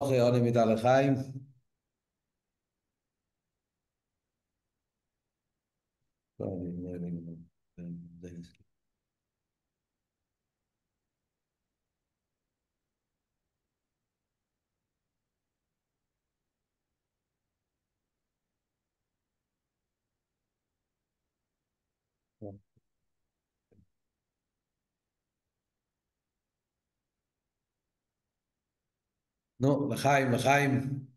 Ohne mit alle Chaim. No, Chaim,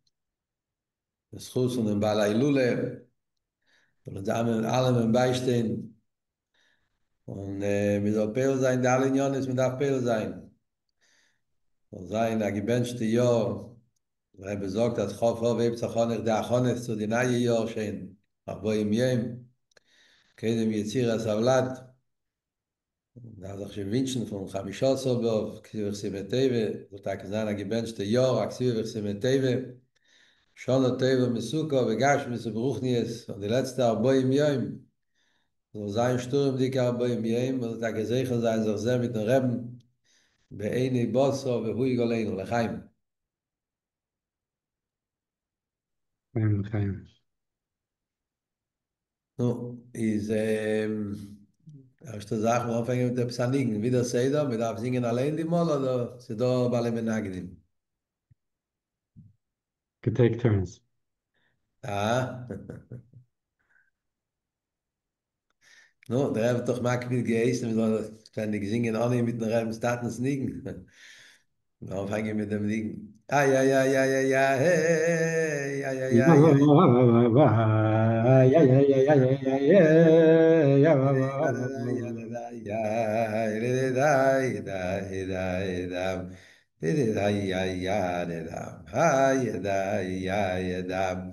das Schuss und den Balai Lule, und dann allem im Beistehen. Und mit der Peel sein, der alle Union ist mit der Peel sein. Und sein, der gebenchte Jahr, er besorgt, dass Chof webt sich auch nicht der Achonis zu den neuen Jahr schön. Ach, wo im Jem, keinem Yetziras Avlad. Da sich schon wünschen von Chamisha Sobov, Ksivich Simeteve, so tak sein, der gebenchte Jahr, Ksivich Simeteve, Shana Teva Mesuka Vegash Mesubruchnies und die letzte Arboim Yom so sein Sturm dik Arboim Yom und da gesehen sein sich sehr mit den Reben beine Bosso ve hui golein lechaim. Fine, fine. No is erste Sache wir anfangen mit der Psanigen wieder Seder mit auf singen allein die Mal oder sie da bei Menagdim. Could take turns. Ah. No, der hat doch mal mit gegessen mit ständig singen alle mit den Reben starten snigen. Dann fange ich mit dem Liegen. Ah, ja, ja, ja, ja, ja, hey, ja, ja, Yeah, ja, ja, yeah, yeah, yeah, yeah, yeah, yeah, yeah, yeah, ja, da, da, ja, da, da, ja, da, da, da, da, da, da, ja, ja, da, da, ha, ja, da, ja, ja, da,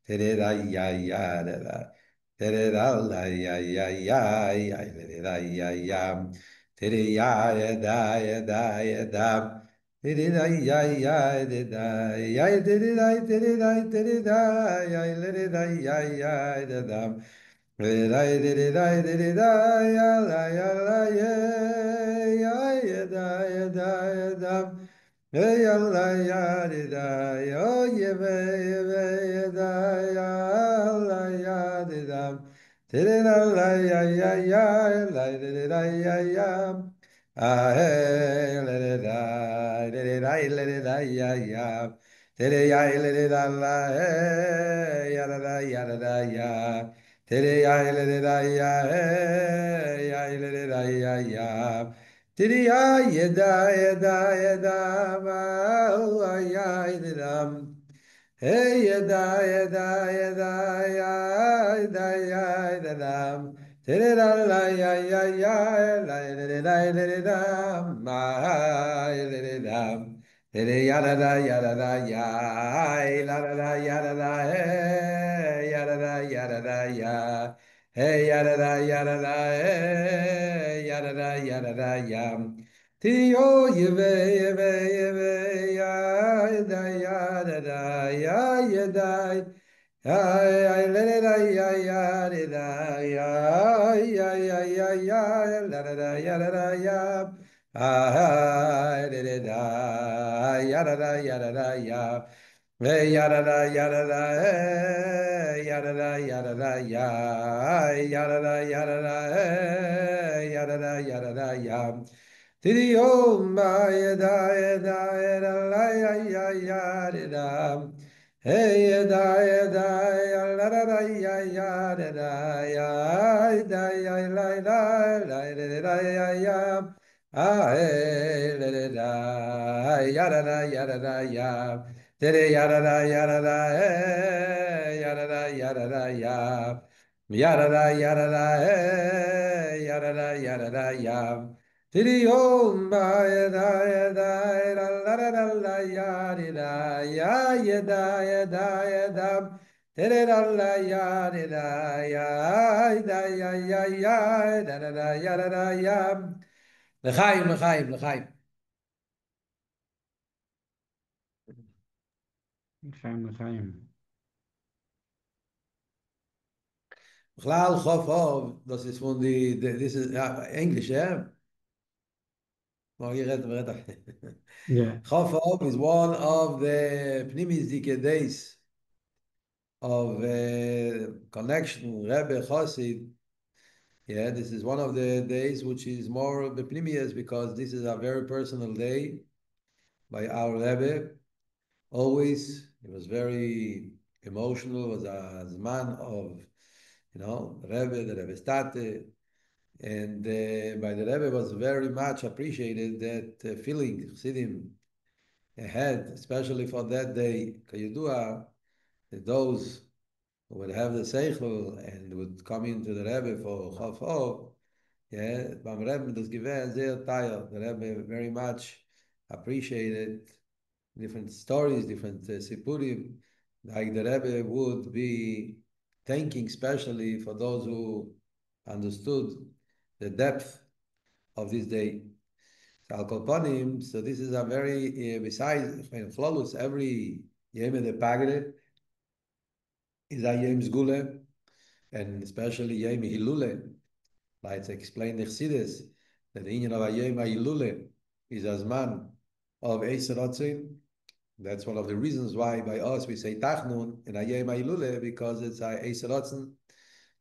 da, ja, ja, da, da, da, ja, ja, ja, ja, da, ja, ja, ja, ya, da, ya, da, ya, da. Did I ya ya did I ya did I did I did I ya did I ya ya did I did I did I did I ya la ya la ya ya da ya da ya da ya la ya did I oh ye ve da ya la ya did I did it la ya ya ya la did I ya ya ah, hey, let it die, let it die, let it die, yeah, yeah. Let it die, let it die, la, hey, yada, da, yada, da, yeah. Let it die, let it die, yeah, hey, yeah, let it die, yeah, yeah. Let it die, yeah, da, yeah, da, yeah, da, ma, oh, yeah, yeah, da. Hey, yada, yada, yada, yada, yada, dam. Tida, la, ya, ya, ya, la, da, da, da, da, ma, da, dam. Tida, yada, da, yada, da, ya, la, da, yada, da, hey, yada, da, yada, da, ya. Hey, yada, da, yada, da, hey, yada, da, yada, da, ya. Tio yeve yeve yeve ya da ya da da ya ya da ya le le da ya ya de da ya ya ya ya ya la da da ya da da ya ah de de da ya da da ya hey ya da da ya da da hey ya da da ya da da ya da da ya da da hey ya da da ya Didi ma ya da ya da ya da la ya ya ya da da. Hey ya da ya da ya la da da ya ya da da ya da ya la la la da da ya ya. Ah hey da da da ya da da ya da da ya. Didi ya da da ya da da hey ya da da ya da da ya. Ya da da ya da da hey ya da da ya da da ya. Tiriom ba ya da ya da ya da la da da la ya di da ya da tiri da la ya di da ya da da ya da da ya L'chaim l'chaim l'chaim Fine, fine. Chlal Chof das ist von die das ist ja Englisch ja Yeah. Chof is one of the Pnimis days of connection, Rebbe Chosid. Yeah, this is one of the days which is more Bepnimius because this is a very personal day by our Rebbe. Always, it was very emotional. It was a Zman of, the Rebbe, the Rebbe State, and by the Rebbe was very much appreciated that feeling Chassidim had, especially for that day. Kayudua, those who would have the seichel and would come into the Rebbe for Chof, yeah, beim Rebbe das gewesen sehr teuer. The Rebbe very much appreciated different stories, different sipurim. Like the Rebbe would be thanking especially for those who understood the depth of this day. So Al Kolponim, so this is a very, besides, Flolus, every Yom the Pagre is a Yom Zgule, and especially Yom Hilule, like it's explained in Chassidus, that the Inyan of a Yom Hilule is as man of Eser Otzin. That's one of the reasons why by us we say Tachnun in Ayem Ailule because it's a Eser Otzen.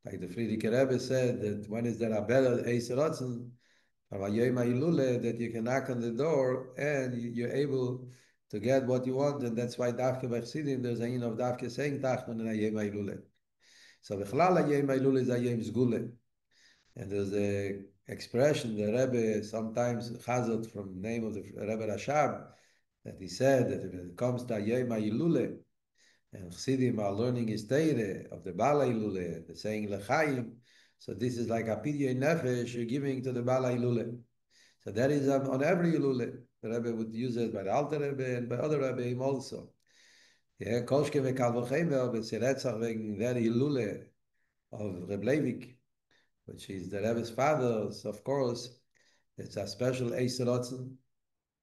Like the Friedrich Rebbe said that when is there a better Eser Otzen from Ayem Ailule that you can knock on the door and you're able to get what you want, and that's why Dafke Bechsidim there's a of Dafke saying Tachnun in Ayem Ailule. So Bechlal Ayem Ailule is Ayem Zgule, and there's a expression the Rebbe sometimes chazot from the name of the Rebbe Rashab that he said that when it comes to Yom Ha'ilule, and Chassidim are learning his Teire of the Bala Ilule, the saying L'chaim, so this is like a pidyon nefesh you're giving to the Bala Ilule. So that is on every Ilule. The Rebbe would use it by the Alter Rebbe and by other Rebbeim also. Yeah, Koshke v'kal v'chemer b'tziretzach wegen der Ilule of Reb Leivik, which is the Rebbe's father, so of course, it's a special Eser Otzen.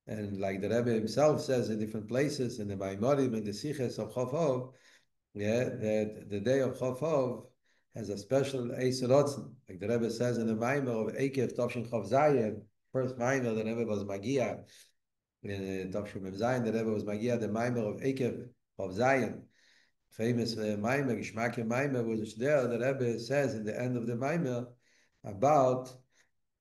And like the Rebbe himself says in different places, in the Maimorim and the Siches of Chof, yeah, that the day of Chof has a special Eser Otzen. Like the Rebbe says in the Maimer of Ekev Tovshin Chof Zayin, first Maimer, the Rebbe was Magia. In Tovshin Mem Zayin, the Rebbe was Magia, the Maimer of Ekev Chof Zayin. Famous Maimer, Gishmakim Maimer, which there the Rebbe says in the end of the Maimer about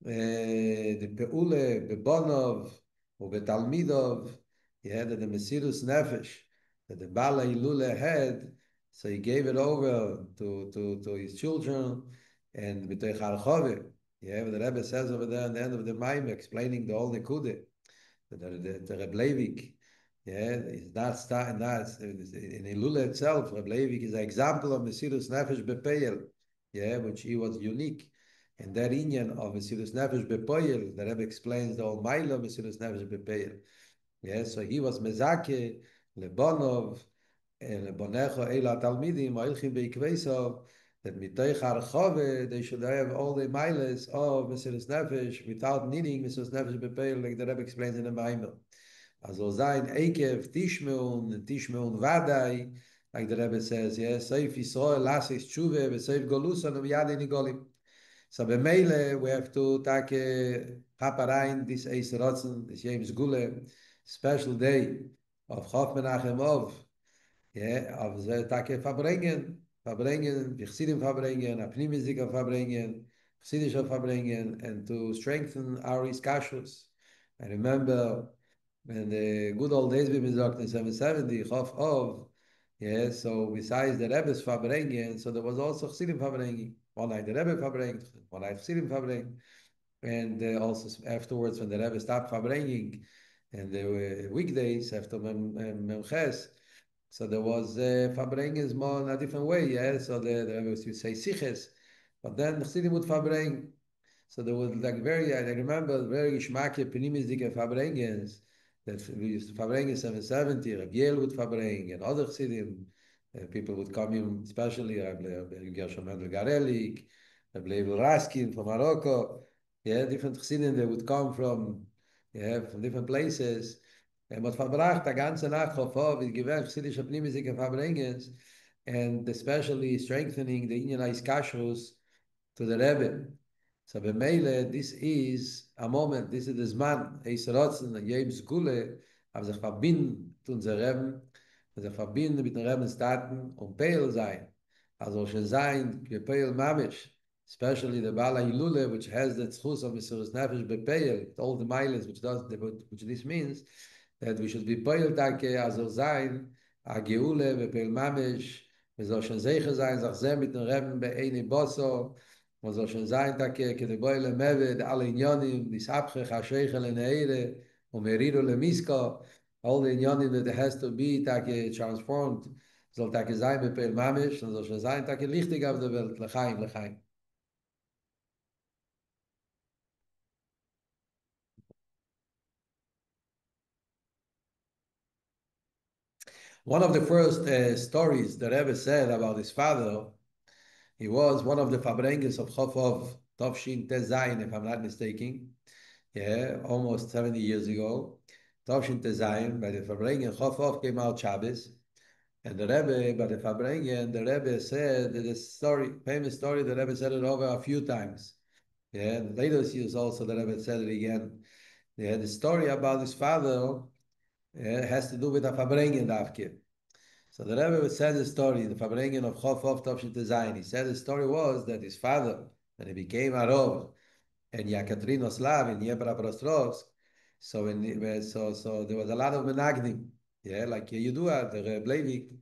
the Peule, Bebonov, or Betalmidov, he had the Mesirus Nefesh that the Bala Ilule had, so he gave it over to his children and B'toich Archove. Yeah, the Rebbe says over there at the end of the Maim, explaining the whole Nekude, the Reb Leivik, yeah, is not starting that in Ilule itself. Reb Leivik is an example of Mesirus Nefesh Bepeil, yeah, which he was unique. And that inyan of Mesirus Nefesh Bepoyel, the Rebbe explains the whole Maila of Mesirus Nefesh Bepoyel. Yeah, so he was Mezake, Lebonov, and Lebonecho Eila Talmidim, Oilchim Beikvesov, that mitoich Archove, they should have all the Mailas of Mesirus Nefesh without needing Mesirus Nefesh Bepoyel, like the Rebbe explains in the Maimel. Also sein Ekev, Tishmeun Vadai, like the Rebbe says, yeah, Seif Yisrael, Lasis Tshuve, Seif Golusan, Yadi Nigolim. So b'meile we have to take paparein this Eis Rotzen, this James Gule, special day of Chof Menachemov, yeah, of the take Farbrengen, Vichsidim Farbrengen, Apnimisika Farbrengen, Chsidisha Farbrengen, and to strengthen our iskashus. I remember when the good old days we talked in 770, Chof of, yeah, so besides the Rebbe's Farbrengen, so there was also Chsidim Farbrengen. One night the Rebbe Farbrengen, one night Chsidim Farbrengen, and also afterwards when the Rebbe stopped Farbrengen, and there were weekdays after Memches, so there was Farbrengen more in a different way, yeah. So the Rebbe used to say Siches, but then Chsidim would Farbrengen. So there was like very, I remember very Geschmacke, Penimisdike Farbrengens, that we used to Farbrengen 770, Rabbi would Farbrengen, and other Chassidim, people would come in, especially Rabbi Gershom Mendel Garelik, Rabbi Level Raskin from Morocco, yeah, different Chassidim, they would come from, yeah, from different places, and what verbracht the ganze Nacht Chof with gewähnt Chassidische Pnimisdike Farbrengens, and especially strengthening the Inyan Kashrus to the Rebbe. So b'meile, this is a moment, this is the Zman, Eis Rotzen, Yom Zgule, aber sich verbinden mit unseren Reben, sich verbinden mit den Rebenstaten und Peil sein. Also schon sein, Peil Mamish, especially the Bala Ilule, which has the tzchus of Mesiras Nefesh bepeil, all the miles, which this means, that we should be Peil Take, also sein, a Geule, bepeil Mamish, wir soll schon sicher sein, sich sehr mit den Reben be'eni Bosso, man soll schon sein, כדי בואי למבד, alle עניונים, נסבכך, השייך לנהירה, ומרירו למיסקו, all the עניונים that it has to be, transformed, soll sein בפעיל ממש, man soll schon sein, lichtig auf der Welt, לחיים, לחיים. One of the first stories that Rebbe said about his father, he was one of the Farbrengens of Chof of Tovshin Tezayin, if I'm not mistaken. Yeah, almost 70 years ago. Tovshin Tezayin, by the Farbrengen, Chof came out Shabbos. And the Rebbe, by the Farbrengen, the Rebbe said that the story, famous story, the Rebbe said it over a few times. Yeah, and later years also the Rebbe said it again. Yeah, the story about his father has to do with the Farbrengen Davke. So the Rebbe said the story, the Farbrengen of Chof Tovshin Tezayin. He said the story was that his father, when he became a Rav, and Yekaterinoslav in Dnipropetrovsk. So there was a lot of menagnim, yeah, like you do at the Bleivik.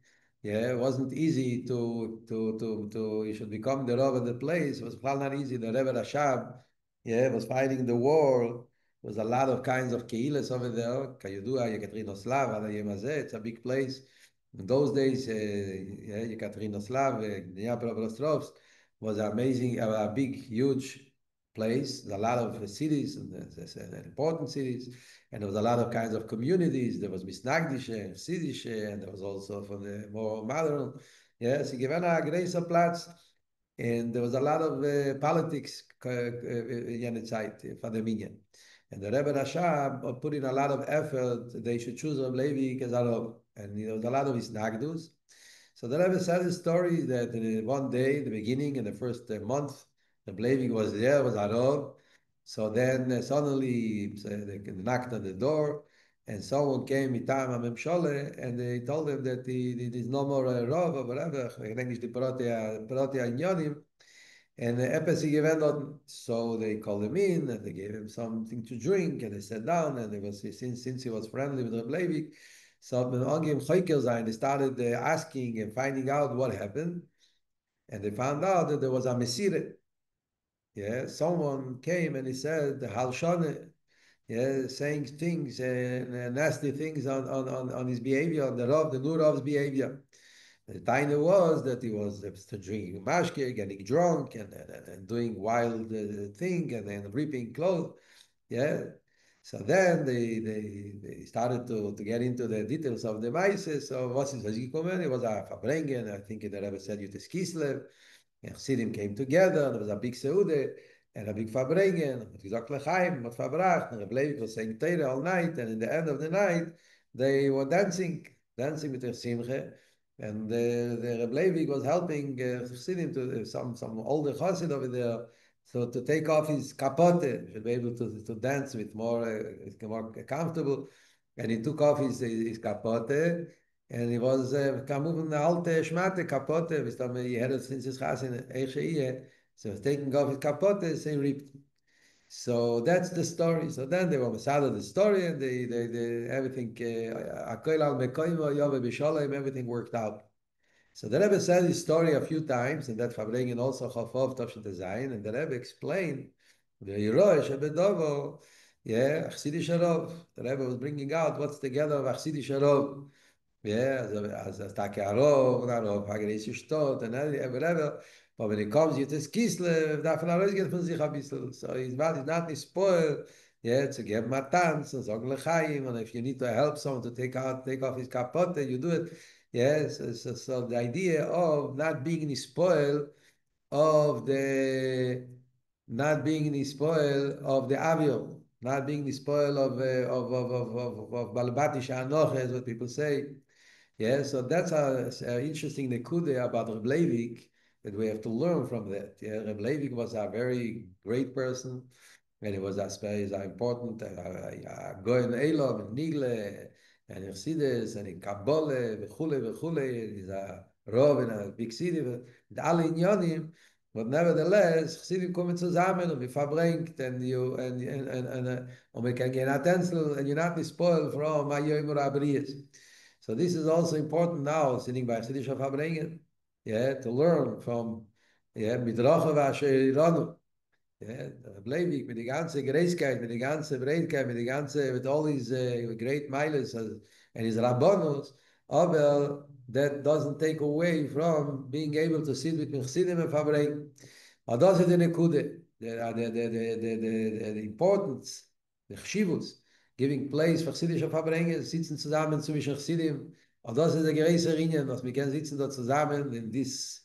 Yeah, it wasn't easy to you should become the Rav of the place. It was not easy. The Rebbe Rashab, yeah, was fighting the war. There was a lot of kinds of keilas over there. Kayudua, Yekaterinoslav, Adayemazeh. It's a big place. In those days, yeah, Yekaterinoslav, Dnipropetrovsk was amazing, a big, huge place, a lot of cities, and important cities, and there was a lot of kinds of communities. There was Misnagdische and Sidische, and there was also from the more modern, yes, given a great Platz, and there was a lot of politics in the Zeit for the Minyan. And the Rebbe Rashab put in a lot of effort. They should choose Reb Levi as a Rav, and there was a lot of Misnagdus. So the Rebbe said the story that one day, the beginning, in the first month, the Blavik was there, was Arov. So then suddenly they knocked on the door, and someone came, Mitam HaMemshole, and they told him that there's no more Rav or whatever, in English, the Parotia Inyonim, and Epesi given. So they called him in, and they gave him something to drink, and they sat down, and it was since he was friendly with the Blavik, so they started asking and finding out what happened, and they found out that there was a Mesire. Yeah, someone came and he said the Halshone, yeah, saying things and nasty things on his behavior, on the Rav, the new Rav's behavior. The tiny was that he was drinking mashke, getting drunk, and doing wild thing, and then ripping clothes. Yeah. So then they started to get into the details of the mices. So what's his gekommen? It was a Farbrengen. I think the Rebbe said Yutis Kislev. And Chassidim came together. There was a big seude and a big Farbrengen. Und gesagt Lechaim, what verbracht. And Reb Levi was saying Teire all night. And in the end of the night, they were dancing with their simche. And the Reb Levi was helping Chassidim to some older Chassid over there. So to take off his kapote, should be able to dance with more comfortable. And he took off his kapote, and he was kamuven alte schmate kapote, bis dann he had it since his chasin eiche. So he was taking off his kapote, so he ripped. So that's the story. So then they were masada of the story, and they everything akoil al mekoimo yove b'shalom, everything worked out. So the Rebbe said his story a few times, and that Farbrengen also Chafov Tavshin Tezayin, and the Rebbe explained the Yeroy Shebedovo, yeah, Achsidish Arov. The Rebbe was bringing out what's together of Achsidish Arov. Yeah, as Take Arov, Arov, Hagreis Yishtot, and whatever. But when it comes, you just Kislev, darf man alles get von sich a bissel. So his body is not spoiled. Yeah, to give matans, and Zog Lechaim, and if you need to help someone to take off his kapote, you do it. Yes, so the idea of not being in the spoil of the avio, not being the spoil of balbati shanoch, is what people say. Yeah, so that's a interesting nekude about Reb Leivik, that we have to learn from that. Yeah, Reb Levi was a very great person, and he was as very important. Goen Elam and Nigle and Chassidus and in Kabbalah v'chule v'chule. He's a Rav in a big city with alle Inyanim. But nevertheless, Chassidim kommen zusammen und wir verbringt und wir können gehen attention and you're not be spoiled from my Yom Rabrius. So this is also important now, sitting by Chassidish Farbrengen, yeah, to learn from Midracha v'Asher. Yeah, Bleibig mit die ganze Gereizkeit, mit die ganze Breitkeit, with all these great miles and his Rabbanos, aber that doesn't take away from being able to sit with Mechsidim and Farbrengen. Aber das ist die Nekude, the importance, the Chshivus, giving place for Chassidische Farbrengen, sitzen zusammen zwischen Chassidim, aber das ist der größere Ringen, was wir können sitzen dort zusammen in this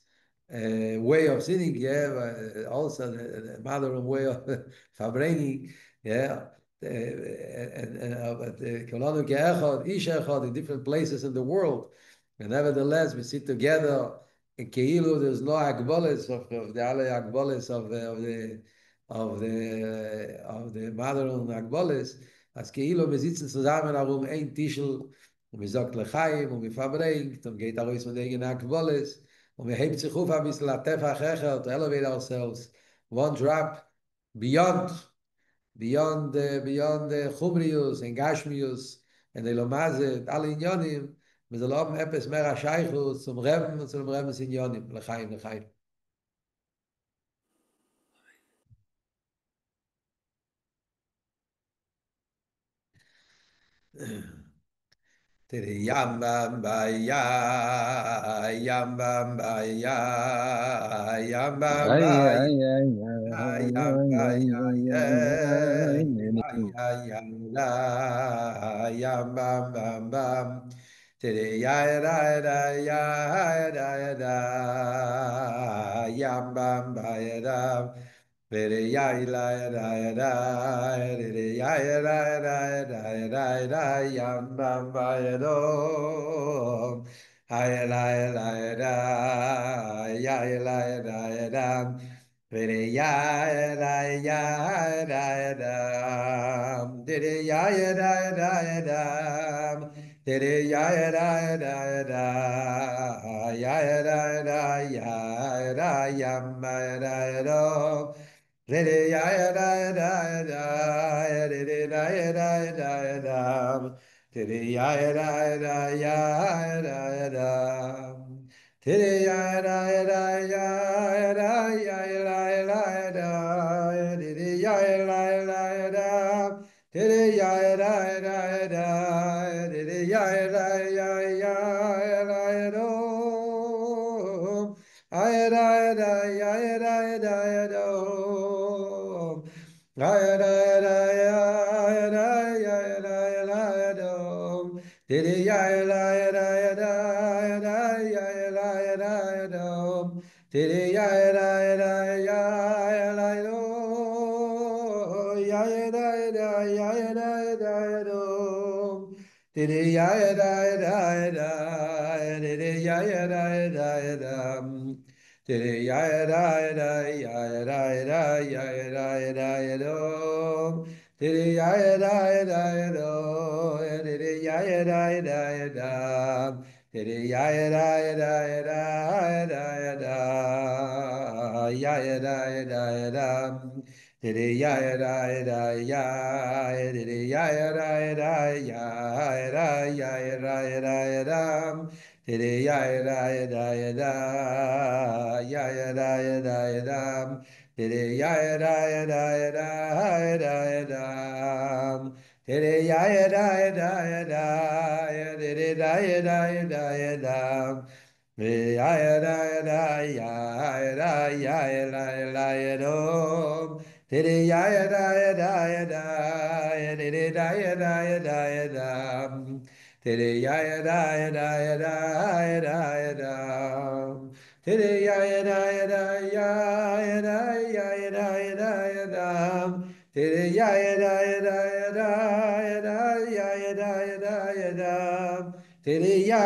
way of sitting, yeah, also the modern way of Farbrengen, yeah, Kolanu ke'echad, ish echad, in different places in the world, and nevertheless we sit together in Keilu. There's no agbolis of the alle agbolis of the modern agbolis. As Keilu wir sitzen zusammen herum ein Tischel und wir sagt lechaim und wir verbringt und geht alles mit den agbolis. Und wir heben sich auf ein bisschen a tefach echad to elevate ourselves one drop beyond Chumrius and Gashmius and Elomazet, alle Inyonim, wir sollen haben etwas mehr Ascheichus zum Reben und zum Reben Inyonim, lechaim, lechaim. Tere yam bam ba ya, yam bam ba ya, yam bam Ay, ba ay, ay, ya, ay, yam ay, ba ay, ya, ay, ya, ay, ya, ya, la, yam bam bam bam. Tere ya da da ya da da, yam bam ba ya da. Tere ya la da da, tere ya da, yam bam ba ya do. Hi la da, ya da. Did ya da da, did ya da, did ya da, ya da, yam da. Did ya da, did da, did ya da. Tiri ya da ya da ya da ya ya la da tiri ya la la da tiri ya da da tiri ya la ya la do ay da ya do ay da do did ya la da did ya do ya do did Did ya da da da did da did ya da da did ya da did ya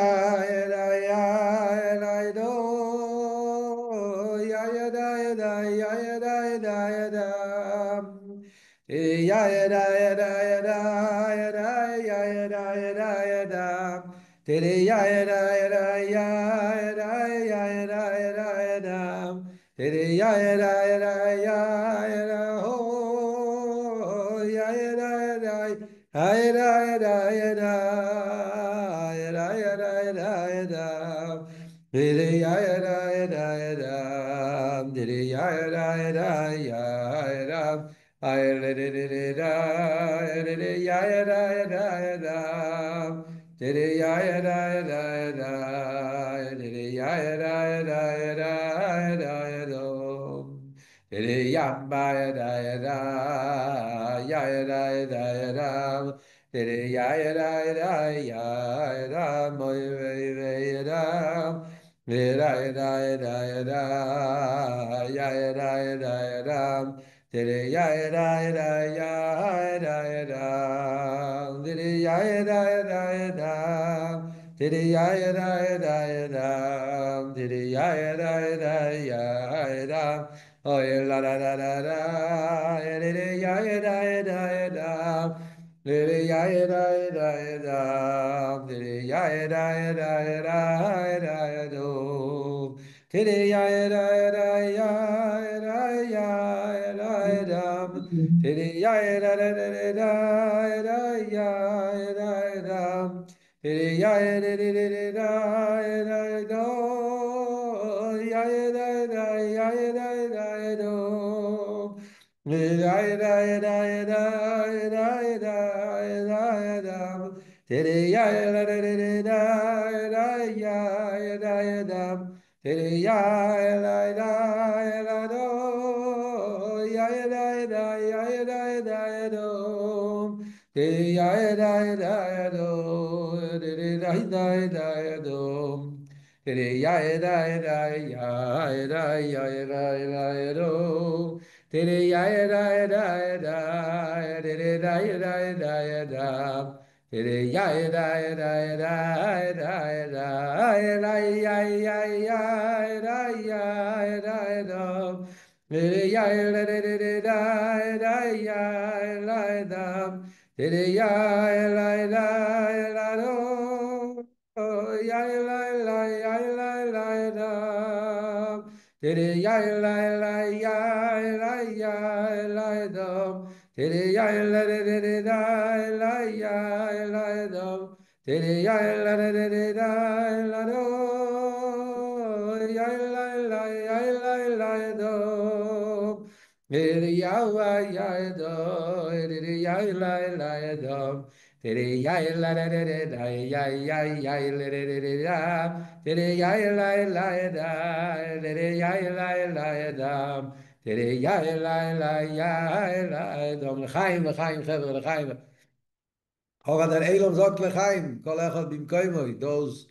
Those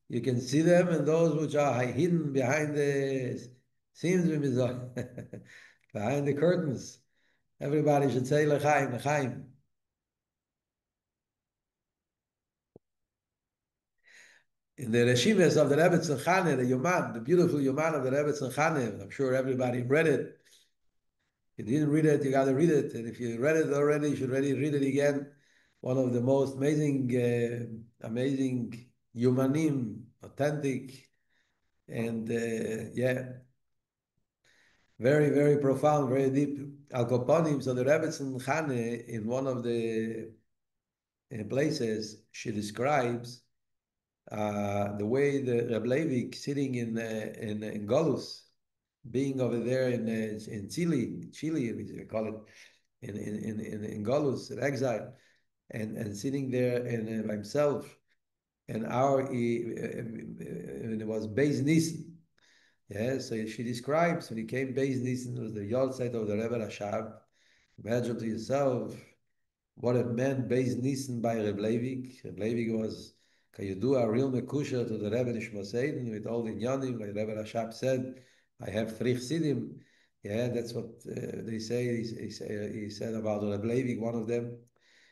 you can see them, and those which are hidden behind the seams behind the curtains. Everybody should say L'chaim, L'chaim. In the Reshimes of the Rebbe Tzanchane, the Yoman, the beautiful Yoman of the Rebbe Tzanchane, I'm sure everybody read it. If you didn't read it, you got to read it. And if you read it already, you should really read it again. One of the most amazing Yomanim, authentic, and very, very profound, very deep. Al Koponim, so the Rebbe Tzanchane, in one of the places, she describes the way the Reb Leivik sitting in Golus, being over there in Chile, we call it in Golus, in exile, and sitting there by himself, and and it was Beis Nissen. Yeah, so she describes when he came Beis Nissen, was the Yortzeit of the Rebbe Rashab. Imagine to yourself what it meant Beis Nissen by Reb Leivik. Reb Leivik was, can you do a real mekusha to the Rebbe Nishmas Eiden with all the inyanim, like Rebbe Rashab said, I have three chassidim. Yeah, that's what they say. He said about Reb Leivik, one of them.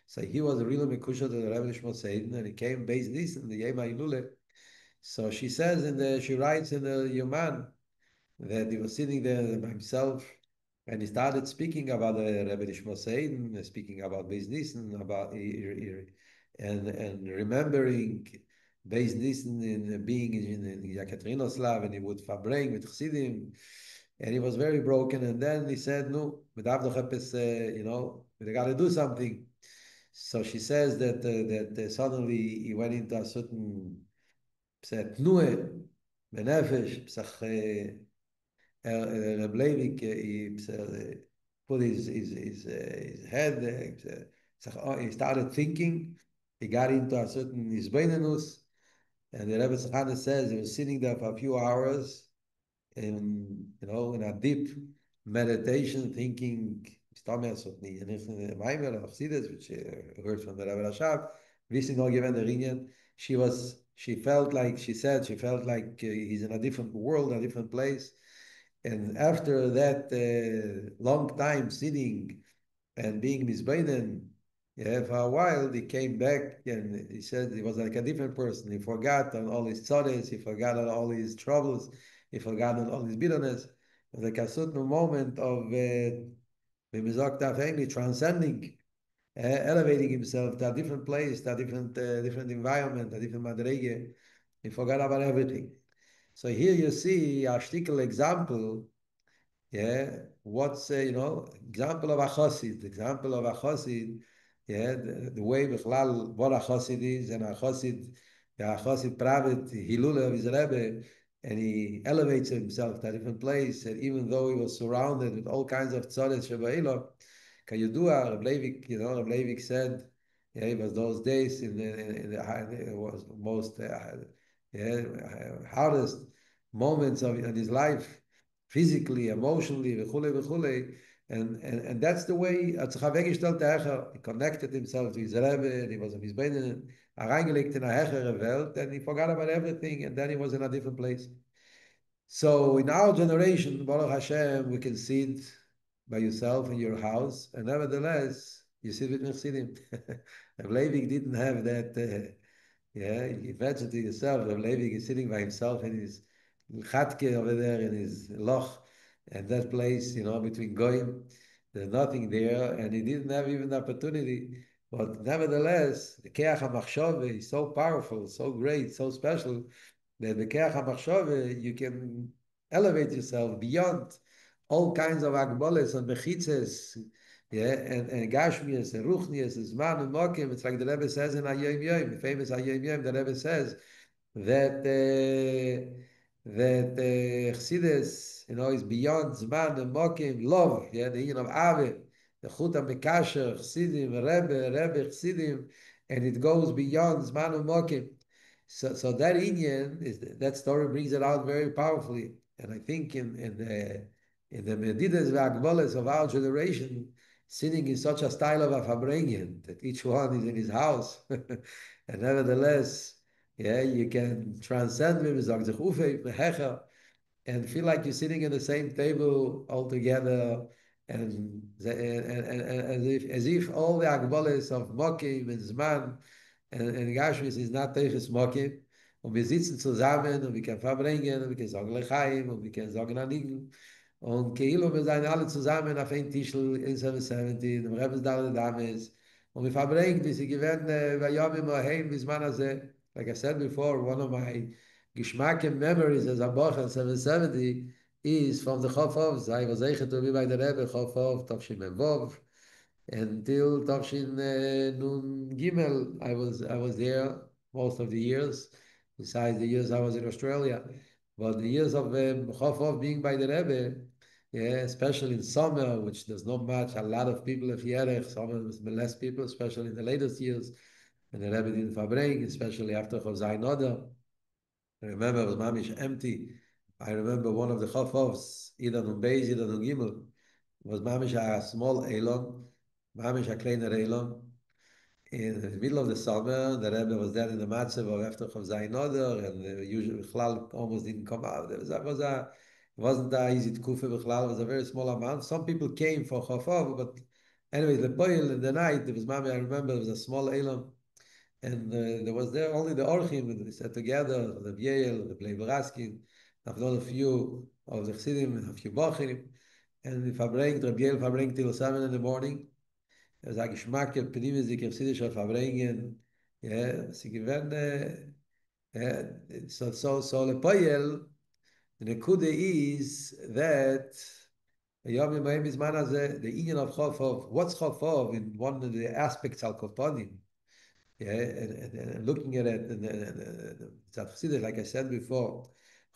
So he was a real mekusha to the Rebbe Nishmas Eiden, and he came Beis Nissen, the Yom HaIlule. So she says she writes in the Yoman that he was sitting there by himself, And he started speaking about Rebbe Nishmo Seiden, speaking about Beis Nissen, about and remembering Beis Nissen in being in Yekaterinoslav, and he would Farbrengen with Chassidim, and he was very broken. And then he said, "No, we have to, we got to do something." So she says that suddenly he went into a certain tnue, benefesh, Rabbi he put his head, he started thinking, he got into a certain Isbeinenus, and the Rebbe Tzachana says he was sitting there for a few hours in a deep meditation, thinking, which heard from the Rebbe Rashab, wissen noch given the Ringen, she felt like, she said, she felt like he's in a different world, a different place. And after that long time sitting and being misbeinen, yeah, for a while he came back and he said he was like a different person. He forgot on all his tzores, he forgot on all his troubles, he forgot on all his bitterness. It was like a certain moment of transcending, elevating himself to a different place, to a different environment, a different madrege. He forgot about everything. So here you see a shtickle example, yeah, what's example of a chassid, example of a chassid, yeah, the way bichlal what a chassid is, and a chassid, yeah, a chassid private hilula of his rebbe, and he elevates himself to a different place, and even though he was surrounded with all kinds of tzaddik shebailo, kayudua, Reb Leivik, Reb Leivik said, yeah, it was those days it was most yeah, hardest moments of in his life, physically, emotionally, וכולי וכולי. And that's the way, hat sich weggestellt der Hecher, he connected himself to his Rebbe, and he was on his Beinen, reingelegt in a hechere Welt, and he forgot about everything, and then he was in a different place. So in our generation, Baruch Hashem, we can sit by yourself in your house, and nevertheless, you sit with Chassidim. Leivik didn't have that. Yeah, you imagine to yourself, Rabbi Levi is sitting by himself in his chatke over there in his loch, and that place, between Goyim, there's nothing there, and he didn't have even the opportunity. But nevertheless, the Keach HaMachshove is so powerful, so great, so special, that the Keach HaMachshove, you can elevate yourself beyond all kinds of agboles and mechitzes, yeah, and Gashmias and Ruchnias and Zman and Mokim. It's like the Rebbe says in Hayom Yom, the famous Hayom Yom, the Rebbe says that Chassidus, is beyond Zman and Mokim, love, yeah, the union of Ave, the Chuta Mekasher, Chassidim, Rebbe, Chassidim, and it goes beyond Zman and Mokim. So that Inyan that story brings it out very powerfully, and I think in the Medidas V'Agboles of our generation, sitting in such a style of a Farbrengen, that each one is in his house, and nevertheless, yeah, you can transcend and feel like you're sitting at the same table all together, and as if all the Agboles of Mokim and Zman and Gashmis ist not Teiches Mokim. Und wir sitzen zusammen und wir können verbringen und wir können sagen Lechaim und wir können sagen Anigen. Und Keilu, wir sind alle zusammen auf ein Tischl in 770, im Rebens Dalle Dames. Und wir verbringen, wie sie gewähnt, bei Yom im Oheim, bis man also, like I said before, one of my Geschmack and memories as a Boch in 770 is from the Chof. I was able to be by the Rebbe Chof, Tavshin Memvov, until Tavshin Nun Gimel. I was there most of the years, besides the years I was in Australia. But the years of Chof being by the Rebbe, yeah, especially in summer, which there's not much, a lot of people of Yerech, summer there's less people, especially in the latest years, and the Rebbe didn't Farbrengen, especially after Chof Zayin Oder. I remember it was mamish empty. I remember one of the chafovs, either on Beis, either on Gimel, was mamish a small elon, mamish a kleiner elon. In the middle of the summer, the Rebbe was there in the matzav of after Chav Zayin Oder, and the usual Bichlal almost didn't come out. It wasn't that easy to kufa Bichlal, it was a very small amount. Some people came for chafov, but anyways, the boil in the night, there was mamish, I remember, it was a small elon. And there was there only the Orchim, and they sat together, the Biel, the Plei Baraskin, I've known a few of the Chassidim, a few Bochim, and Farbrengen till 7 in the morning. Er sagt, Geschmack, Pnimis, die chassidische Farbrengen, ja, sie gewinnen, so lepoyel, the nekude is that Yom Yom is man as the union of Chof, what's Chof in one of the aspects al Kopanim, yeah, and looking at it, and like I said before,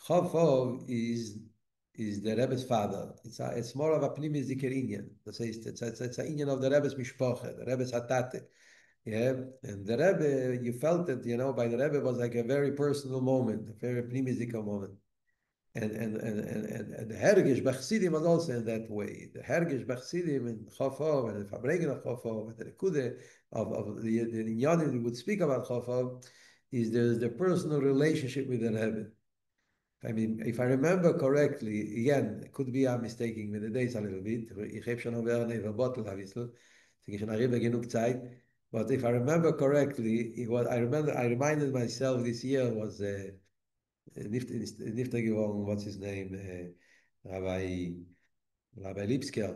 Chof is the Rebbe's father. It's more of a pnimis zikir inyan. It's a inyan of the Rebbe's mishpoche, the Rebbe's hatate. Yeah, and the Rebbe, you felt it, by the Rebbe was like a very personal moment, a very pnimis zikir moment. And the Hergish Bachsidim was also in that way. The Hergish Bachsidim in Chofov and the Farbrengen of Chofov and the Kude of the Inyanim we would speak about Chofov is there's the personal relationship with the Rebbe. I mean, if I remember correctly, again, it could be I'm mistaking with the days a little bit. Ich habe schon eine Bottle, obviously. Ich habe schon genug Zeit. But if I remember correctly, I reminded myself this year was Nifter geworden, what's his name? Rabbi Lipsker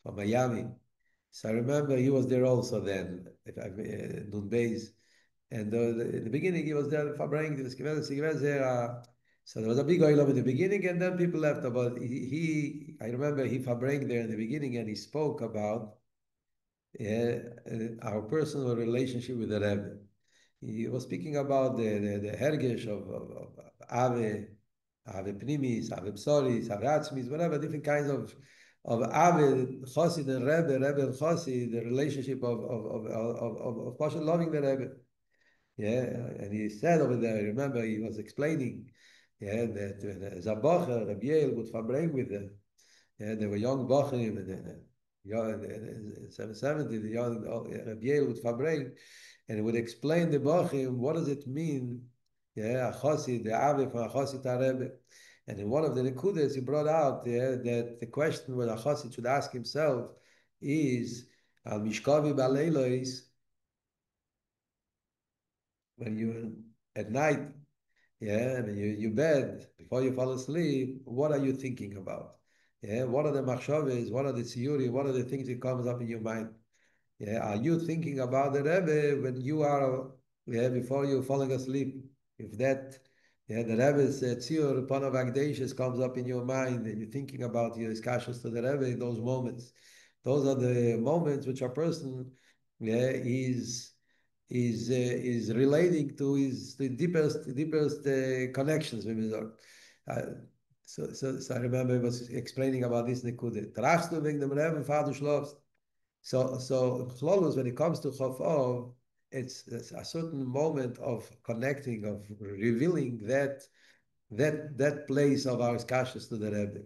from Miami. So I remember he was there also then, Nun Beis. And in the beginning he was there for bringing this so there was a big oil in the beginning, and then people left. But I remember he Farbrengen there in the beginning, and he spoke about our personal relationship with the Rebbe. He was speaking about the hergesh of Ave Pnimis, Ave Psoris, Ave Atzmis, whatever, different kinds of Ave, Chosid and Rebbe and Chosid, the relationship of Pasha loving the Rebbe. Yeah, and he said over there, I remember he was explaining, yeah, that Zabocher, Rabbi would Farbrengen with them. Yeah, they were young Bochim, and in 770, the young Rabbi would Farbrengen, and it would explain the Bochim, what does it mean, yeah, a Chosid, the Ave from a Chosid Rebbe. And in one of the Nekudas, he brought out that the question where a Chosid should ask himself is, Al Mishkavi Baleilois, when you at night, yeah, and you bed, before you fall asleep, what are you thinking about? Yeah, what are the machshavas, what are the tziyuri, what are the things that comes up in your mind? Yeah, are you thinking about the Rebbe when you are, yeah, before you're falling asleep? If that, yeah, the Rebbe's tziyur upon of Agdeshes comes up in your mind and you're thinking about your discussions to the Rebbe in those moments, those are the moments which a person, yeah, is relating to his the deepest connections with his Lord. Uh, so I remember he was explaining about this nekude. Trachst du wegen dem Rebbe, Vater schläfst. So Chlolus, when it comes to Chof, it's a certain moment of connecting, of revealing that place of our kashrus to the Rebbe.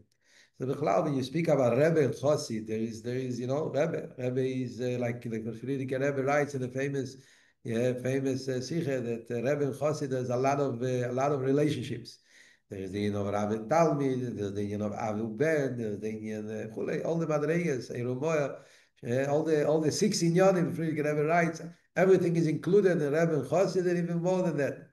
So when you speak about Rebbe and Chossi, there is Rebbe. Rebbe is like the Frierdiker Rebbe writes in the famous Sikha that Rebbe and Chossi, there's a lot of relationships. There's the of Rabbi Talmid, there's the of Avu Ben, there's the all the Madreigas, Erumoya, all the 16 Yonim Frierdiker Rebbe writes. Everything is included in Rebbe and Chossi, and even more than that.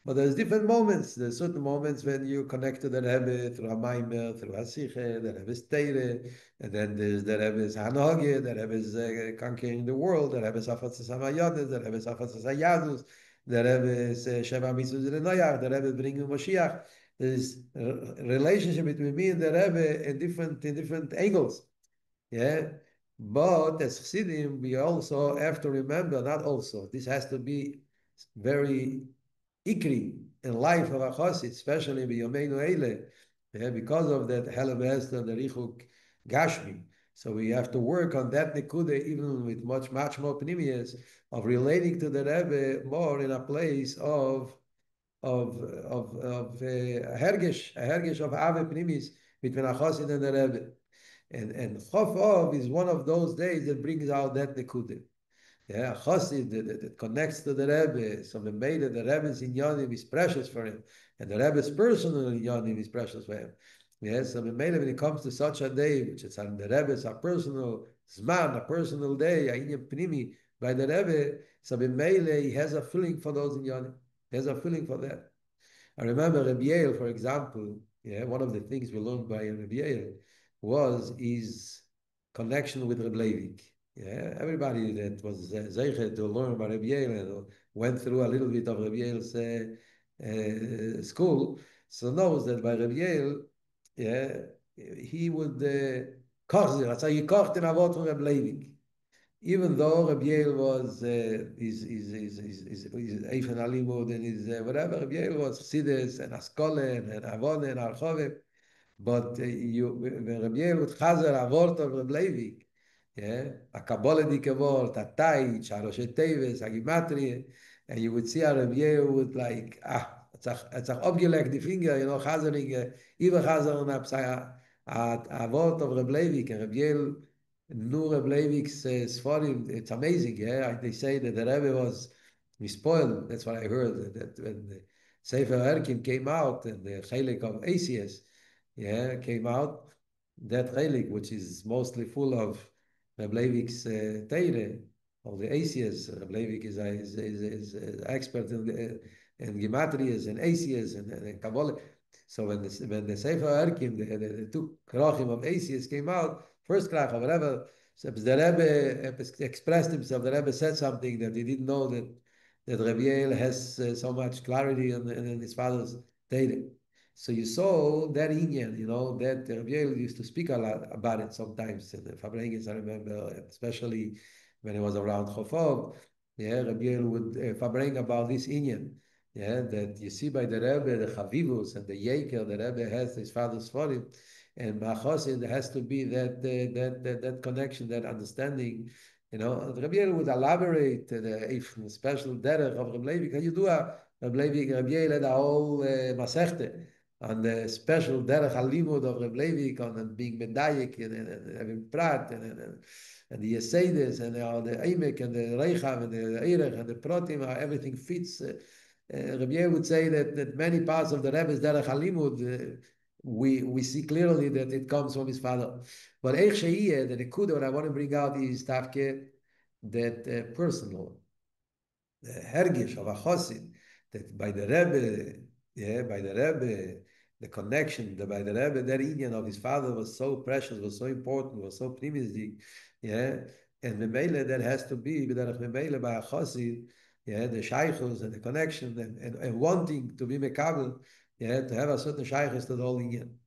But there's different moments. There's certain moments when you connect to the Rebbe through a Maimer, through a Siche, the Rebbe's Teire, and then there's the Rebbe's Hanoge, the Rebbe's conquering the world, the Rebbe's Afatzas HaMayodes, the Rebbe's Afatzas HaYadus, the Rebbe's Sheva Mitzvahs Noyach, the Rebbe's bringing Moshiach. There's a relationship between me and the Rebbe in different angles. Yeah. But as Chassidim, we also have to remember, not also, this has to be very ikri in life of a chassid, especially b'yomeinu eile, yeah, because of that helem and the richuk gashmi. So we have to work on that nekude even with much more pnimius of relating to the Rebbe more in a place of a hergesh of ave pnimis between a chassid and the Rebbe. And Chof is one of those days that brings out that nekude. Yeah, a chassid that connects to the Rebbe. So the Rebbe's inyanim is precious for him, and the Rebbe's personal inyanim is precious for him. Yes, so when it comes to such a day, which is on the Rebbe's a personal zman, a personal day, a inyam pnimi by the Rebbe, so he has a feeling for those inyanim. He has a feeling for that. I remember Rabbi, for example, yeah, one of the things we learned by Rabbi was his connection with Reb Leivik. Yeah, everybody that was zeichet to learn about Reb Yale went through a little bit of Reb Yale's school, so knows that by Reb Yale, yeah, he would koch. That's how he kocht in Avot from Reb Leivik. Even though Rabbi Yale was his Eifen Alimud and his whatever, Rabbi Yale was Chassidus and Askolen and Avon and Archovim. But when Rabbi Yale would chazer a word of Rabbi Levi, yeah, a Kabbaladike word, a Taich, a Rosh Teves, a Gimatrie, and you would see how Rabbi Yale would like, it's a abgelegt die Finger, chazering, even chazering a word of Rabbi Levi, and Rabbi Yale, nur Rabbi Levi's Sforim, it's amazing, yeah, they say that the Rebbe was spoiled, that's what I heard, that when the Sefer Erkim came out, and the Chelik of ACS, yeah, came out, that Chelik, which is mostly full of Reb Leivik's Teire, all the Asias. Reb Leivik is expert in Gematrias and Asias and Kabbalah. So when the Sefer Erkim, the two Krachim of Asias came out, first Krach or whatever, so the Rebbe expressed himself, the Rebbe said something that he didn't know that Rabbi Yale has so much clarity in his father's Teire. So you saw that Indian, that Rabbi Yale used to speak a lot about it sometimes in the Farbrengen, I remember, especially when he was around Chof. Yeah, Rabbi Yale would Farbrengen about this Indian. Yeah, that you see by the Rebbe, the Chavivus and the Yeker, the Rebbe has his father's Sforim, and Machosid, there has to be that connection, that understanding. Rabbi Yale would elaborate the special derech of Rabbi Levi. Can you do a Rabbi Levi, Rabbi Yale had a whole Masechta on the special derech halimud of Reb Leivik, on being medayik and having prat and the Yeseides and the Eimek and the Reichav and the Eirech and the Protim, everything fits. Rabbi would say that many parts of the Rebbe's derech halimud, we see clearly that it comes from his father. But Eich Sheiyeh, the Nekuda, what I want to bring out is Tafke, that personal, the hergish of a chosid, that by the Rebbe, by the Rebbe, the connection by the Rebbe, that union of his father was so precious, was so important, was so primitive, and Memele that has to be, but Memele by a chosid, the shaykhus and the connection and wanting to be mekabel, to have a certain shaykhus to the whole union.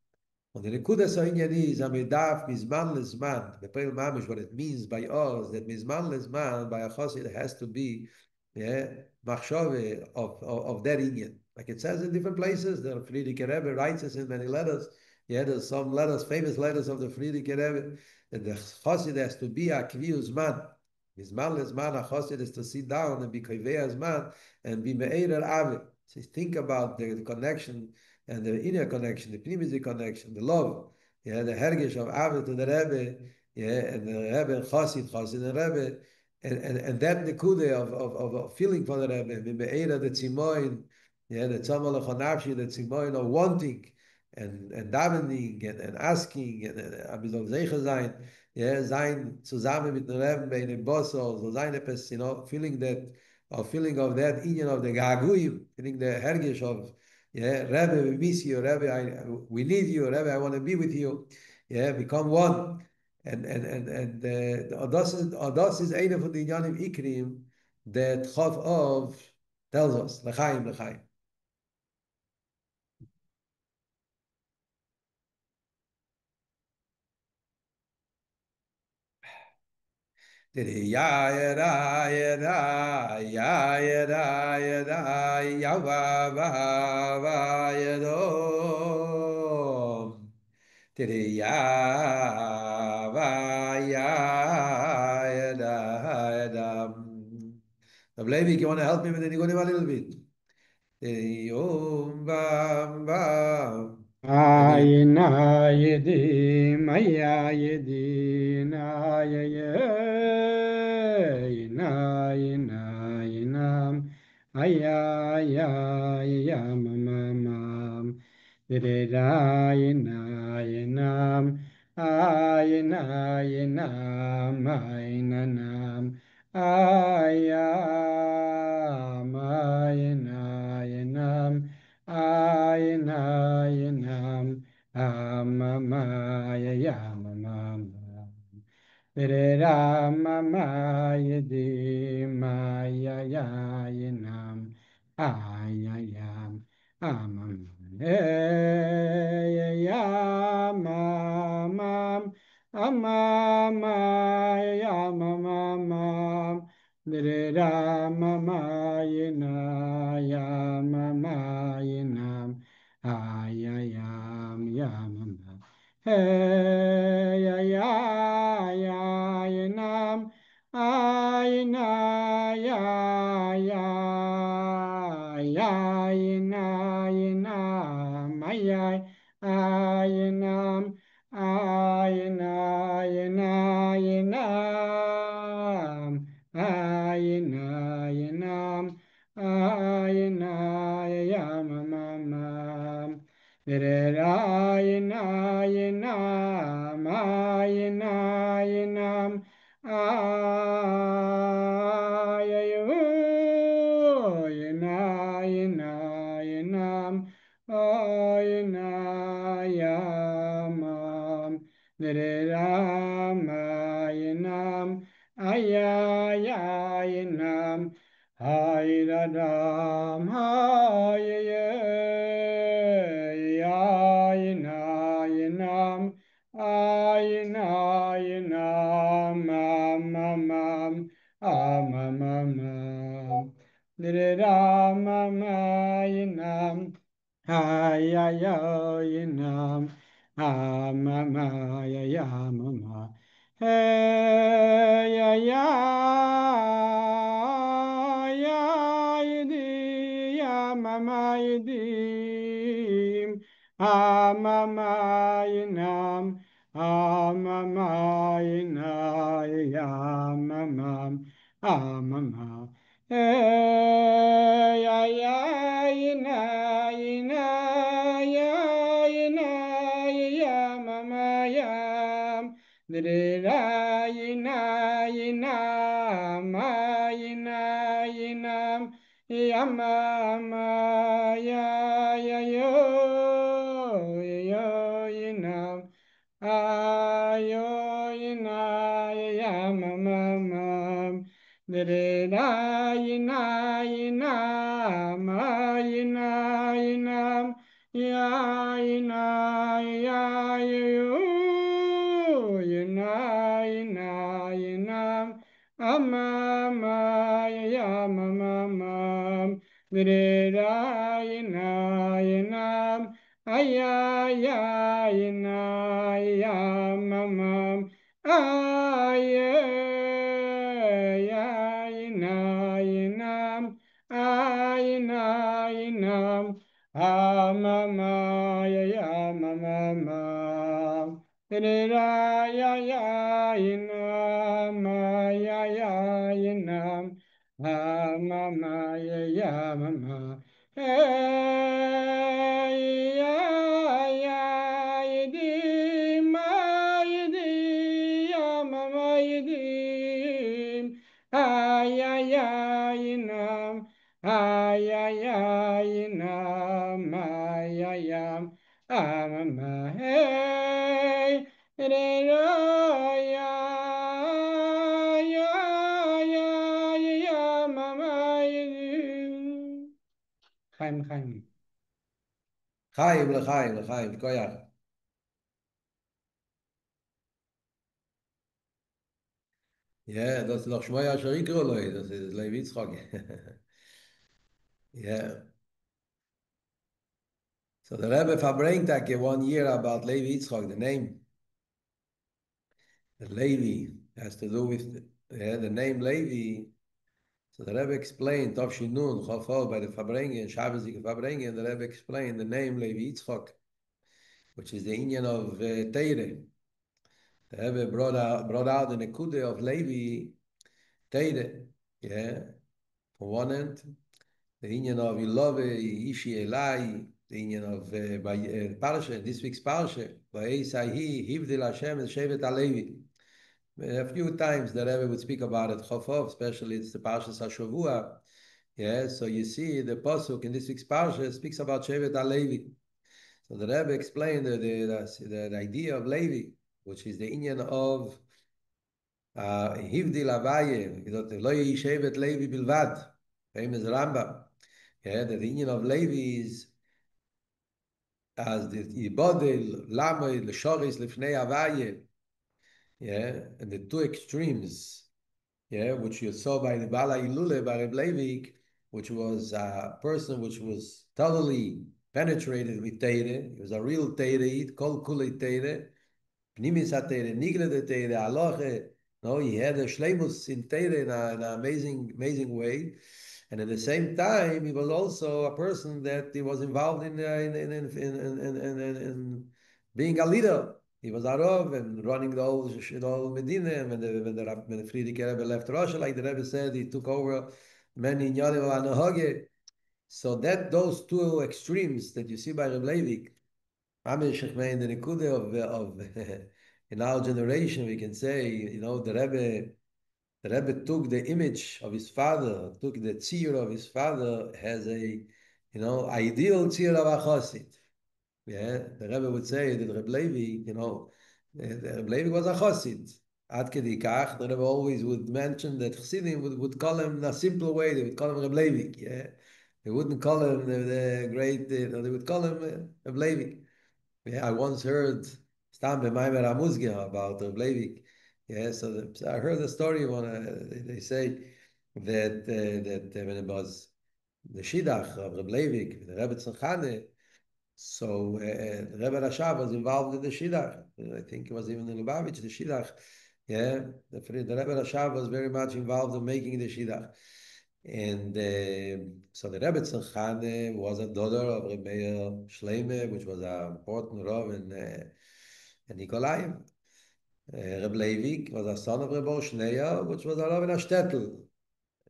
Und the Nekuda so Inyan is a medaf mizman lezman. The Peil Mamish, what it means by us, that mizman lezman, by a chosid, it has to be machshove of that Inyan. Like it says in different places, the Friedrich Rebbe writes us in many letters. There's some letters, famous letters of the Friedrich Rebbe, that the chosid has to be a kvius man. Mizman lezman, a chosid is to sit down and be kivei man and be me'erer ave. So think about the connection and the inner connection, the primitive connection, the love, the hergish of Ave to the Rebbe, and the Rebbe Chassid and Rebbe, and that nekude of feeling for the Rebbe, the tzimoin, the tzamal lechonavshi, the tzimoin of wanting and davening and asking and abizol zeicha sein, sein zusammen mit dem Rebbe in dem Bossel, so sein etwas, feeling of that union of the gaguim, feeling the hergish of Rebbe, we miss you. Rebbe, we need you. Rebbe, I want to be with you. Become one. And Odos is eine von den Yanim Ikrim that Chof of tells us, L'chaim, L'chaim. Ya yada yada ya yada yada ya va va va yadom. Ya va ya da da. Levi, you want to help me with the Nigunim a little bit? Yom bam bam. Ayin ayedim, ayayedin, ayayin, ayin ayinam, ayayayam, mamam, didayin ayinam, ayin ayinam, ayinanam, ayam, ayin ayinam. Ayin, ayin, amamaya, Rama yedi mayayinam ayayam amam yamamam amamayamamam Ramamayina yamamayinam ayayam yamamam Hey, ya, nam, ay, na, ya, ya, ya, nam, ay, nam, ay, na, nam, ay, nam, ay, na, ya, mam. Yinam, yinam, ayayu, yinam, yinayamam, yinam, ayayinam, Hayradam, ayinam, ayinam, amamam, amamam, Niramam, ayinam, amamam, Hey, ya, mama, yidim, mama, yinam, mama, yina, ya, mama, mama. Hey, ya, mama, ya. Dre yina ma yinam yama ma yo yinam ayo yina yama mama Dre yina ma yinam ya yinam amama yamamam yinam yamamam yinam yinam amama yamamam Inam, mama, ya, mama, hey, yedim, yedim, mama, yedim, inam, inam, mama, hey. חיים, חיים. Chaim, lechaim, lechaim, koyach. Ja, das ist noch Shmoya Sharikro, das ist Levi Yitzchak. Yeah. So the Rebbe Farbrengen that 1 year about Levi Yitzchak, the name. The Levi has to do with the name Levi. So the Rebbe explained, Tov Shinun, Chof by the Farbrengen, Shabbazik Farbrengen, the Rebbe explained the name Levi Yitzchak, which is the Indian of Teire. The Rebbe brought out the Nekude of Levi, Teire. Yeah. On one end, the Indian of Ilove, Ishi Elai, the Indian of Parsha, this week's Parsha, Va'esaihi, Hivdil Hashem, and Shevet Alevi. A few times the Rebbe would speak about it, Chof, especially it's the Parsha Sashavua. Yeah, so you see the Pasuk in this week's Parsha speaks about Shevet Alevi. So the Rebbe explained the idea of Levi, which is the Indian of Hivdil Abaye, lo yeshevet Levi bilvad, famous Rambam. Yeah, that the union of Levi is as the Yibodel, Lamed, Leshoris, Lifnei Abaye. Yeah, and the two extremes, yeah, which you saw by the Bala Ilule, by Reb Levi, which was a person which was totally penetrated with Teire. He was a real Teire, Kol Kule Teire. Pnimis hat Nigre de Teire, Aloche. No, he had a Shleimus in Teire in an amazing, amazing way. And at the same time, he was also a person that he was involved in being a leader. He was Arov and running the whole Medina. And when the Friedrich Rebbe left Russia, like the Rebbe said, he took over many Inyanim of Anohoge. So that those two extremes that you see by Reb Levi, Amish in the Nikude of in our generation, we can say, the Rebbe took the image of his father, took the tzir of his father as a, ideal tzir of a chassid. Yeah, the Rebbe would say that Reb Levi, the Reb Levi was a chassid. Ad kedi kach, the Rebbe always would mention that chassidim would call him in a simple way. They would call him Reb Levi. Yeah, they wouldn't call him the great. They would call him Reb Levi. Yeah, I once heard Stam B'Maimer Amuzgia about Reb Levi. Yeah, so I heard a story when they say that when it was the Shidduch of Reb Levi, the Rebbe Tzachane, so the Rebbe Rashab was involved in the Shidduch. I think it was even in Lubavitch, the Shidduch. Yeah, the Rebbe Rashab was very much involved in making the Shidduch. And so the Rebbe Tzachane was a daughter of Rebbe Meir Shleime, which was an important Rav in Nikolaev. Rebbe Leivik was a son of Rebbe Shneya, which was a Rav in a shtetl.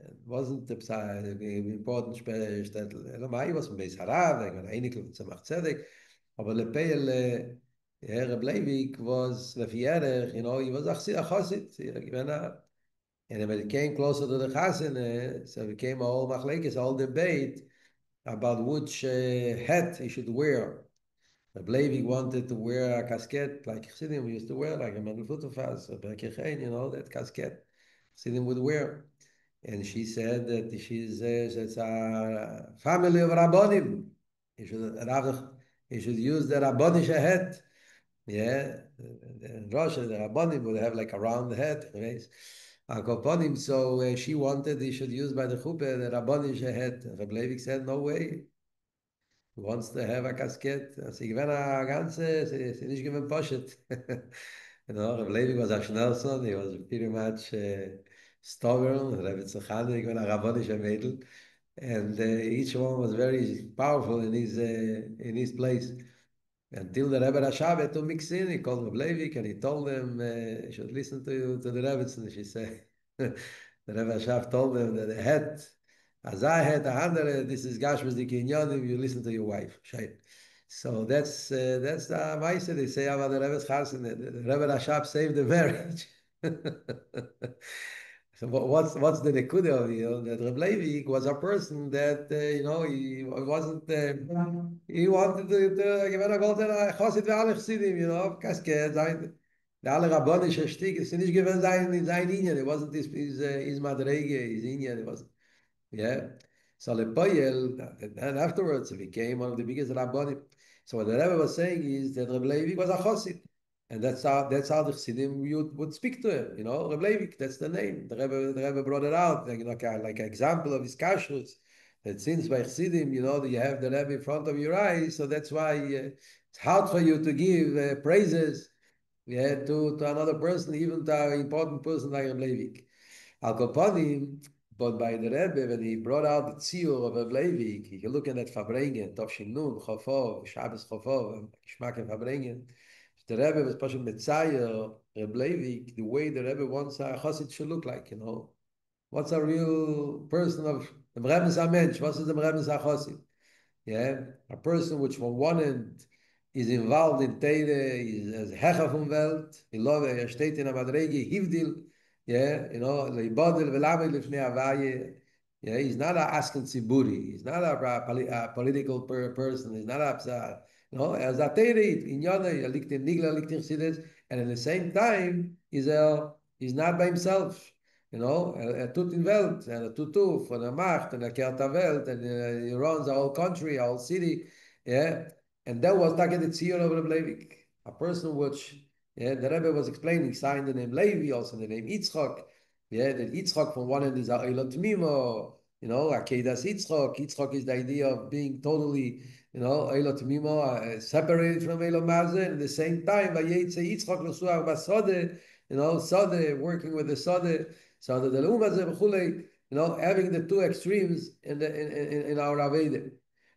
It wasn't the important shtetl. Elamai was from Beis Harav, like an Einik of Tzemach Tzedek. Aber Lepeil, Rebbe Leivik was Lefierech, he was a Chassid. And when it came closer to the Chasen, so it became a whole machlekes, a whole debate about which hat he should wear. The Levi wanted to wear a casket like Chassidim used to wear, like a Manufutufas, a Berkechen, that casket Chassidim would wear. And she said that she's a family of Rabbonim. He should use the Rabbonish hat. Yeah, in Russia, the Rabbanim would have like a round head, right? So she wanted he should use by the chuppah the Rabbanish head. Reb Leivik said, no way. He wants to have a casket. Sie gewinnen a ganze, sie nicht gewinnen Poshet. Reb Leivik was a Schnellson. He was pretty much stubborn. Reb Tzachane gewinnen a Rabbanish mädel. And each one was very powerful in his place. Until the Rebbe Rashab had to mix in, he called Leivik and he told them he should listen to the Rebbe. And she said, the Rebbe Rashab told them that the head, as I had a hundred, this is Gashmas the Kinyonim, you listen to your wife. So that's the Maise they say about the Rebbe's Chasen. The Rebbe Rashab saved the marriage. So what's the nekuda of that Reb Levi was a person that he wasn't he wanted to give a golden chosid ve alle chsidim kasket sein the alle rabbonische Stieg ist nicht gewesen sein Inyan, it wasn't his madrege his Inyan, it wasn't. Yeah. So Lepoyel, and afterwards he became one of the biggest rabbonim. So what the Rebbe was saying is that Reb Levi was a chosid. And that's how the Chassidim would speak to him. Reb Levi, that's the name. The Rebbe brought it out, like an example of his kashrus. That since by Chassidim, that you have the Rebbe in front of your eyes, so that's why it's hard for you to give praises, to another person, even to an important person like Reb Levi. Al Kopanim, but by the Rebbe, when he brought out the tziyur of Reb Levi, you look at Farbrengen, Tovshin Nun, Chofov, Shabbos Chofov, Geschmack in Farbrengen. The Rebbe was Pasha Metzayer, Reb Levi, the way the Rebbe wants a chassid should look like, What's a real person of the Rebbe is a mensch, what is the Rebbe is a chassid? Yeah, a person which from one end is involved in Teire, is as Hecha vom Welt, he love, steht in a Madrege, Hivdil, Leibodel, Velamed, Lifnei Avaye. Yeah, he's not a Asken Tziburi, he's not a political person, he's not a as a Teire, in Yonah, liegt in Nigla, liegt in Chassidus, and at the same time, he's a He's not by himself. You know, tut in Welt, and a tutu von der Macht, and kehrt der Welt, and he runs a whole country, a whole city, yeah. And that was like the tziyur of Reb Levi, a person which, yeah, the Rebbe was explaining, signed the name Levi, also the name Yitzchak, yeah, that Yitzchak from one end is a Elot Mimo, you know, Akedas Yitzchak. Yitzchak is the idea of being totally, you know, Elot Mimo, separated from Elot Mazeh, and at the same time, Vayetze Yitzchak L'suach Basodeh, you know, Sade, working with the Sade, Sade the Lumazeh, you know, having the two extremes in our Aveda,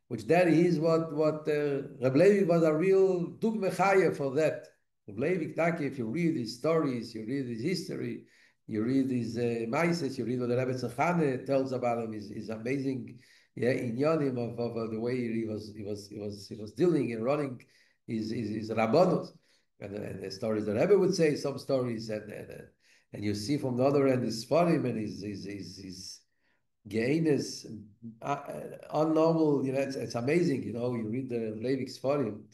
which that is what Reb Levi was a real dugme chaya for that. Reb Levi, if you read his stories, you read his history, you read his maises, you read what the Rebbe Tzachane tells about him, is amazing, yeah, inyanim of the way he was dealing and running his rabbanos, and the stories the Rebbe would say, some stories, and you see from the other end his Sfarim and his Ge'enes, unnormal, you know, it's amazing, you know, you read the Levik's Sfarim,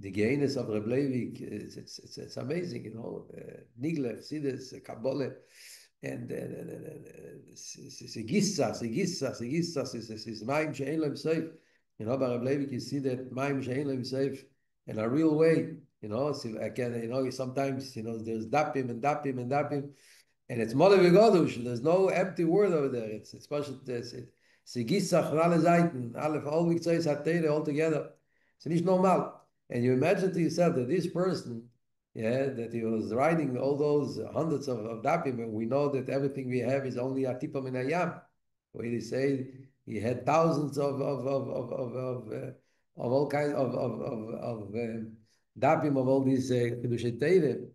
the Ge'enes of Reb Levik, it's amazing, you know, Nigle, Sidis, Kabbalah, and Sigissas is Maim She'en Lem Seif, you know, by Reb Levik you see that Maim She'en Lem Seif in a real way, you know, so again, you know, sometimes, you know, there's Dapim and Dapim and Dapim, and it's Mother Vigodush. There's no empty word over there. It's Sigissach von alle Seiten, alle all Mikzois Hatere all together. It's nicht normal. And you imagine to yourself that this person, yeah, that he was writing all those hundreds of dapim, and we know that everything we have is only a tipa min hayam. Where they say he had thousands of all kinds of dapim of all these Kedushei Teire.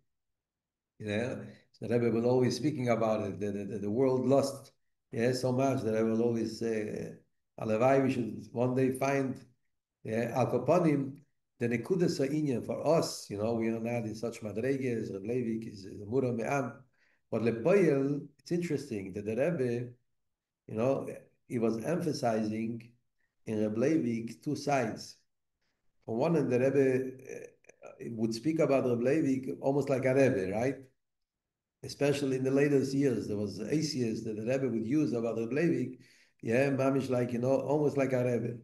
You know, the Rebbe was always speaking about it. The world lost, yeah, so much that I was always say, Alavai, we should one day find, yeah, Al Kaponim, the Nekudas Inyan for us. You know, we are not in such madreges. Reb Levi is a Mura Me'am. But Lepoyel, it's interesting that the Rebbe, you know, he was emphasizing in Reb Levi two sides. On one hand, the Rebbe would speak about Reb Levi almost like a Rebbe, right? Especially in the latest years, there was ACS that the Rebbe would use about the Levi, yeah, mamish like, you know, almost like a Rebbe.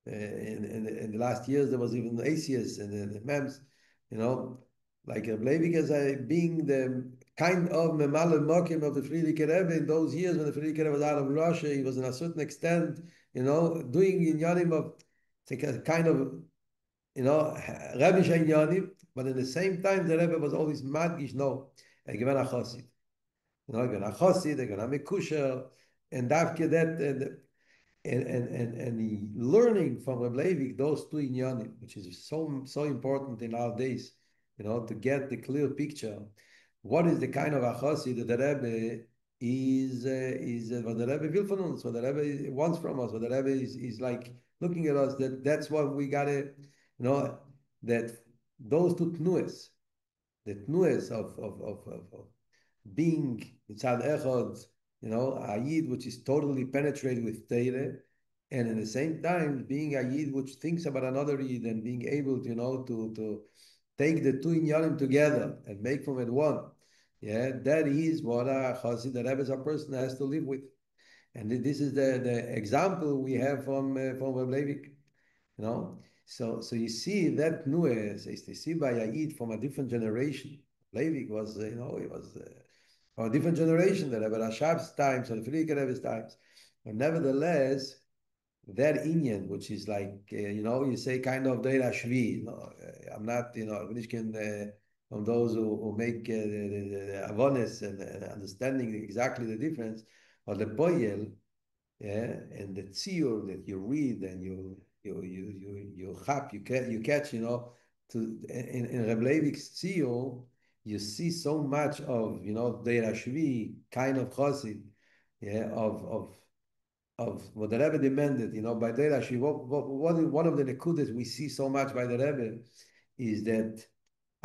In the last years, there was even ACS and the MEMS, you know, like a Levi as being the kind of Memal Mokim of the Friedrich Rebbe in those years when the Friedrich Rebbe was out of Russia. He was in a certain extent, you know, doing in Yanim of a kind of, you know, Rebbe Yanim, but at the same time, the Rebbe was always madgish, no, given a chosid. You know, given a chosid, given a mekusher, and after that, and learning from Reb Levi those two inyanim, which is so important in our days, you know, to get the clear picture. What is the kind of a chosid that the Rebbe is what the Rebbe will from us, what the Rebbe wants from us, what the Rebbe is like looking at us. That's what we gotta, you know, that those two tnues, the tnues of being inside echad, you know, a yid which is totally penetrated with Teire, and at the same time being a yid which thinks about another yid and being able to, you know, to take the two inyanim together and make from it one. Yeah, that is what a chassid, the Rebbe, a person has to live with. And this is the example we have from Reb Leivik, you know. So you see that nuance is to see by a yid from a different generation. Leivik was, you know, he was from a different generation, the Rebbe Rashab's times, or the Friedrich Rebbe's times. But nevertheless, that Inyan, which is like, you know, you say kind of Deira Shvi, you know, I'm not, you know, from those who make the avonis and understanding exactly the difference, but the Boyel, yeah, and the tziyur that you read and you catch, you know, to in Reb Leivik's tziyur, you see so much of, you know, Deira Shvi kind of chosid, yeah, of what the Rebbe demanded, you know, by Deira Shvi. One of the nekudas we see so much by the Rebbe is that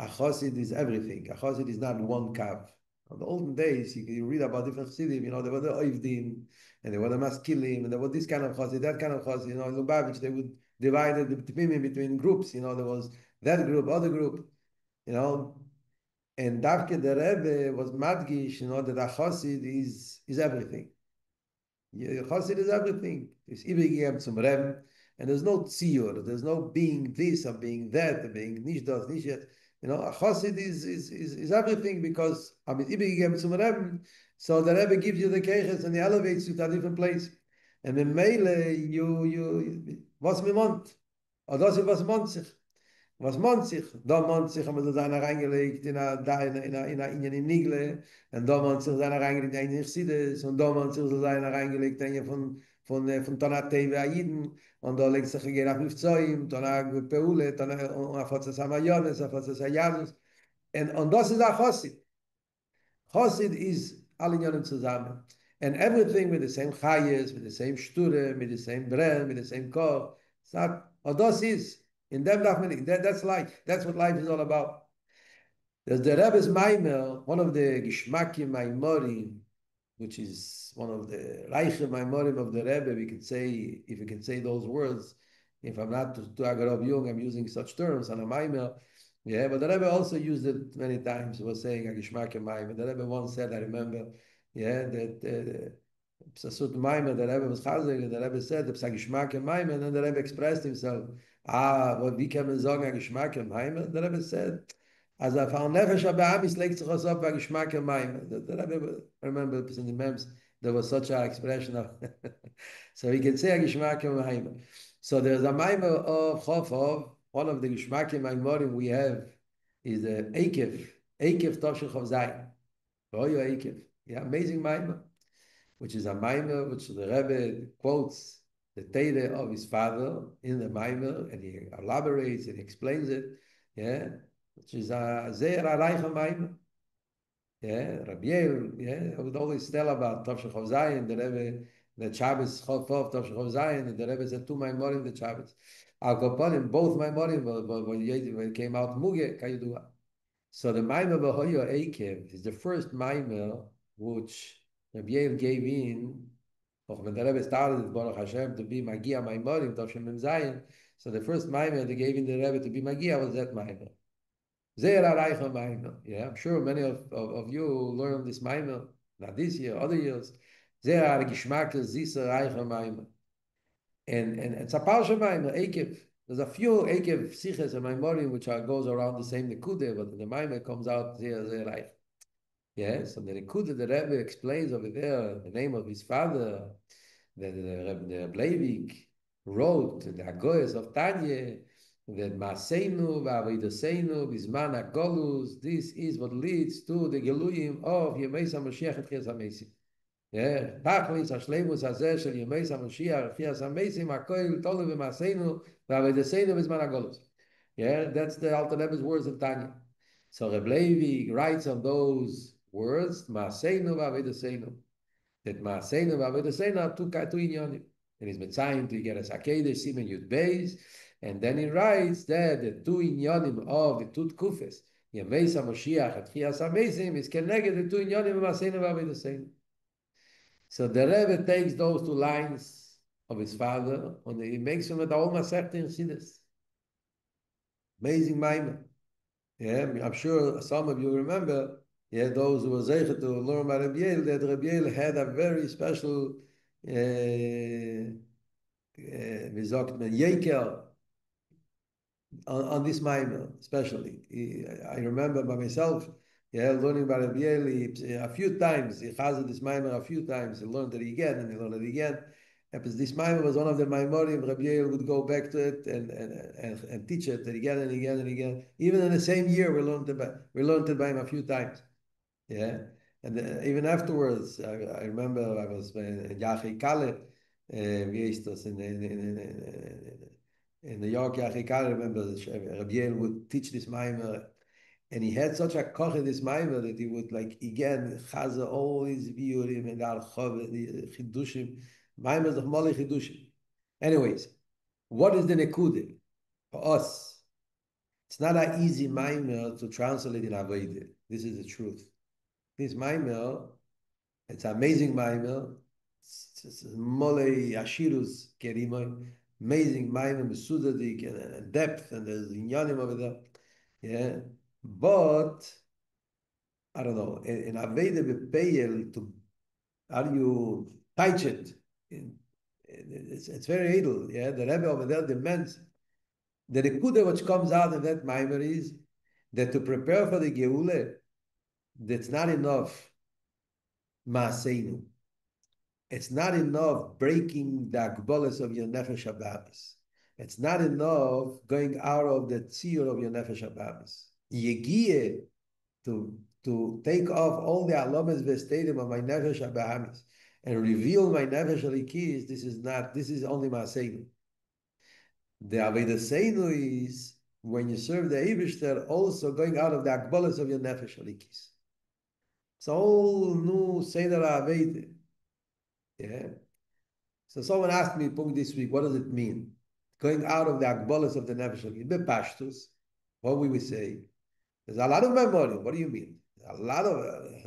a chosid is everything. A chosid is not one kav. In the olden days, you read about different chassidim, you know, there were the oivdim, and there were the maskilim, and there was this kind of chassid, that kind of chassid. You know, in Lubavitch, they would divide the tmimim between groups. You know, there was that group, other group, you know. And Davke the Rebbe was madgish, that a Chassid is everything. Chassid is everything. It's Ibigem zum Rebbe, and there's no tziyur, there's no being this or being that, or being nicht das, nicht yet. A Chassid is everything because I mean Ibigem zum Rebbe, so the Rebbe gives you the keches and he elevates you to a different place. And in Meile, was me want? Or das ist was man sich. Was man sich, da man sich haben wir da reingelegt in in Nigle, und da man sich da reingelegt in Chassidus, und da man sich da reingelegt in von Tonate Vaiden, und da legt sich gegangen auf Zoim, dann Peule, dann auf das Samayones, auf das Ayadus, und das ist der Chassid. Chassid is alle Jahren zusammen. And everything with the same chayes, with the same sture, with the same brand, with the same core. Das is. In them that's life. That's what life is all about. There's the Rebbe's Maimer, one of the Gishmakim Maimorim, which is one of the Reiche Maimorim of the Rebbe, we could say, if you can say those words, if I'm not to Agarov Jung, I'm using such terms on a Maimer. Yeah, but the Rebbe also used it many times. He was saying a Gishmakim Maimer. The Rebbe once said, I remember, yeah, that Psasut Maimer, the Rebbe was Chazig, and the Rebbe said, the Psagishmakim Maimer, and then the Rebbe expressed himself. Wie kann man sagen, ein Geschmack im Heim? Der Rebbe said, as a found nefesh abamis legt sich aus auf bei Geschmack im Heim. The Rebbe, I remember in the memes, there was such an expression of, so he can say a Geschmack im Heim. So there's a Maim of Chof, one of the Geschmack im Heimorim we have is the Ekev Toshel Chof Zayin. Oh, you Ekev. Yeah, amazing Maim, which is a Maim which the Rebbe quotes the Torah of his father in the Maimer, and he elaborates and explains it, yeah, which is a Zeir Araycha Maimer. Yeah, Rabbi, yeah, I would always tell about Tov Shechov Zayin, the Rebbe, the Shabbos Chof Tov Shechov Zayin, and the Rebbe said two Maimorim, the Shabbos. Al Koponim, both Maimorim, when it came out Muge, Kayudua. So the Maimer B'Hoyo Ekev is the first Maimer which Rabbi gave in. When the Rebbe started Baruch Hashem to be Magia Maimorim Toshem Mem Zayin, so the first Maimer they gave in the Rebbe to be Magia was that Maimer. Zeir Araycha Maimer. Yeah, I'm sure many of you learned this Maimer, not this year, other years. Zeir Ar Gishmak Zisa Araycha Maimer. And it's a Parsha Maimer, Ekev. There's a few Ekev Siches and Maimorim which goes around the same Nekude, but the Maimer comes out Zeir Araycha. Yes, and the Nekude the Rebbe explains over there the name of his father. The Bleivik wrote the Agoyes of Tanya that Maseinu v'Avodaseinu Bizman HaGolus, this is what leads to the Geluyim of Yemei HaMashiach et Chias HaMeisim. Yeah, Tachlis HaShleimus Hazeh Shel Yemei HaMashiach et Chias HaMeisim HaKoil Tolu v'Maseinu v'Avodaseinu Bizman HaGolus. Yeah, that's the Alter Rebbe's words in Tanya. So Reb Levi writes on those words, Maseinu v'Avodaseinu. That Maaseinu v'Avodaseinu are two inyanim. And he's Metzayin to get a Sakedesh, Simen Yud Beis, and then he writes that the two inyanim of the two Kufes, Yemei HaMashiach et Chias HaMeisim, is connected the two inyanim of Maaseinu v'Avodaseinu. So the Rebbe takes those two lines of his father, and he makes them with the whole Masechta in Chassidus. Amazing Maimon. Yeah, I'm sure some of you remember. Yeah, those who were zeicher to learn about Rabbi Yel, that Rabbi Yel had a very special, wie sagt man, yekel on this Maimer, especially. I remember by myself, yeah, learning about Rabbi Yel a few times. He chazed this Maimer a few times. He learned it again and he learned it again. Because this Maimer was one of the Maimorim, Rabbi Yel would go back to it and teach it again and again and again. Even in the same year, we learned it by him a few times. Yeah, and even afterwards, I remember I was in Yachi Kale, in New York, Yachi Kale. I remember Rabbi Yel would teach this Maimer, and he had such a koch in this Maimer that he would like again chaza all his biurim and al-chov, the chidushim, Maimer of Mali chidushim. Anyways, what is the nekude for us? It's not an easy Maimer to translate in Avodah. This is the truth. This Maimel, it's an amazing Maimel. It's Molei Ashirus Kerimoy, amazing Maimel, Mesudadik, and depth, and there's Inyanim over there. Yeah, but I don't know, in Aveda Bepeyel, to how do you teach it? It's very idle. Yeah, the Rebbe over there demands the Nekuda which comes out of that mimer is that to prepare for the Geule, that's not enough Maaseinu. It's not enough breaking the Agbolas of your Nefesh HaBamis. It's not enough going out of the tzir of your Nefesh HaBamis. Yegiye, to take off all the alomas vestadim of my Nefesh HaBamis and reveal my Nefesh Alikis, this is only Maaseinu. The Aveda Seinu is when you serve the Eibishter, also going out of the Agbolas of your Nefesh Alikis. It's all new Seder Aveda. Yeah. So someone asked me this week, what does it mean? Going out of the Agbolas of the Nefesh Alikis. Bepashtus, what we would say, there's a lot of memory. What do you mean? A lot of,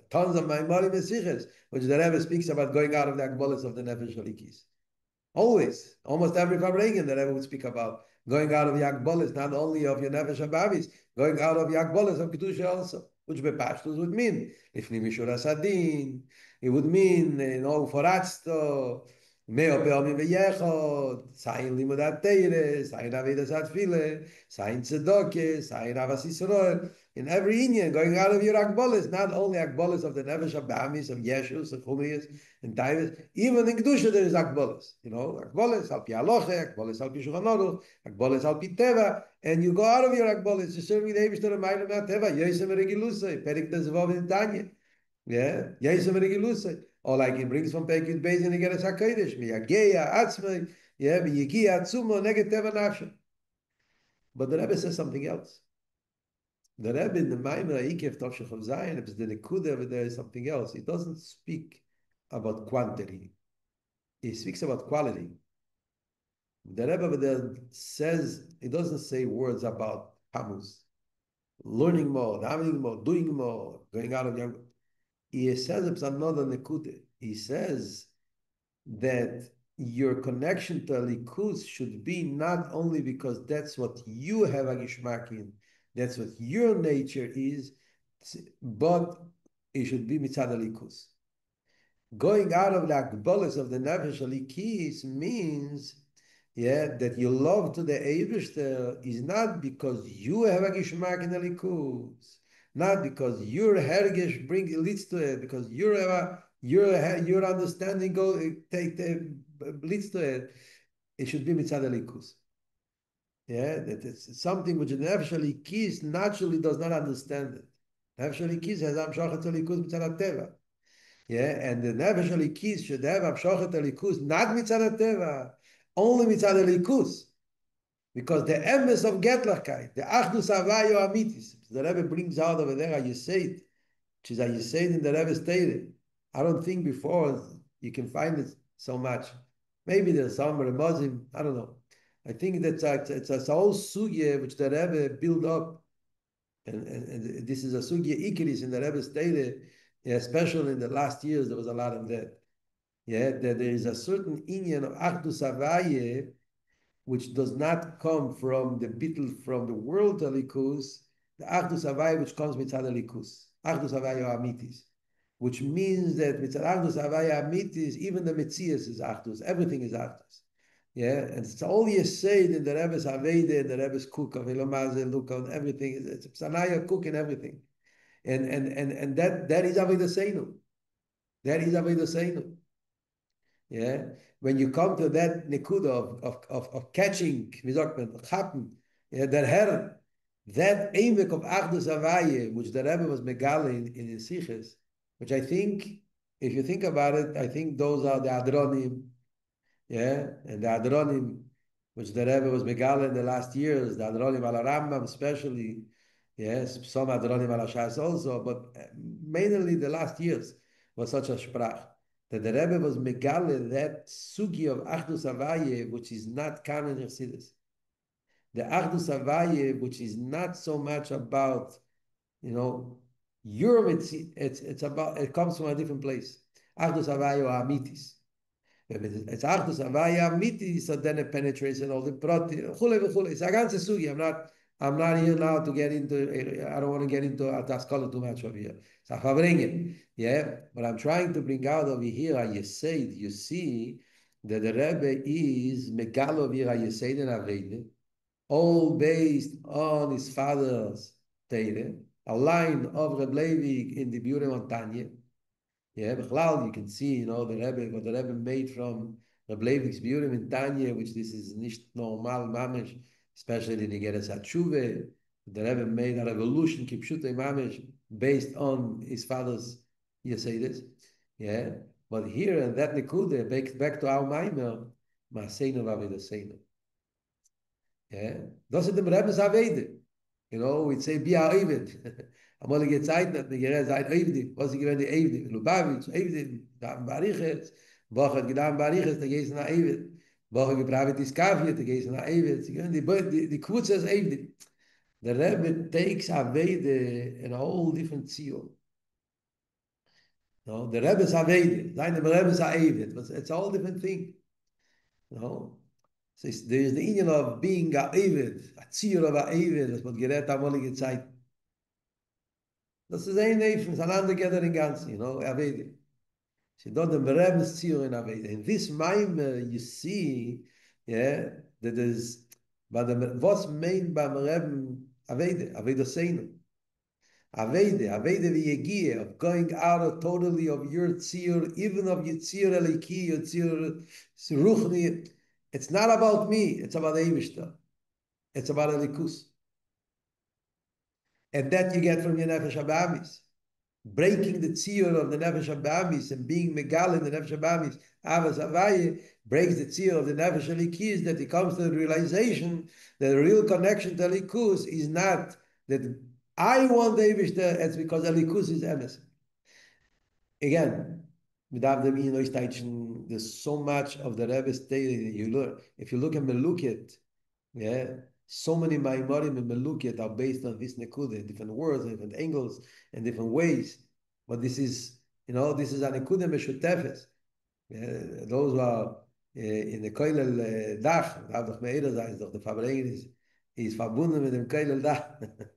tons of memory mesiches, which the Rebbe speaks about going out of the Agbolas of the Nefesh Alikis. Always, almost every Farbrengen that I would speak about, going out of Yagbolis, not only of your Nefesh HaBavis, going out of Yagbolis of Kedusha also, which Bepashtus would mean, if Nimishur Asadin, it would mean, Foratzto, Meo Peomim V'yechot, Sayin Limudat Teire, Sayin Avedas Atfile, Sayin Tzedoke, Sayin Avas Yisroel, in every Indian, going out of your Agbolis, not only Agbolis of the Nefesh HaBamis, of Yeshus, of Chumias, and Taivas, even in Kedusha there is Akbolas. Akbolas al pi Aloche, Akbolas al pi Shulchan Aruch, Akbolas al pi Teva, and you go out of your Akbolas, you're serving the Eibishter of Ma'ila Teva, Yosem Regilusay, Perik Tezvav in Tanya. Yeah, Yosem Regilusay. Or like he brings from Perik Yud Beis and he gets HaKodesh, Miyageya, Atzmei, yeah, Miyagiya, Atzumo, Neged Teva Nafshe. But the Rebbe says something else. The Rebbe in the Maimer Ha'ikev Tov Shechov Zayin, if it's the Nekuda over there is something else. He doesn't speak about quantity. He speaks about quality. The Rebbe over there says, he doesn't say words about Tammuz. Learning more, having more, doing more, going out of young. He says it's another Nekuda. He says that your connection to Likus should be not only because that's what you have a Gishmak in, that's what your nature is, but it should be Mitzad Likus. Going out of the Agbolas of the Nefesh Alikis means, that your love to the Eibishter is not because you have a Gishmak in the Likus, not because your Hergesh leads to it, because your understanding leads to it. It should be Mitzad Likus. That it's something which the Nefesh Alikis naturally does not understand it. Nefesh Alikis has Amshachat Likus Mitzad Teva. And the Nefesh Alikis should have Amshachat Likus, not Mitzad Teva, only Mitzad Likus. Because the emes of Getlachkeit, the Achdus Avayo Amitis, the Rebbe brings out over there a Yesed, which is a Yesed in the Rebbe stated. I don't think before you can find it so much. Maybe there's some Remozim, I don't know. I think it's a whole sugya which the Rebbe built up, and this is a sugya ikiris in the Rebbe stated, especially in the last years, there was a lot of that. That there is a certain inyan of Achdus Avaye, which does not come from the bittul from the world Alikus, the Achdus Avaye which comes mitzad Alikus, Achdus Avaye Amitis, which means that mitzad Achdus Avaye Amitis, even the Metzias is Achdus, everything is Achdus. And it's all Yesed in the Rebbe's Aveda, in the Rebbe's Cook, of Elomaze, Luka, and everything. It's Psanaya Cook and everything. And that is Aveda Seinu. That is Aveda Seinu. When you come to that nekuda of catching, that herren, that emek of Achdus Avaye, which the Rebbe was megale in his Siches, which I think, if you think about it, I think those are the Adronim, and the Adronim, which the Rebbe was megale in the last years, the Adronim al Rambam especially, some Adronim al Shas also, but mainly the last years was such a sprach that the Rebbe was megale that sugi of Achdus Avaye, which is not common in Chassidus. The Achdus Avaye, which is not so much about, your it's about, it comes from a different place. Achdus Avaye or Amitis. It's Achdus Avaye Amitis, so then it penetrates in all the proti, chule v'chule. It's a ganze sugi. I'm not I'm not here now to get into, I don't want to get into Ataskala too much over here. It's a Farbrengen, yeah? But I'm trying to bring out over here, you say, you see that the Rebbe is Megalo over here, you say, and Avede, all based on his father's Teire, a line of Reb Levi in the Biure Montagne. Yeah, Bechlal, you can see, the Rebbe, what the Rebbe made from Reb Levi's Biure Montagne, which this is nicht normal mamish, especially in the Geras HaTshuve. The Rebbe made a revolution, Kipshutei mamish, based on his father's Yesedis. Yeah, but here in that Nikude, back to our Maimer, Maseinu Vavidaseinu. Yeah, das ist dem Rebbe's Avede. We'd say, be our Eved. Amalige Zeiten hat mir gerät, seid Eved. Was ich gewinne, Eved. Lubavitch, Eved, da Bariches. Woche hat gedacht, Bariches, da gehst du nach Eved. Woche gebravet ist Kaffee, da gehst du nach Eved. Die Kurze ist Eved. The Rebbe takes Avede in a whole different seal. The Rebbe's Avede. The Rebbe's Eved. It's a whole different thing. So there's the union of being a Eved, a Zier of a Eved, das wird gerät amalige Zeit. Das ist ein Nation, es einander geht in Ganzen, Avede. Sie dort den Rebbe's Zier in Avede. In this Maime, you see, yeah, that is, was meint beim Rebbe Avede? Avede Seinu. Avede v'yegie, of going out of totally of your Zier, even of your Zier Eliki, your Zier Ruchni. It's not about me, it's about Eivishter. It's about Elikus. And that you get from your Nefesh HaBamis. Breaking the tziyur of the Nefesh HaBamis and being Megal in the Nefesh HaBamis, Avas Avaye, breaks the tziyur of the Nefesh Elikis, that it comes to the realization that the real connection to Elikus is not that I want Eivishter, it's because Elikus is Emes. Again, there's so much of the Rebbe's stated you learn. If you look at Melukit, yeah, so many Maimorim and Melukit are based on this Nekuda, different words, different angles, and different ways. But this is, this is a Nekuda Meshutefes. Those who are in the Kollel Dach, Dach Meira sein, the Farbrengen is verbunden with the Kollel Dach.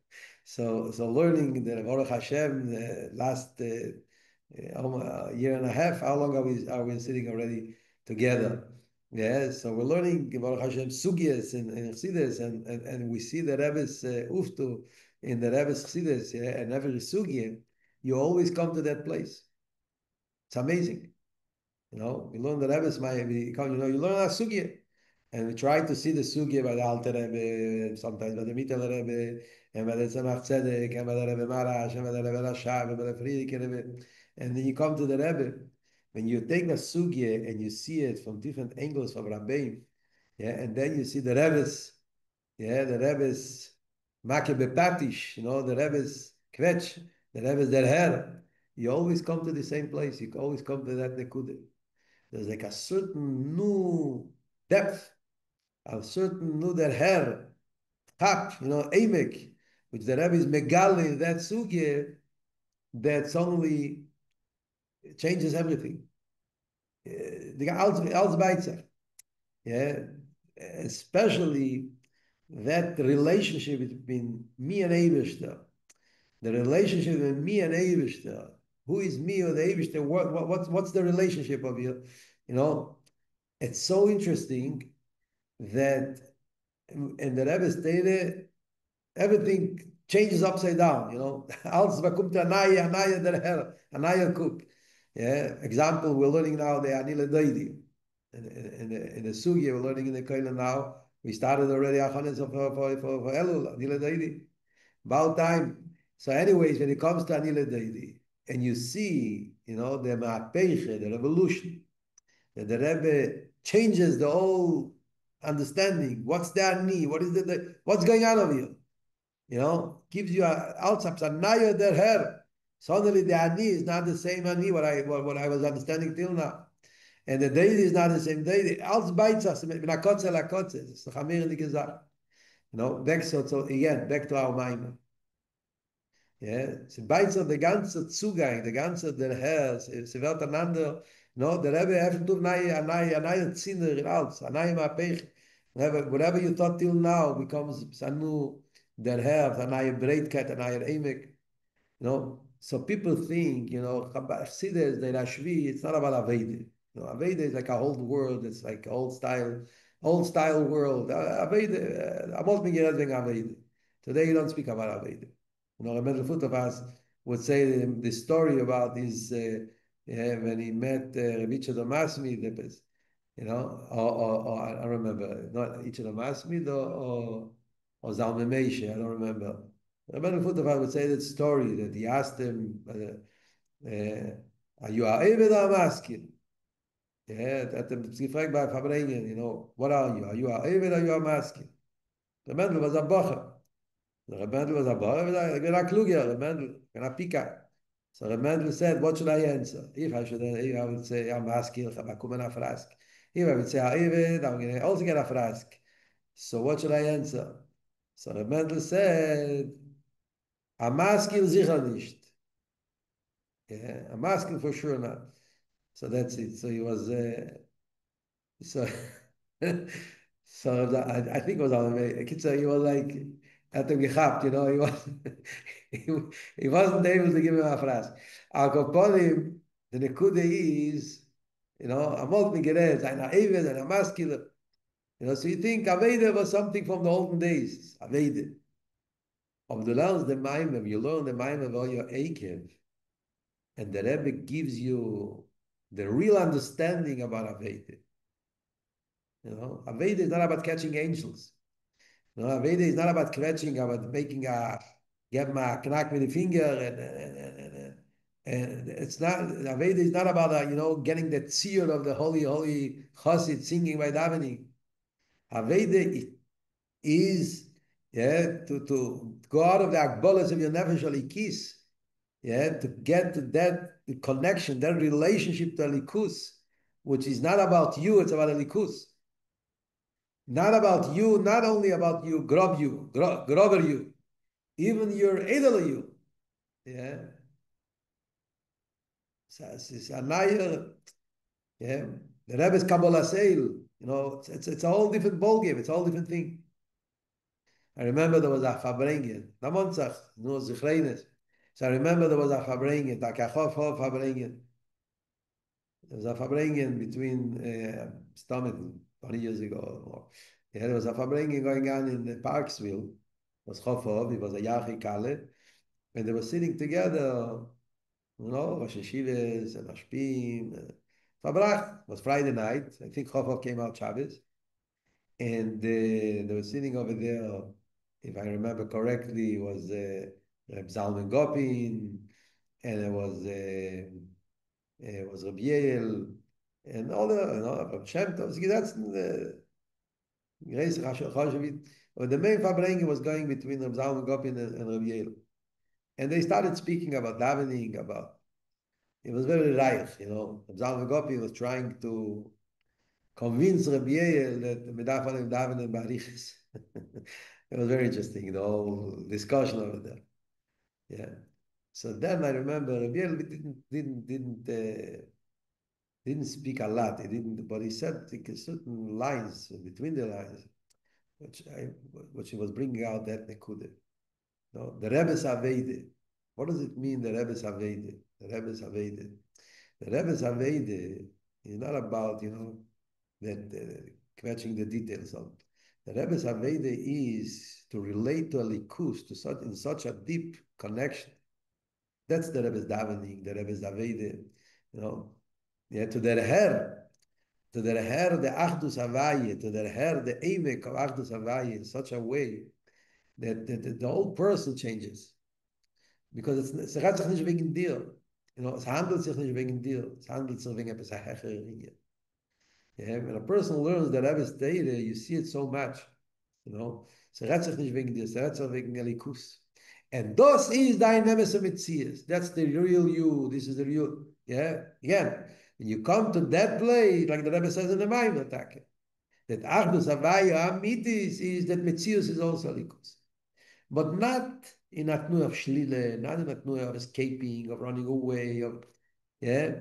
So learning the Baruch Hashem last a year and a half, how long are we sitting already together? Yeah, so we're learning Baruch Hashem Sugyas and Chassidus, and we see the Rebbe's Uftu in the Rebbe's Chassidus, yeah, and every Sugya, you always come to that place. It's amazing. You learn the Rebbe's, you learn a Sugya, and we try to see the Sugya by the Alter Rebbe, sometimes by the Mittel Rebbe, and by the Tzemach Tzedek, and by the Rebbe Marash, and by the Rebbe Rashab, and by the Friedrich Rebbe, and then you come to the Rebbe. When you take a sugya and you see it from different angles from Rabbi, yeah, and then you see the Rebbe's, yeah, the Rebbe's Makebe Patish, the Rebbe's Kvetch, the Rebbe's Der Herr, you always come to the same place. You always come to that Nekude. There's like a certain new depth, a certain new Der Herr, Tap, Emek, which the Rebbe is Megali, that sugya, that suddenly changes everything. The alles Beitzer. Yeah, especially that relationship between me and Eivishter. The relationship between me and Eivishter. Who is me or the Eivishter? What's the relationship of you? It's so interesting that in the Rebbe stated, everything changes upside down. Alles bekommt anaya der Herr, anaya kuk. Yeah, example, we're learning now the Anila Daidi. In the Sugya, we're learning in the Kollel now. We started already Achanes for Elul, Anila Daidi. About time. So anyways, when it comes to Anila Daidi, and you see, the Ma'apeche, the revolution, that the Rebbe changes the whole understanding. What's the Ani? What is what's going on over here? Gives you a Naya der Herr. Suddenly the Ani is not the same Ani what I was understanding till now. And the deity is not the same deity. Als Beitzas, mit Akotze lakotze. Das ist doch Amir in die gesagt. Back to our mind. Yeah, sie Beitzas, der ganze Zugang, der ganze, der Herr, sie wird einander, der Rebbe have to neue Zinner in alles, a neue Mapech. Whatever you thought till now becomes a new that have an higher breitkeit, an higher emek, you know. So people think, you know, Chassidus, the Rashvi, it's not about Aveda. You know, Aveda is like a whole world. It's like old style world. Aveda, Amos Miguel being Aveda. Today you don't speak about Aveda. You know, Rabbi Futavas would say the story about his when he met Rabbi Damasmi, you know, or I remember, not Ichel Masmid or Zalman Meisha, I don't remember. Rabbi Futafat would say that story that he asked him, are you a Eved or a Maskil? Yeah, that the gefragt by Farbrengen, you know, what are you? Are you a Eved or are you a Maskil? The Mendel was a Bocher. The Mendel was a Bocher, I got a Kluger, the Mendel, and a Pika. So the Mendel said, what should I answer? If I would say, I'm Maskil, I'm a Kumen Afrask. If I would say, Eved, I'm going to also get a Frask. So what should I answer? So the Mendel said, a maskil sicher nicht. Yeah, a maskil for sure not. So that's it. So he was, so, so I think it was on a kid. So he was like, at the gehabt, you know, he was, he wasn't able to give him a phrase. Al Kopolim, the nekude is, you know, a multi gered, and a eved, and a maskil. You know, so you think Aveda was something from the olden days. Aveda. Of the learns the Maimim, you learn the Maimim of all your Akev, and the Rebbe gives you the real understanding about Aveda. You know, Aveda is not about catching angels. You know, Aveda is not about catching, about making get a knack with the finger, and it's not, Aveda is not about, you know, getting the tzir of the holy chassid singing by davening. Aveda is, yeah, to go out of the akbolas of your nefesh alikis, yeah, to get to that connection, that relationship to alikus, which is not about you, it's about alikus. Not about you, not only about you, grover you, even your edel you, yeah. So it's a nayer, yeah. The Rebbe's Kabbalah Seil, you know, it's a whole different ballgame, it's a whole different thing. I remember there was a Farbrengen, Namonzach, no Zichreines. So I remember there was a Farbrengen, Dach Farbrengen. There was a Farbrengen between Stomach 20 years ago or more. Yeah, there was a Farbrengen going on in Parksville. It was Chof, it was a Yachi Kale, and they were sitting together, you know, Rosh Hashivas and Ashpim. Fabrach was Friday night. I think Chof came out Shabbos. And they were sitting over there, if I remember correctly, it was Reb Zalman Gopin, and it was Rabbi Yael, and all the, you know, Reb Shem Tov. That's the Grace Chashavit. But the main Farbrengen was going between Reb Zalman Gopin and Rabbi Yael. And they started speaking about davening, about, it was very reich, you know. Reb Zalman Gopin was trying to convince Rabbi Yael that the Medaf Alim Daven and Barichis. It was very interesting, the whole discussion over there. Yeah. So then I remember Rabbi Yael didn't speak a lot. He didn't, but he said certain lines between the lines, which he was bringing out that nekude. No, the Rebbe's Avede. What does it mean? The Rebbe's Avede. The Rebbe's Avede. The Rebbe's Avede is not about, you know, that catching the details of. The Rebbe's Aveda is to relate to a likus, to such in such a deep connection. That's the Rebbe's davening, the Rebbe's Aveda, you know. Yeah, to the her, the Achdus Havaye, to the her, the Emek of Achdus Havaye in such a way that the whole person changes. Because es hat sich nicht wegen dir. You know, es handelt sich nicht wegen dir. Es handelt sich wegen etwas Hecher. Yeah, when a person learns that Rebbe's data, you see it so much, you know. So that's nicht wegen dir, that's wegen Elikus. And das is dein Nemes Metzias. That's the real you. This is the real. Yeah. Again, when you come to that place, like the Rebbe says in the Maim attack, that Achdus Havaya Amitis is that Metzias is also Elikus. But not in a tnu of Shlile, not in a tnu of escaping, of running away, of, yeah.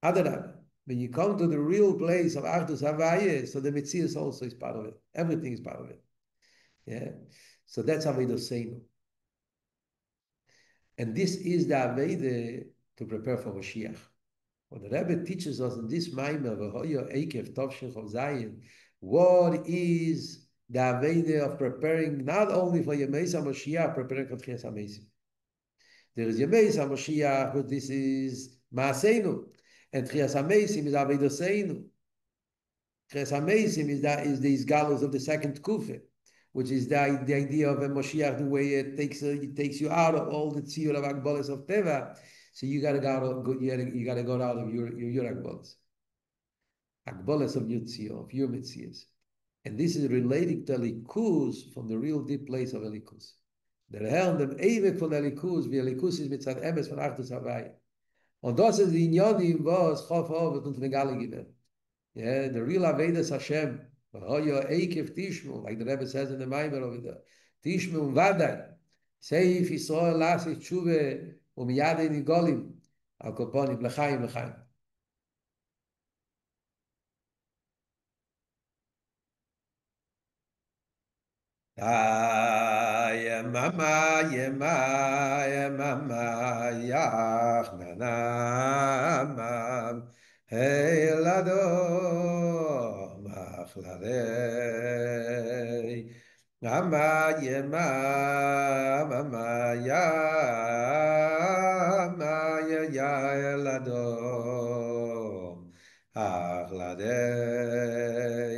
Adarab. When you come to the real place of Achdus Havaya, so the Metzias also is part of it. Everything is part of it. Yeah. So that's Avodah Seinu. And this is the Avodah to prepare for Mashiach. What the Rebbe teaches us in this Maimer, V'hoyo Eikev Tovshin Chov Zayin, what is the Avodah of preparing not only for Yemei Mashiach, preparing for Tchias HaMeisim. There is Yemei Mashiach, but this is Maaseinu, and Tchias HaMeisim is Avodah Seinu. Tchias HaMeisim is the Isgalus of the second Kufe, which is the idea of a Moshiach, the way it takes you out of all the tziyur of Agbolas of Teva. So you gotta go out of your Agbolas. Agbolas of your tziyur, of your mitzias. And this is relating to Elikus from the real deep place of Elikus. Der Herr und dem Ewig von Elikus, wie Elikus ist mit seinem Emes von Achdus Havai. Und das ist die Inyonim, was Chof und Megale gewinnt. Yeah, the real Avedas Hashem. Like the Rebbe says in the Maimer over there. Tishmu Vadai. Seif Yisrael Lasik Tshuve Umiyade Nigolim. Al Koponim Lechaim Lechaim. Ye mama, ye ma, ye mama, yach na na ma. Hey lado, machlare. Mama, ye ma, mama, ya, ma, ya, lado. Achlade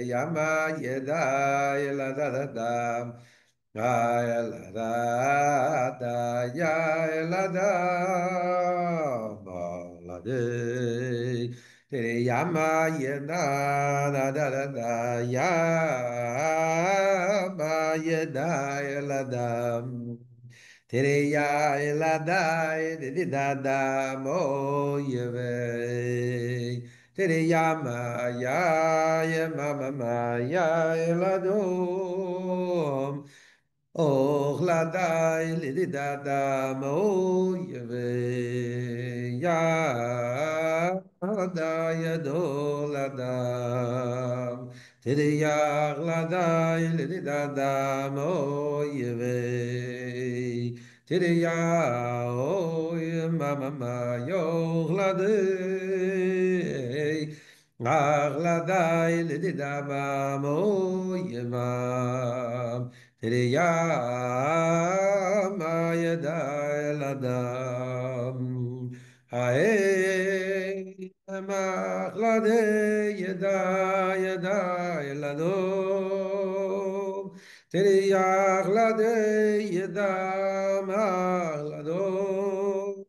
yama yeda yeladadam yeladada ya yeladam achlade yama yeda dadada yama yeda yeladam Tereya eladai didada mo yeve. Tereya ma ya mama ma ya eladom. Och ladai didada mo yeve. Ya ladai do ladam. Tereya ladai didada mo yeve. Tiria oy mama yo glade agladai lidaba mo yema tiria ma yada ladam hae ma glade yada lado Teriach lade yedam achlado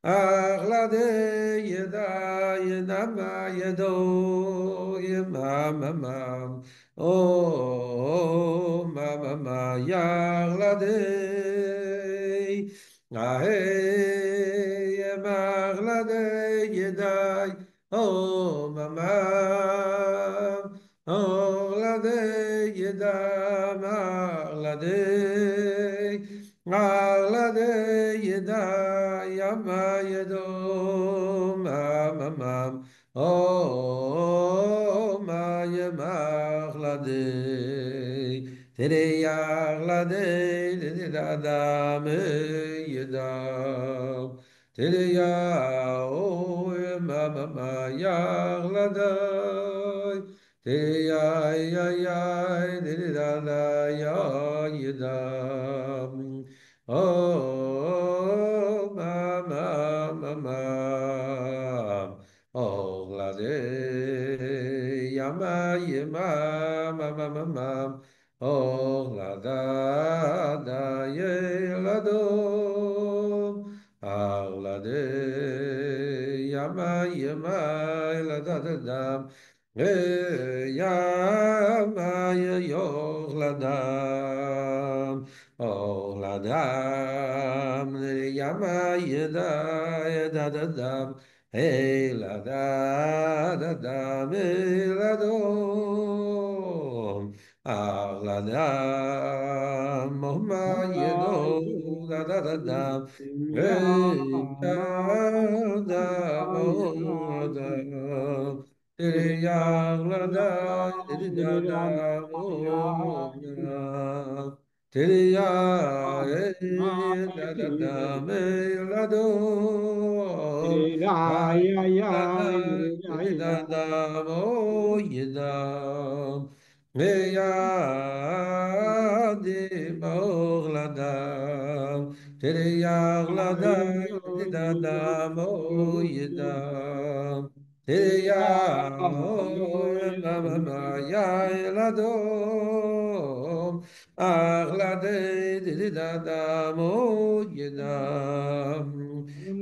achlade yedam yedo yemamam oh mama yachlade ahe yemachlade yeday oh mama oh lade yedam Alade yeda yama yedo mamam oh ma yema alade tere alade da me yeda tere ya oh mama ya alade tere ya da ya yeda Oh, mama, mama, oh, lade, yama, yama, mama, mama, oh, lada, da, ye, lado, ah, lade, yama, yama, lada, da, da, yama, yo, lada. Oh, ladam, yama yeda yeda dadam, hey lada dadam, hey ladom, ah ladam, mohma yedo lada dadam, hey dadam, oh ladam, hey ya lada, dadam, oh ladam. תריה Almighty, אדם ילדו אדם או ידם וידים אור לדם תריה אדם או ידם תריה ילדו Achlade didadam o yedam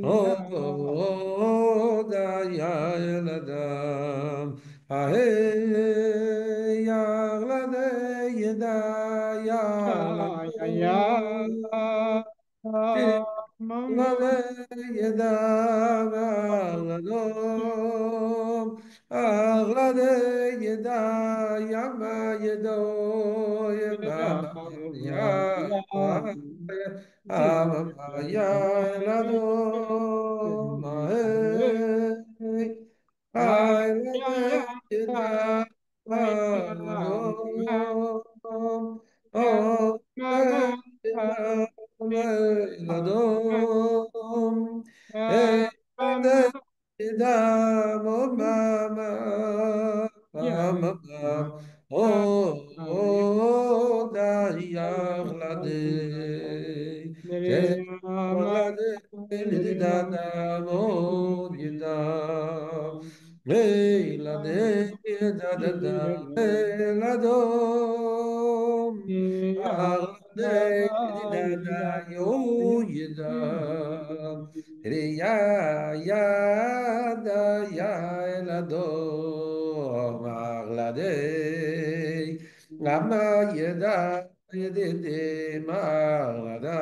o da ya eladam ahey achlade yeda ya eladam Oh, Ladom, hey, Damo, Mama, Mama, oh, Dayarlade, Lade, Damo, Yida, hey, Lade, Dada, Ladom. Arde dida yo yida ya ya da ya elado marlade ama yeda yedede marlada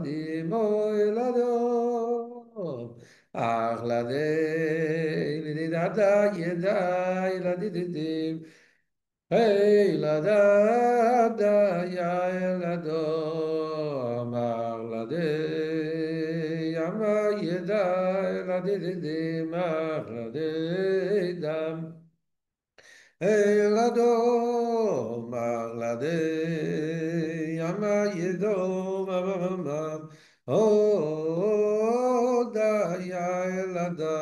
di mo elado arlade dida da yeda eladide Hey la da da ya la do ma la de ya ma ye da la de ma la de dam Hey la do ma la de ya ma ye do ma oh da ya la da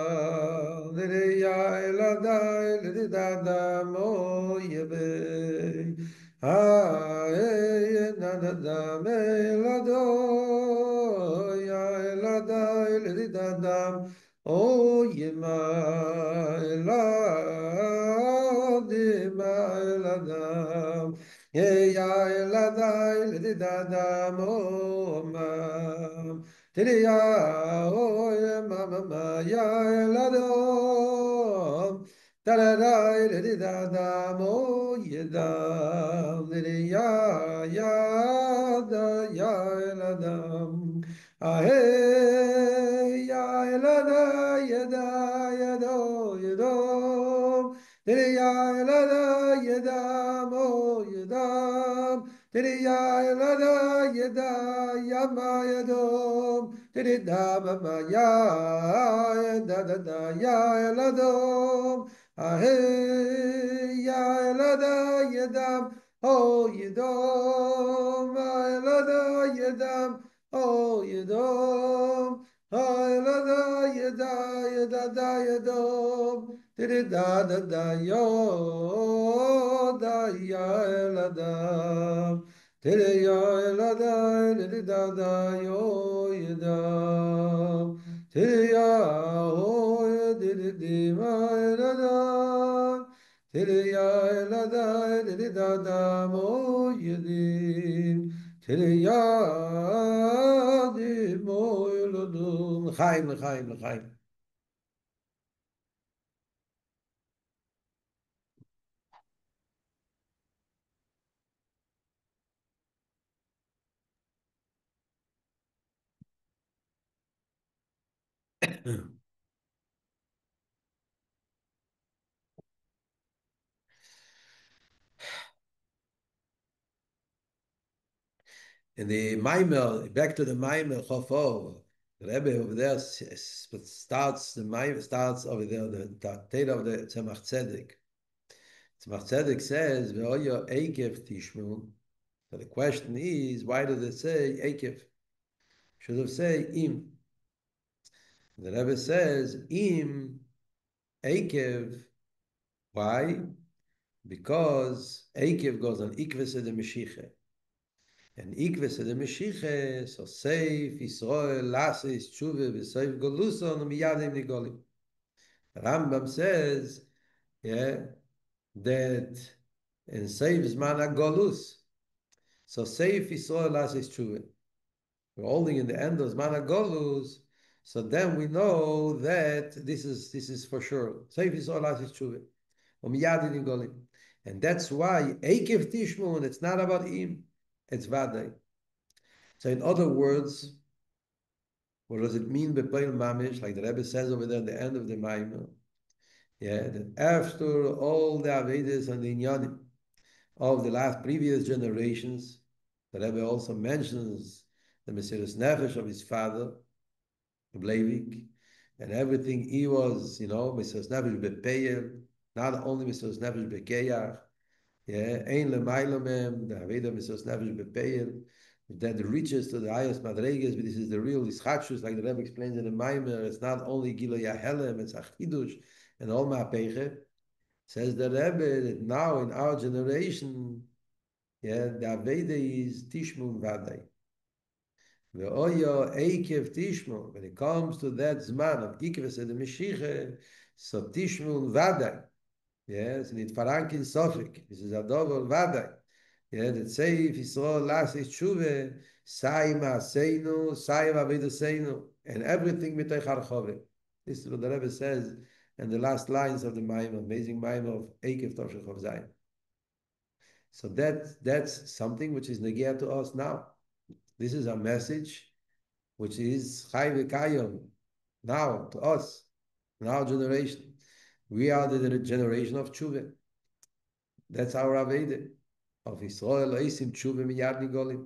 de ya la da de da da mo ye be ah eh na da da me la do ya la da de da da oh ye ma la de ma la da ye ya la da de da da mo ma Tiri ya oh ye ma ma ma ya la do da da da de da da mo ye da tiri ya da ya la da ah hey ya la da ya da ya do ya do tiri ya la da ya da mo ya da tiri ya la da ya da ya ma ya do tiri da ma ma ya da da da ya la do ah hey ya la da ya da oh ya do ma la da ya da oh ya do oh la da ya da ya do tiri da da da yo da ya la da tiri ya la da tiri da da yo ya da tiri ya oh ya tiri di ma la da tiri ya la da tiri da da mo ya di tiri ya di mo ya la do Chaim Chaim Chaim In the Maimer, back to the Maimer Chof, the Rebbe over there starts the Maimer starts over there the Taylor of the Tzemach Tzedek. Tzemach Tzedek says, "Ve'oyo eikev tishmu." So the question is, why does it say Ekev? Should have said Im. The Rebbe says Im Ekev. Why? Because Ekev goes on Ikves de Meshiche. And Ikves de Meshiche, so Seif Yisrael Lasis Tshuve v'Seif Goluson Miyadim Nigolim. Rambam says, yeah, that in Seif Zman Golus, so Seif Yisrael Lasis Tshuve. We're holding in the end of Zman Golus, so then we know that this is for sure. Seif Yisrael Lasis Tshuve. And that's why Ekev Tishmun, it's not about Im, it's Vadai. So in other words, what does it mean Bepeil Mamish, like the Rebbe says over there at the end of the Maimon? Yeah, that after all the Avedas and the Inyanim of the last previous generations, the Rebbe also mentions the Mesiras Nefesh of his father, Bleivik, and everything he was, Mesiras Nefesh Bepeil, not only Mesiras Nefesh Bekeyach, yeah, ein lemayla mem, the Aveda Mesiras Nefesh Bepeil, that reaches to the highest madreges, but this is the real ischachus, like the Rebbe explains in the Maimer. It's not only Gilo Yahelem, it's Achidush, and all Ma'apeche. Says the Rebbe that now in our generation, yeah, the Aveda is Tishmun Vadai. The Oyo Eikev Tishmun, when it comes to that Zman of Ikves and the Meshiche, so Tishmun Vadai. Yes, and it Farankin Sofik. This is a double Vadai. Yeah, that say if Yisrael last is Tshuve, Sai Ma'aseinu, Sai Ma'avedaseinu, and everything Mitay Charchove. This is what the Rebbe says in the last lines of the Maim, amazing Maim of Eikev Toshech of Zayin. So that's something which is negate to us now. This is a message which is Chai V'Kayom, now to us, in our generation. We are the generation of Tshuve. That's our Aveda of Yisrael Eisim Tshuva Miyad Nigolim,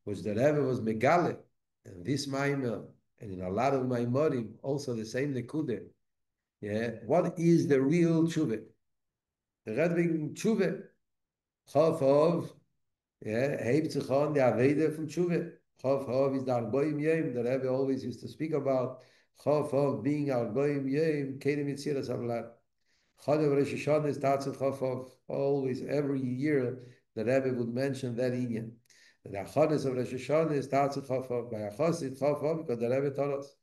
which the Rebbe was Megale, and this Maimer, and in a lot of Maimorim, also the same Nekude. Yeah, what is the real Tshuva? The Rebbe Tshuva, Chof Hov, yeah, hebt sich on the Aveda from Tshuva. Chof Hov is the Arboim Yem, the Rebbe always used to speak about Chof Hov being Arboim Yem, Kedem Yitziras Avlat. Chodev Rosh Hashanah starts in Chof. Always, every year, the Rebbe would mention that Inyan. The Chodev of Rosh Hashanah starts in Chof. By Achosid Chof, because the Rebbe taught us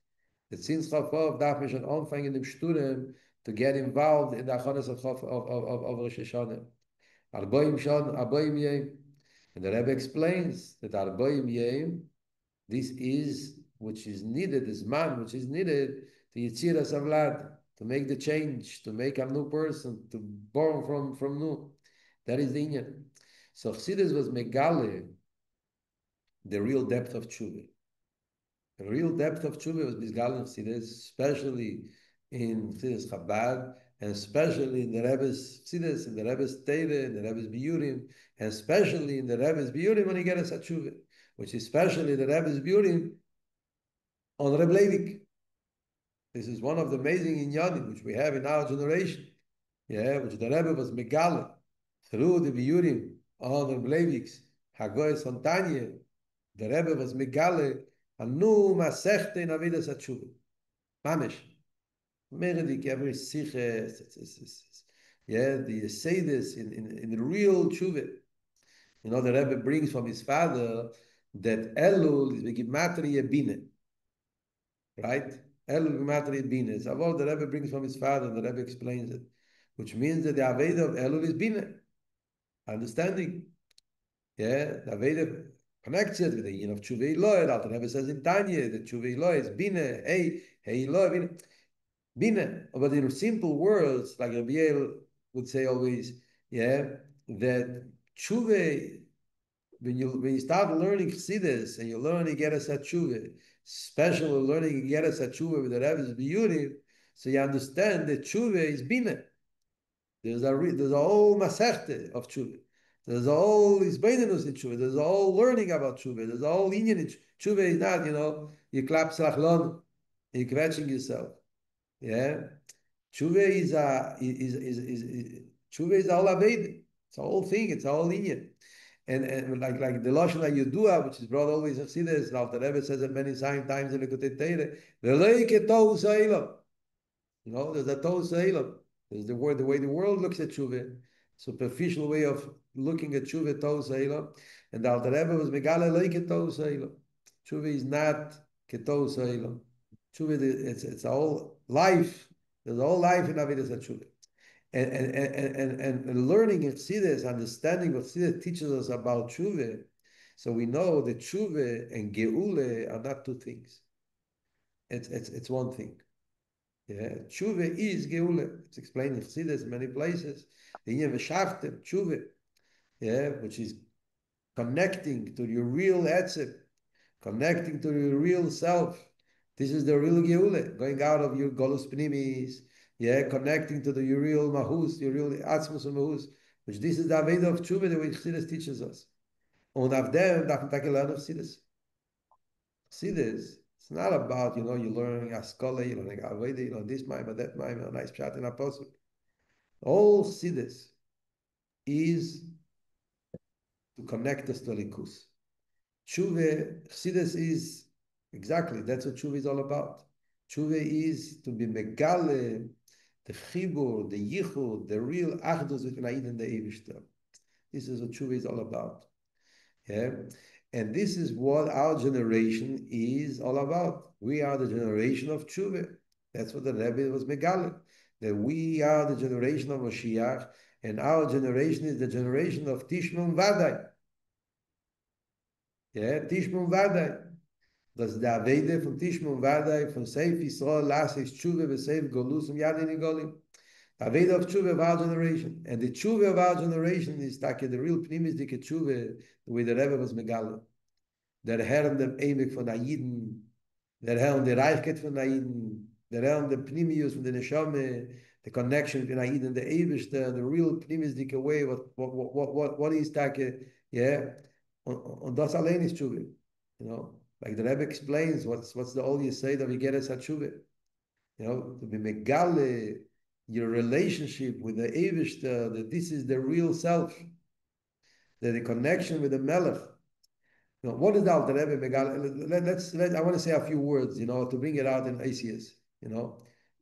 that since Chof, darf man schon anfangen in dem Studium to get involved in the Chodev of Rosh Hashanah. Arboim Shon, Arboim Yem. And the Rebbe explains that Arboim Yem, this is which is needed, this man which is needed to Yitziras Avlad, to make the change, to make a new person, to born from new. That is the Inyan. So Chassidus was Megale, the real depth of Tshuva. The real depth of Tshuva was Megale in Chassidus, especially in Chassidus Chabad, and especially in the Rebbe's Chassidus, in the Rebbe's Teire, in the Rebbe's Biyurim, and especially in the Rebbe's Biyurim when he gets a Tshuva, which is especially the Rebbe's Biyurim on Reb Leivik. This is one of the amazing inyanim which we have in our generation, yeah, which the Rebbe was megale through the biyurim on the Leivik's Hagoy Sontanye. The Rebbe was megale anu masechte in avidas hatshuva, mamish meredik every siches, yeah, the say this in the real tshuva. The Rebbe brings from his father that Elul is begimatria bine. Right? Elul Gematria Bina. It's a word the Rebbe brings from his father, and the Rebbe explains it, which means that the Aveda of Elul is Bina, understanding. Yeah, the Aveda connects it with the yin of Tshuva Eloi. The Rebbe says in Tanya that Tshuva Eloi is Bina, hey Eloi, Bina. Bina. But in simple words, like Rabbi would say always, yeah, that Tshuva, when you start learning Chassidus and you learn Igeras HaTshuva, especially learning Igeras HaTshuva with the Rebbe's Biyurim, so you understand that Tshuva is Bina. There's a whole Masechta of Tshuva. There's a whole Isbeinenus in Tshuva. There's a whole learning about Tshuva. There's a whole Inyan in Tshuva. Tshuva is not, you clap Slachlon, you're quenching yourself. Yeah? Tshuva is Tshuva is all Aved. It's a whole thing. It's a whole Inyan. and like the lashon Yudua, which is brought always in Chassidus, the Alter Rebbe says it many times in the Kutei Teire, v'leike tohu sa'ilam. There's a tohu sa'ilam. There's the word, the way the world looks at tshuva, superficial way of looking at tshuva, tohu sa'ilam, and the Alter Rebbe was megale leike tohu sa'ilam. Tshuva is not ketohu sa'ilam. Tshuva, it's a whole life. There's a whole life in Avodas Tshuva. And learning Chassidus, understanding what Chassidus teaches us about tshuva, so we know that tshuva and geule are not two things. It's one thing. Yeah, tshuva is geule. It's explained in Chassidus in many places. The Inyan v'shaftem tshuva, yeah, which is connecting to your real etzem, connecting to your real self. This is the real geule, going out of your golus pnimis. Yeah, connecting to the your real mahus, your real atzmus and mahus, which this is the Aveda of tshuva, the way Chassidus teaches us. Und auf dem darf man take learn of Chassidus. Chassidus, it's not about, you're learning Askola, you're learning Aveda, this maimah, that maimah, a nice chat in Apostle. All Chassidus is to connect us to Likus. Tshuva, Chassidus is, exactly, that's what tshuva is all about. Tshuva is to be megale, the chibur, the yichud, the real achdus between Aid and the Eivishter. This is what tshuva is all about. Yeah? And this is what our generation is all about. We are the generation of tshuva. That's what the Rebbe was megale. That we are the generation of Mashiach, and our generation is the generation of Tishmum Vadai. Yeah, Tishmum Vadai. Das der Avede von Tishmum Vadai, von Seif Yisrael, Lasses Tshuva, Veseif Golus, Yadin Golim. The Avede of Tshuva of our generation. And the Tshuva of our generation is like the real Pnimis Dike Tshuva, the way the Rebbe was Megala. Der Herrn dem Emek von Aiden, der Herrn der Reichkeit von Aiden, der Herrn der Pnimius von der Neshame, the connection between Aiden and the Eivishter, the real Pnimis Dike way, what is Take, yeah? Und das allein ist Tshuva, Like the Rebbe explains, what's the all you say that we get as tshuva? To be megale your relationship with the Eivishter, that this is the real self, that the connection with the Melech. What is the Alter Rebbe megale? I want to say a few words, to bring it out in ACS,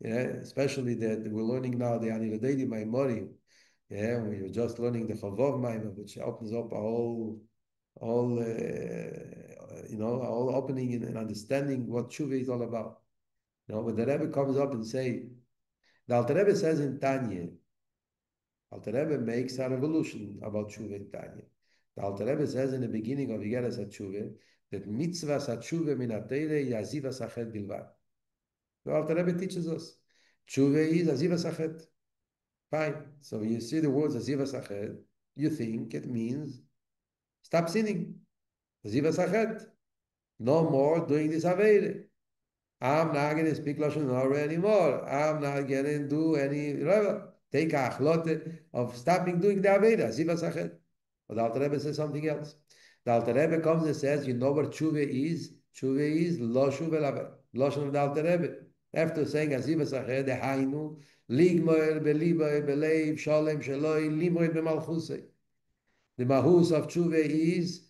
especially that we're learning now the Aniladedi Maimori, we're just learning the Chavov Maimor, which opens up all opening and understanding what tshuva is all about. When the Rebbe comes up and say, the Alter Rebbe says in Tanya, Alter Rebbe makes a revolution about tshuva in Tanya. The Alter Rebbe says in the beginning of Yigeres HaTshuva that mitzvahs HaTshuva min HaTeire yazivas hachet bilvad. The Alter Rebbe teaches us tshuva is azivas hachet. Fine. So when you see the words azivas hachet, you think it means stop sinning. Azivas hachet. No more doing this Aveda. I'm not going to speak Lashon Hara anymore. I'm not going to do any, take a achlote of stopping doing the Aveda. Azivas hachet. But the Alter Rebbe says something else. The Alter Rebbe comes and says, you know what tshuva is? Tshuva is lo shuva lava. Lashon of the Alter Rebbe. After saying azivas hachet, the hainu, ligmoer beliboy belev shalem shaloi limoy b'malchusei. The mahus of tshuva is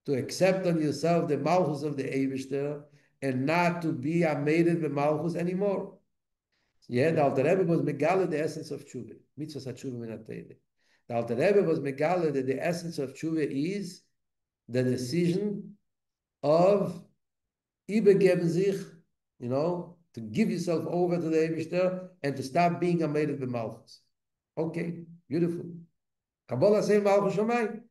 to accept on yourself the malchus of the Eivishter and not to be amated with malchus anymore. Yeah, the Alter Rebbe was megala the essence of tshuva. Mitzvahs tshuva min hateidah. The Alter Rebbe was megala that the essence of tshuva is the decision of ibegeben sich, to give yourself over to the Eivishter and to stop being amated with malchus. Okay, beautiful. Kabbalah say malchus shamayim.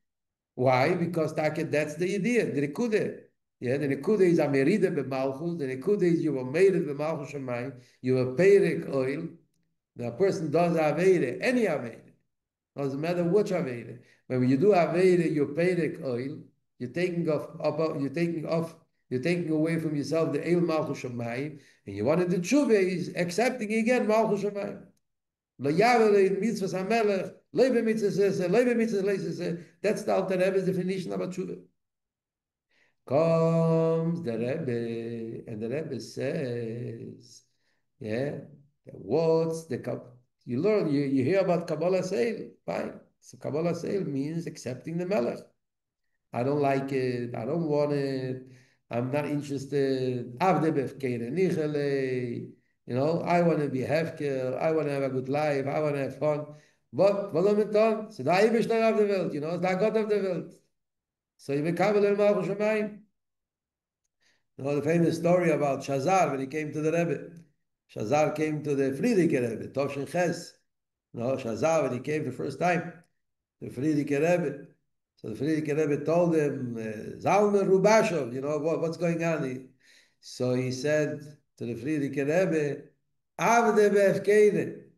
Why? Because that's the idea, the Nekuda. Yeah, the Nekuda is Amerida b'malchus. The Nekuda is you were made of b'malchus shemayim. You were perek oil. The person does Aveda, any Aveda. Doesn't matter which Aveda. When you do Aveda, you're perek oil. You're taking away from yourself the El Malchus shemayim, and you want to do tshuva is accepting again Malchus shemayim. That's the Alter Rebbe's definition of a tshuva. Comes the Rebbe, and the Rebbe says, what's the you learn, you hear about Kabbalah Seil, fine. So Kabbalah Seil means accepting the Melech. I don't like it. I don't want it. I'm not interested. You know, I want to be hefker. I want to have a good life. I want to have fun. But was mit dann? So da ich noch auf der Welt, you know, da Gott auf der Welt. So you become a little more Shemaim. You know the famous story about Shazar when he came to the Rebbe. Shazar came to the Friedrich Rebbe, Toshin Ches. No, Shazar when he came the first time, the Friedrich Rebbe. So the Friedrich Rebbe told him, Zalman Rubashov, you know, what's going on? So he said to the Friedrich Rebbe, Avde be'efkeide,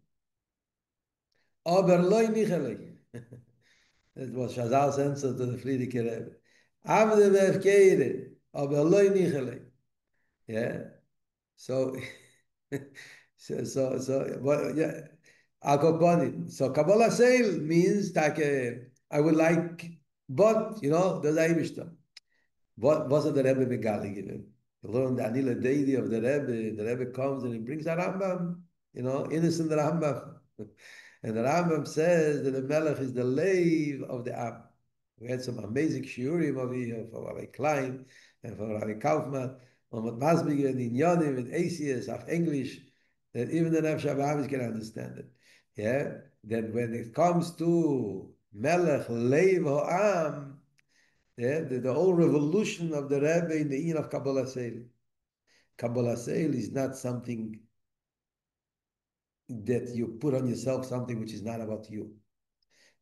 aber loy nichele. That was Shazal's answer to the Friedrich Rebbe. Avde be'efkeide, aber loy nichele. Yeah. So, what, yeah. Akoponi. So Kabbalah Seil means that I would like, but, you know, the Eibishter. What was it the Rebbe Megali given? You learn the Anila deity of the Rebbe comes and he brings a Rambam, you know, innocent Rambam. And the Rambam says that the Melech is the lave of the Am. We had some amazing shiurim over here for Rabbi Klein and for Rabbi Kaufman, on what Masbig and in Yonim and ACS of English, that even the Nefesh Abahamis can understand it. Yeah, that when it comes to Melech, Leiv Ha'am, yeah, the whole revolution of the Rebbe in the Yin of Kabbalah Seil. Kabbalah Seil is not something that you put on yourself, something which is not about you.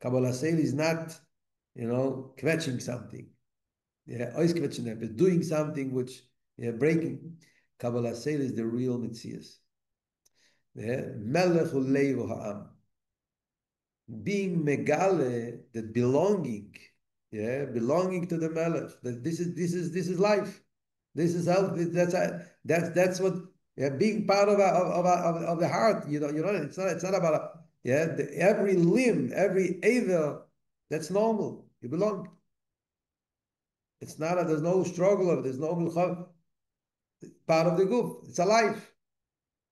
Kabbalah Seil is not, you know, quetching something. Yeah, but doing something which, yeah, breaking. Kabbalah Seil is the real Metzias. Yeah, Melech Uleivu Ha'am. Being Megale, that belonging, yeah, belonging to the Melech. That this is life. This is how that's what, yeah, being part of the heart. You know it's not about every limb, every aver. That's normal. You belong. It's not there's no struggle of there's no part of the group. It's a life.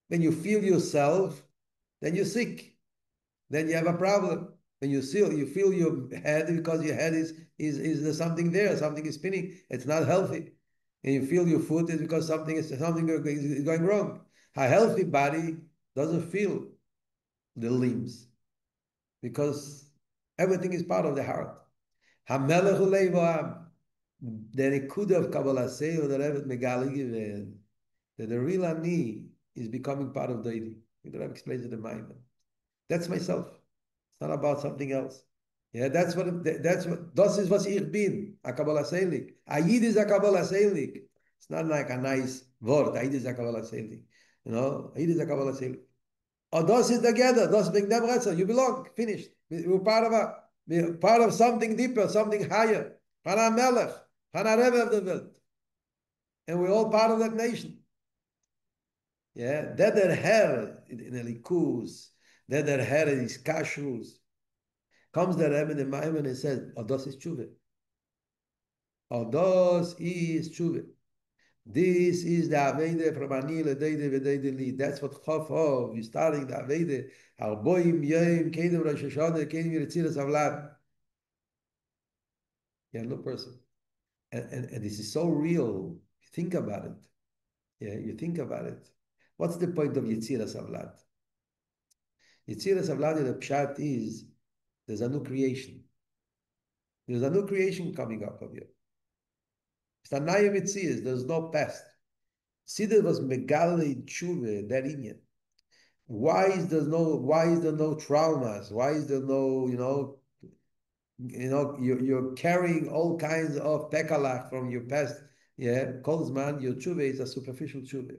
When you feel yourself, then you're sick. Then you have a problem. When you feel your head because your head is there's something there, something is spinning. It's not healthy. And you feel your foot is because something is going wrong. A healthy body doesn't feel the limbs because everything is part of the heart. Hamelech uleivoam. Then it could have Kabbalah say or the Rebbe Megali given that the real ani is becoming part of the Idi. The Rebbe explains it in Maimon. That's myself. It's not about something else. Yeah, that's what das is was ich bin, a Kabbalah Seilik. A Yid is a Kabbalah Seilik. It's not like a nice word. A Yid is a Kabbalah Seilik. You know, a Yid is a Kabbalah Seilik. Or das is together. Das make them right. You belong. Finished. We're part of something deeper, something higher. Hana Melech, Hana Rebbe of the world. And we're all part of that nation. Yeah, that their hair in Elikus, that their hair is kashrus. Comes the Rebbe in the Maimon and says, Odos is tshuva. Odos is tshuva. This is the Aveda from Anil, Deide, Vedeide Li. That's what Chof, you're starting the Aveda. Arboim, Yom, Kedem, Rosh Hashanah, Kedem, Yeritzilas Avlad. You're no person. And this is so real. You think about it. Yeah, you think about it. What's the point of Yetziras Avlad? Yetziras Avlad, the pshat is, there's a new creation. There's a new creation coming up of you. It's a naya mitzias. There's no past. See, there was megale tshuva, that Indian. Why is there no traumas? Why is there no, you're carrying all kinds of pekalach from your past. Yeah, Kolzman, your tshuva is a superficial tshuva.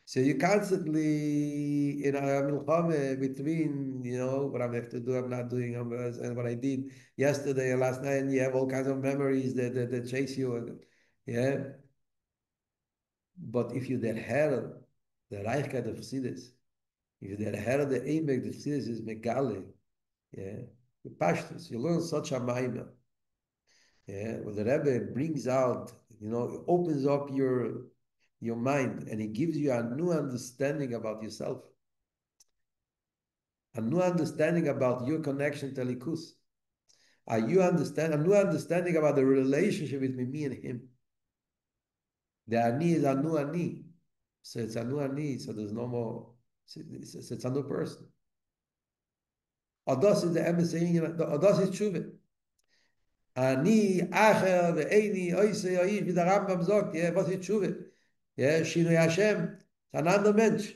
So you constantly in a milchame between, what I have to do, I'm not doing, and what I did yesterday and last night, and you have all kinds of memories that chase you. And, yeah. But if you that heard the Reichkeit of Chassidus, if you that heard the Emek, the Chassidus is Megale, yeah, the Pashtus, you learn such a Maimah. Yeah, when the Rebbe brings out, opens up your mind and he gives you a new understanding about yourself, a new understanding about your connection to Likus. Are you understand a new understanding about the relationship between me and him? The ani is anu ani. So it's anu ani, so there's no more, it's a new person. Adas is the emes saying, Adas is tshuva. Ani, acher, ve'eni, oise, oish, wie der Rambam sagt, yeah, was ist tshuva? Yeah, Shinui Hashem, it's another mensch.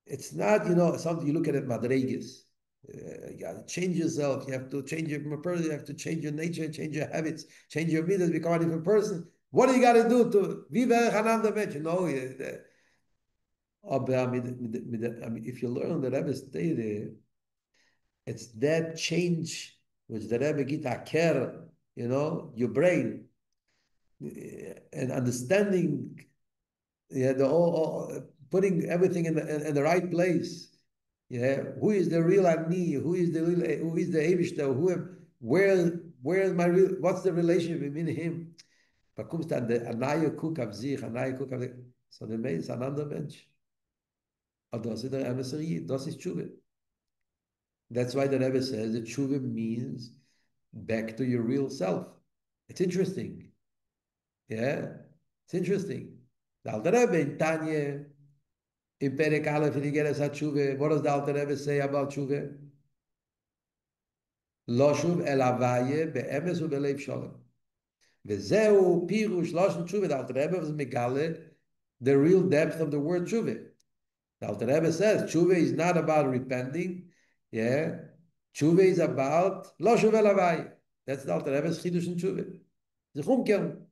It's not, something you look at Madregas. You got to change yourself. You have to change your person. You have to change your nature, change your habits, change your midas, become a different person. What do you got to do to vive another mensch? If you learn the Rebbe stay there, it's that change which the Rebbe get a care, your brain and understanding, putting everything in the right place. Yeah, who is the real Ani? Who is the Eibishter? Where is my real? What's the relationship between him? Bekommst dann der Anaye Kuk auf sich, Anaye Kuk auf sich. So der Mensch ist ein anderer Mensch. Und das ist der Emissary, das ist Tshuva. That's why the Rebbe says that Tshuva means back to your real self. It's interesting. Yeah, it's interesting. The Alter Rebbe in Tanya, in Perek Aleph, in Igeres HaTshuva, what does the Alter Rebbe say about Tshuva? Lo shuv el havaye be'emes u'belev sholem. Vezeu pirush lashon tshuva. The Alter Rebbe was megale the real depth of the word tshuva. The Alter Rebbe says tshuva is not about repenting. Yeah, tshuva is about lo shuv el havaye. That's the Alter Rebbe's chidush in tshuva. Zichumkem.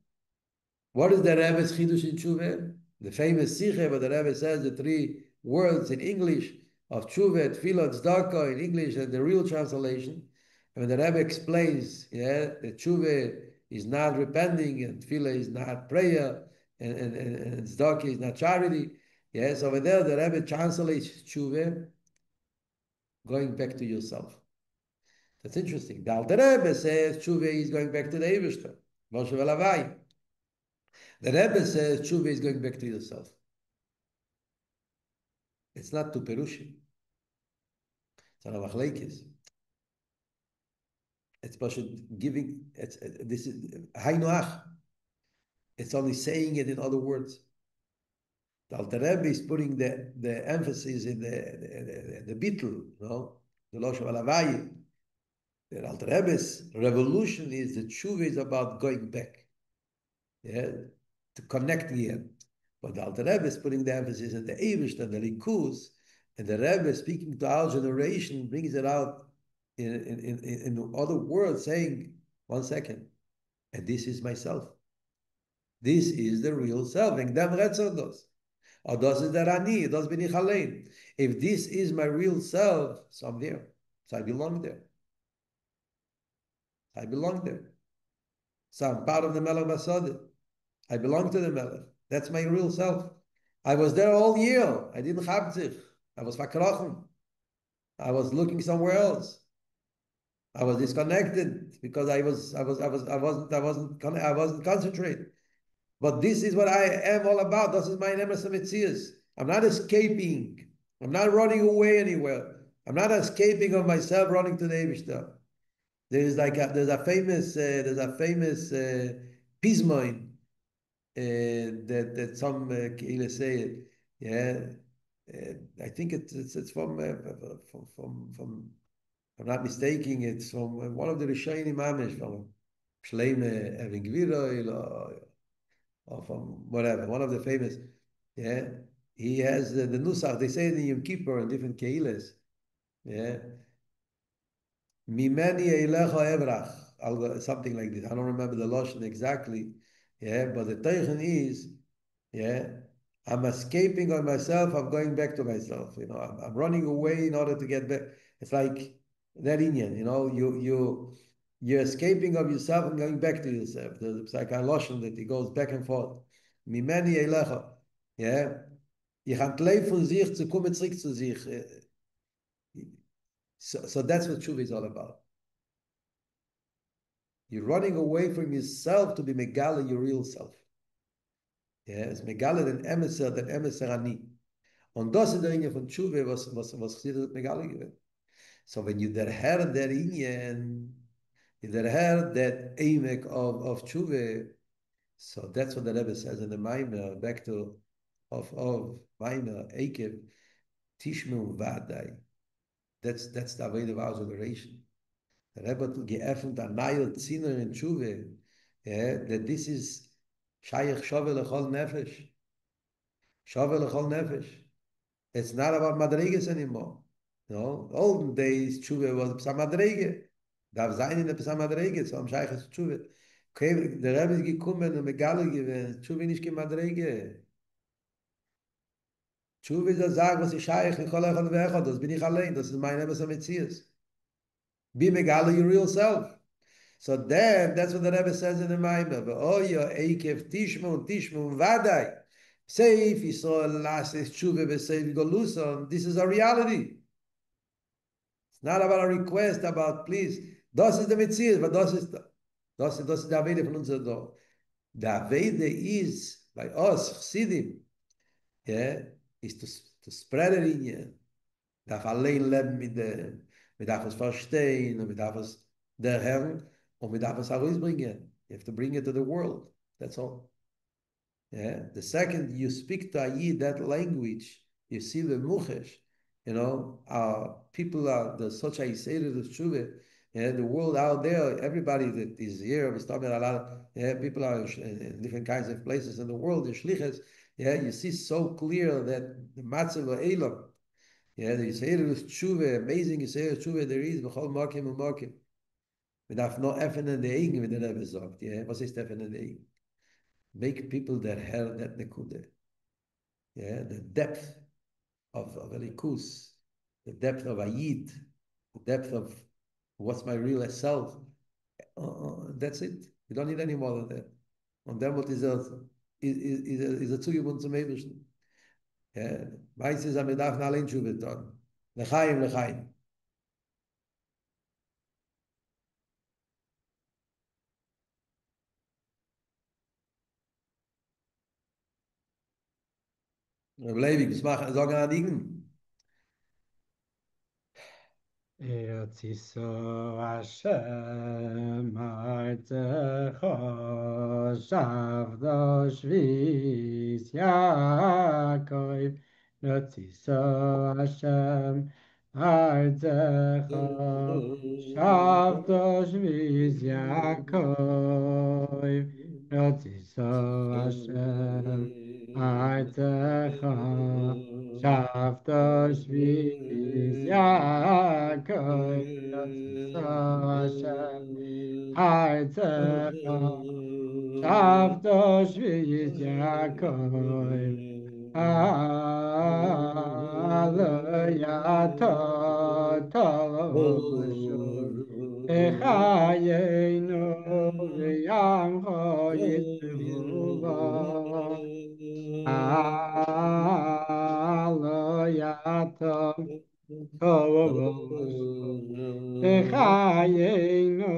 What is the Rebbe's chidush in tshuva? The famous Sikhe, but the Rebbe says the three words in English of tshuva, tefillah, tzedakah in English, and the real translation. And when the Rebbe explains, that tshuva is not repenting, and tefillah is not prayer, and tzedakah is not charity. Yes, over there the Rebbe translates tshuva, going back to yourself. That's interesting. The Alter Rebbe says tshuva is going back to the Eibishter. Moshe Velavai. The Rebbe says tshuva is going back to yourself. It's not to perushim. It's not a machlekes. It's giving. This is haynuach. It's only saying it in other words. The Alter Rebbe is putting the emphasis in the bittul, the losh of alavai. The Alter Rebbe's revolution is that tshuva is about going back, to connect again. But the Alter Rebbe is putting the emphasis in the Eivish and the Likus, and the Rebbe speaking to our generation brings it out in other words, saying, 1 second, and this is myself. This is the real self. If this is my real self, so I'm there. So I belong there. I belong there. So I'm part of the Melech Basadeh. I belong to the Melech. That's my real self. I was there all year. I didn't have zich. I was verkrochen. I was looking somewhere else. I was disconnected because I wasn't concentrated. But this is what I am all about. This is my Emes HaMetzias. I'm not escaping. I'm not running away anywhere. I'm not escaping of myself, running to the Eibishter. There's a famous pismoin that some Keila say it. I think it's from if I'm not mistaken, it's from one of the Rishonim Mamish, from Shleime Evin Gviro, or from whatever, one of the famous. He has the Nusach. They say it in Yom Kippur and different Keilas. Mimeni eilecha evrach, something like this. I don't remember the lashon exactly. But the teichen is, I'm escaping on myself. I'm going back to myself. I'm running away in order to get back. It's like that Indian. You're escaping of yourself and going back to yourself. There's like a lashon that he goes back and forth. Mimeni eilecha. Ich entlebe von sich zu kommen zurück zu sich. So that's what tshuva is all about. You're running away from yourself to be megala your real self. It's megala den emeser ani. Und das ist der Ringe von tshuva, was Chassidus megala gewinnt. So when you derher der inyan, you derher that emek of tshuve, so that's what the Rebbe says in the Maimer, back to of Maimer, Ekev, Tishmu Vadai. That's the way of our generation. The Rebbe geöffnet a neue Zinner in Tshuve, yeah, that this is Shayach Shove Lechol Nefesh. Shove Lechol Nefesh. It's not about Madrigas anymore. No, olden days Tshuve was Psa Madrige. Darf sein in der Psa Madrige, so am Shayach Tshuve. Okay, der Rebbe ist gekommen und Megale gewesen, Tshuve nicht gemadrige. Tshuve ist a Sag, was ich Shayach Lechol Echad Ve'echad, das bin ich allein, das ist mein Emes Ametzias. Be Megale your real self. So then, that's what the Rebbe says in the Maimah. Ve'oyo eikev tishmu vadai. Seif Yisrael lasis tshuve v'seif goluson. This is a reality. It's not about a request, about please. Das ist der Metzies, but das ist der Avede von unserer Dorf. Der Avede is, by us, Chassidim, yeah, is to spread it in you. Darf allein leben mit dem, wir darf es verstehen, und wir darf es der Herrn, und wir darf es herausbringen. You have to bring it to the world. That's all. Yeah. The second you speak to a Yid that language, you see the muchesh. You know, people are the such a yisera of tshuva. Yeah, the world out there, everybody that is here, we're talking about a lot of people are in different kinds of places in the world, the shlichas. Yeah, you see so clear that the matzav elam. Yeah, the yisera of tshuva, amazing yisera of tshuva there is b'chol makim and makim. We darf no effen in the Egen, wie der Rebbe sagt. Yeah, was ist effen in the Egen? Make people that have that nekude. Yeah, the depth of elikus, the depth of ayid, the depth of what's my real self. That's it. You don't need any more than that. Und dann wird is a zugebund zum Ebersten. Ja, meistens am Bedarf allein schon beton. Lechaim, lechaim. Levi, was machen, sagen an Dingen? Yotziso Hashem Artzecho Shavdo Shvis Yaakov Yotziso Hashem Artzecho Shavdo Shvis Yaakov Yotziso Hashem Artzecho Shavto Shvis Yaakov Yotziso Hashem Ha'etzecha Shavto Shvis Yaakov Aleyato Toshu Echayenu V'yamcho Yisruva Aleyato Toshu Echayenu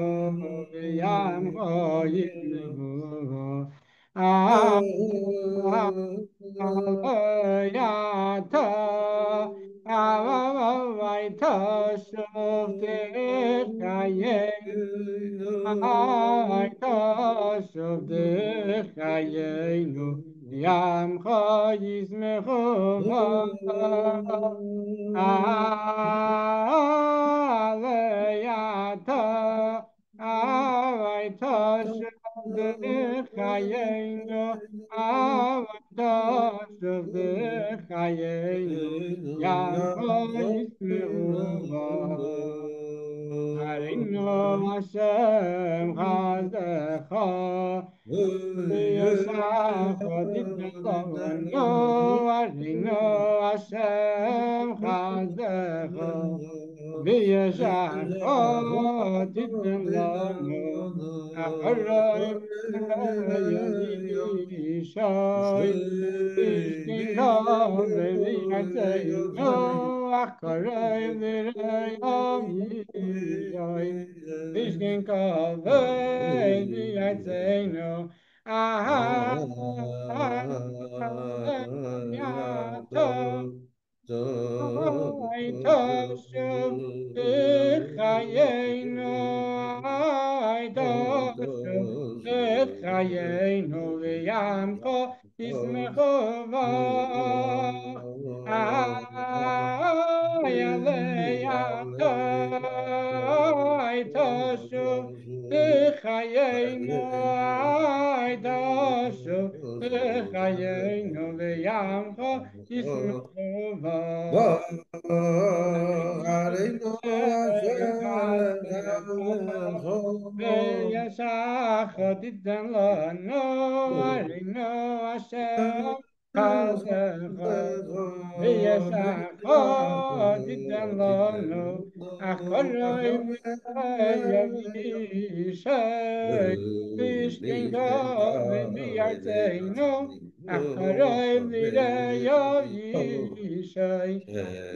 V'yamcho Yisruva Aleyato Avavaita Shavdech Hayenu Shavdech Hayenu Yamcha Yismechu Aleyato Avaita Shavdech Hayenu Avaita Shavdech Hayenu Yamcha Yismechu Arino Hashem Chazecha Yishacha Titnelonu Arino Hashem Chazecha V'yeshacha Titnelonu Acharoim Yishoy Ishkingol V'yatzeinu Acharoim V'yam Yishoy Ishkingol V'yatzeinu Acharoim ay toshuv b'chayenu, ay toshuv b'chayenu, v'yamcho yismechu v'ch. Ay aleyato, ay toshuv b'chayenu, ay toshuv b'chayenu, v'yamcho yismechu v'ch. וישחטתם לנו ארינו השם חלקך וישחטתם לנו אחרי וישי וישכנך וביארצנו אחרי וישי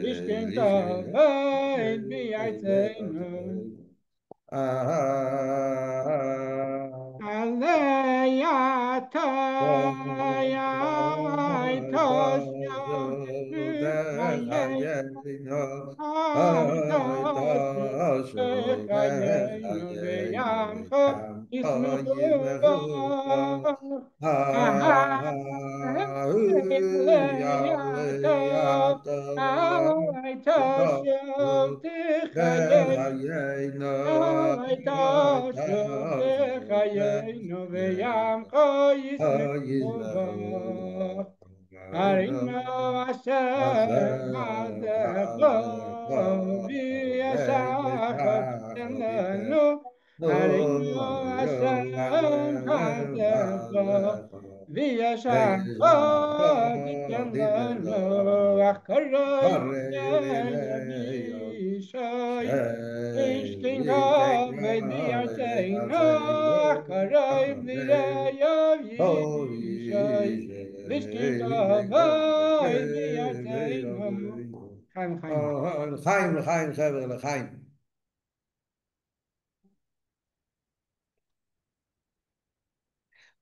וישכנך וביארצנו Aleyata ya tosho b'chayenu ay tosho b'chayenu v'yamcho yismechu b'ch. Aleyata ay tosho b'chayenu ay tosho b'chayenu v'yamcho yismechu b'ch. Arino Hashem Adecho v'yashachtem lanu. Arino Hashem Adecho v'yashachtem lanu. Acharei v'yishay v'yishkincha v'yarteinu. Acharei v'yishay v'yishkincha v'yarteinu. Chaim, Chaim. לחיים, לחיים, חבר'ה, לחיים.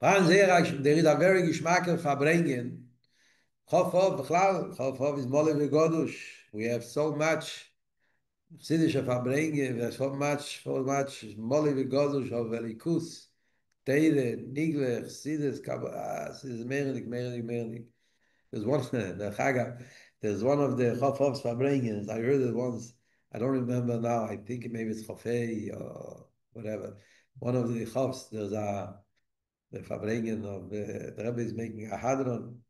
Fragen sehr, there is a very geschmack of Farbrengen. Chof, בכלל, Chof is Mole v'Godush. We have so much Siddish of Farbrengen, there's so much Mole v'Godush of Elikus, Teire, Niglech, Siddish, Siddish, Merenik. There's one, the Chaga, there's one of the Chof's Farbrengens. I heard it once. I don't remember now. I think maybe it's Chofei or whatever. One of the Chofs, there's the Farbrengen of the Rebbe is making a Hadron.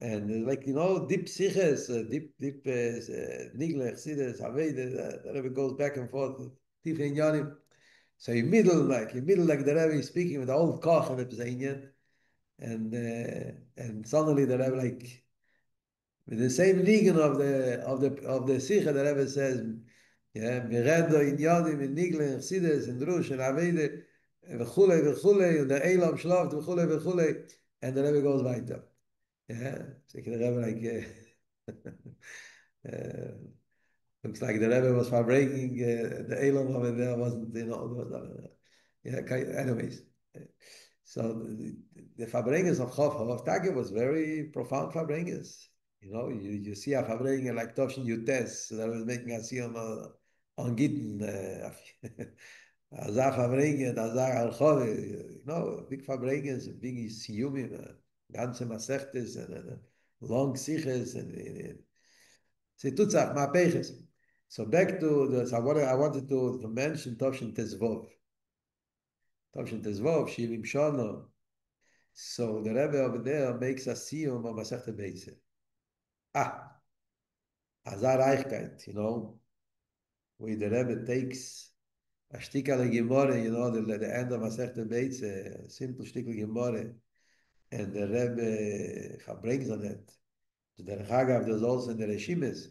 And like, deep siches, deep Niglech, Siddish, Haved, the Rebbe goes back and forth, deep in Yanim. So in middle, like the Rebbe is speaking with the old Koch and the Pzainian. And suddenly the Rebbe like, with the same nigun of the Sikha, the Rebbe says, yeah, Miredo in Yodim, in Nigle, in Chsides, in Drush, in Avede, v'chule, and the Elam Shloft, v'chule, and the Rebbe goes weiter. Yeah, so the Rebbe like, looks like the Rebbe was vibrating, the Elam over there wasn't, yeah, anyways. So the Farbrengens of Chof Tage was very profound Farbrengens. You see a Farbrengen like Toshin Yutes that was making a see on Gittin, Azar Farbrengen, Azar Alchove, big Farbrengens, big Siyumim, ganze Masechtes, and long Siches, and Tutzach, Mapeches. So back to this, I wanted to mention Toshin Tezvov. Toshin Tezvov, Shivim Shono. So the Rebbe over there makes a siyum of Masechta Beitze. Azar Reichkeit, where the Rebbe takes a shtikal Gemore, the end of Masechta Beitze, a simple shtikal Gemore, and the Rebbe brings on it. The Chagav, there's also in the Reshimes,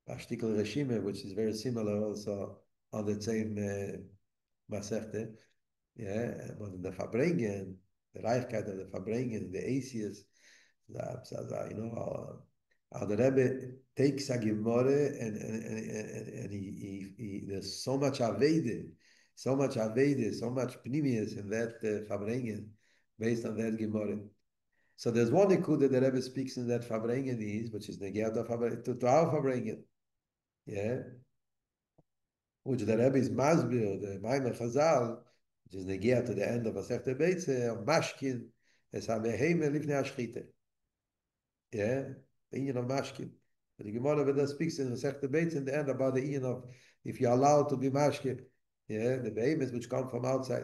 a shtikal Reshime, which is very similar also on the same Masechta. Yeah, but in the Farbrengen, the Reichkeit of the Farbrengen, the Asias, how the Rebbe takes a Gemore and he there's so much Avede, so much Pnimius in that Farbrengen based on that Gemore. So there's one nikud that the Rebbe speaks in that Farbrengen is, which is negiyat of to our Farbrengen, yeah, which the Rebbe is masbir, the Maimer Chazal, which is negiyat to the end of Masechta Beitze, of Mashkin, es ha-beheme lifnei ha-shchite, yeah, the Inyan of Mashkin. But the Gemara Veda speaks in Masechta Beitze in the end about the Inyan of if you're allowed to be Mashkin, yeah, the behemoths which come from outside.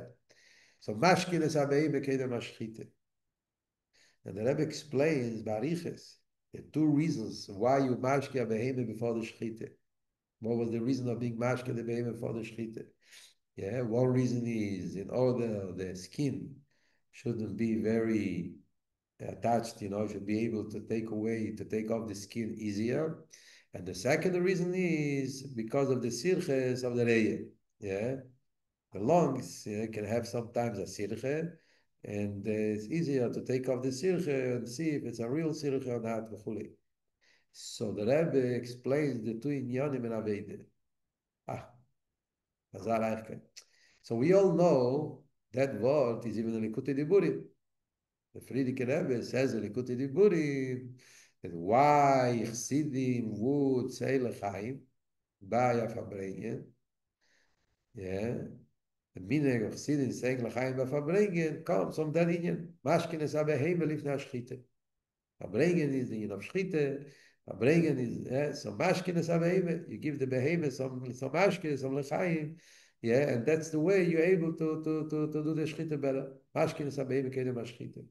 So Mashkin is ha-beheme kedem ha-shchite. And the Rebbe explains, Bariches, the two reasons why you mashke a behemoth before the shechite. What was the reason of being mashke the behemoth before the shechite? Yeah, one reason is in order the skin shouldn't be very attached, should be able to take off the skin easier. And the second reason is because of the sirches of the reye. Yeah, the lungs can have sometimes a sirche, and it's easier to take off the sirche and see if it's a real sirche or not. So the Rebbe explains the two inyanim in Aveda. Ah, Mazal Eichken. So we all know that word is even a Likutei Diburim. The Frierdiker Rebbe says in Likutei Diburim that why Chassidim would say L'chaim by a Farbrengen, yeah, the meaning of Chassidim saying L'chaim by Farbrengen comes from that inyan. Mashkin es ha-beheme lifnei ha-shchite. Farbrengen is the inyan of shchite. Farbrengen is some mashkin is haveheme. You give the behemoth some mashkin, some lechaim, yeah, and that's the way you're able to do the shchite better. Mashkin is haveheme kedem shchite.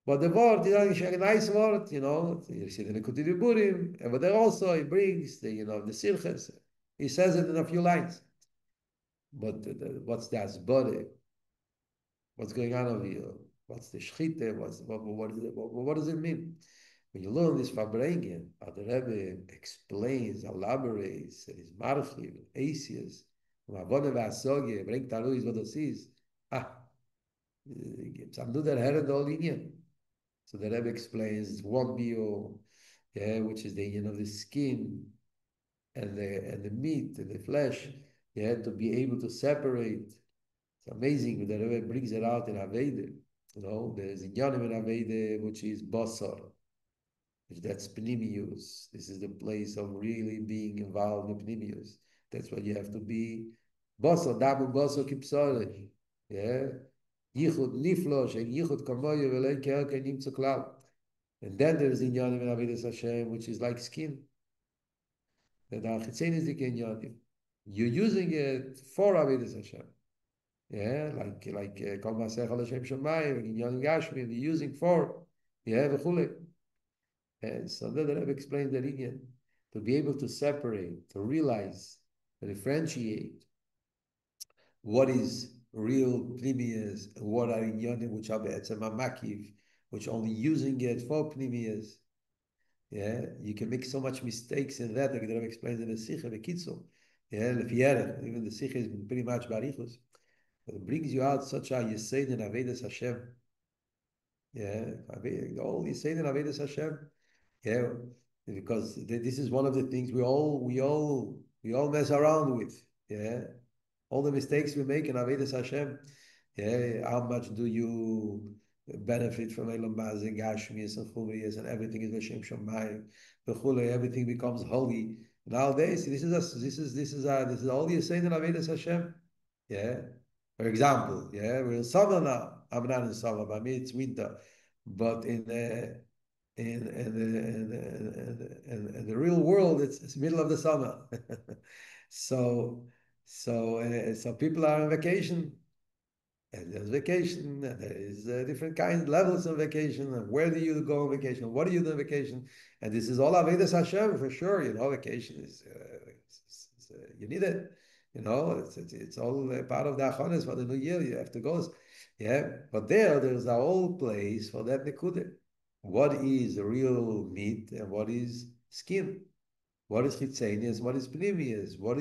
But the word is actually a nice word, You see the Likutei Diburim, but there also he brings the sirches. He says it in a few lines. But what's the asbore? What's going on over here? What's the shchite? What does it mean? When you learn this Farbrengen, the Rebbe explains, elaborates, and is marchiv, asius, Mavone v'asoge, bringt aruis what this is. Some do that head all Indian. So the Rebbe explains one bio, yeah, which is the union of the skin and the meat and the flesh, yeah, to be able to separate. It's amazing that the Rebbe brings it out in Aveda. There's a Inyanim in Aveda, which is basar. That's Pnimius. This is the place of really being involved in Pnimius. That's what you have to be. Boso, damu boso kipsore. Yeah. Yichud niflosh, and yichud kamoyo, velei ke'el nimtzu klal. And then there's inyanim in Avodas Hashem, which is like skin. The Dach is the inyanim. You're using it for Avodas Hashem. Yeah, like Kol Masech Al Hashem Shemayim, inyanim Gashmi, you're using for. Yeah, v'chulei. And so then the Rebbe explains that Indian to be able to separate, to realize, to differentiate what is real pnimius and what are inyanim which are be'etzem makiv, which only using it for pnimius. Yeah, you can make so much mistakes in that. Like the Rebbe explains in the Sikha, the Kitzel. Yeah, even the Sikha is pretty much barichus. But it brings you out such a Yesed in Avedas Hashem. Yeah, all Yesed in Avedas Hashem. Yeah, because this is one of the things we all mess around with. Yeah, all the mistakes we make in Avodas Hashem. Yeah, how much do you benefit from Elam Bazin, Gashmias and Chumriyas, and everything is Vashem Shamayim, Bechule, everything becomes holy. Nowadays, this is all you're saying in Avodas Hashem. Yeah, for example, yeah, we're in summer now. I'm not in summer, but I mean it's winter. But in the real world, it's middle of the summer. So people are on vacation, and there's vacation, and there is different kinds, levels of vacation, and where do you go on vacation? What do you do on vacation? And this is all Avodas Hashem for sure. Vacation is you need it. It's all part of the achonis for the new year. You have to go. Yeah, but there's a whole place for that nekudah. What is real meat and what is skin? What is chitzenius? What is pnimius? Who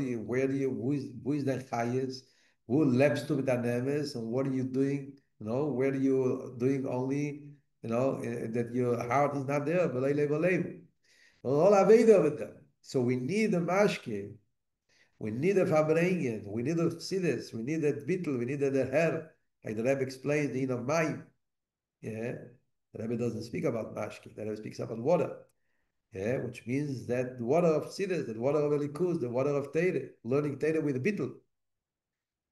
is the chayes? Who leps to b'danemes? And what are you doing? Where are you doing only, that your heart is not there? All aveda with them. So we need a mashke. We need a Farbrengen. We need a chassidus. We need a bittul. We need a her. Like the Rebbe explained, the of Mayim. Yeah. The Rebbe doesn't speak about mashki. The Rebbe speaks about water. Yeah, which means that the water of Chassidus, the water of Elikus, the water of Teire, learning Teire with the Bittul.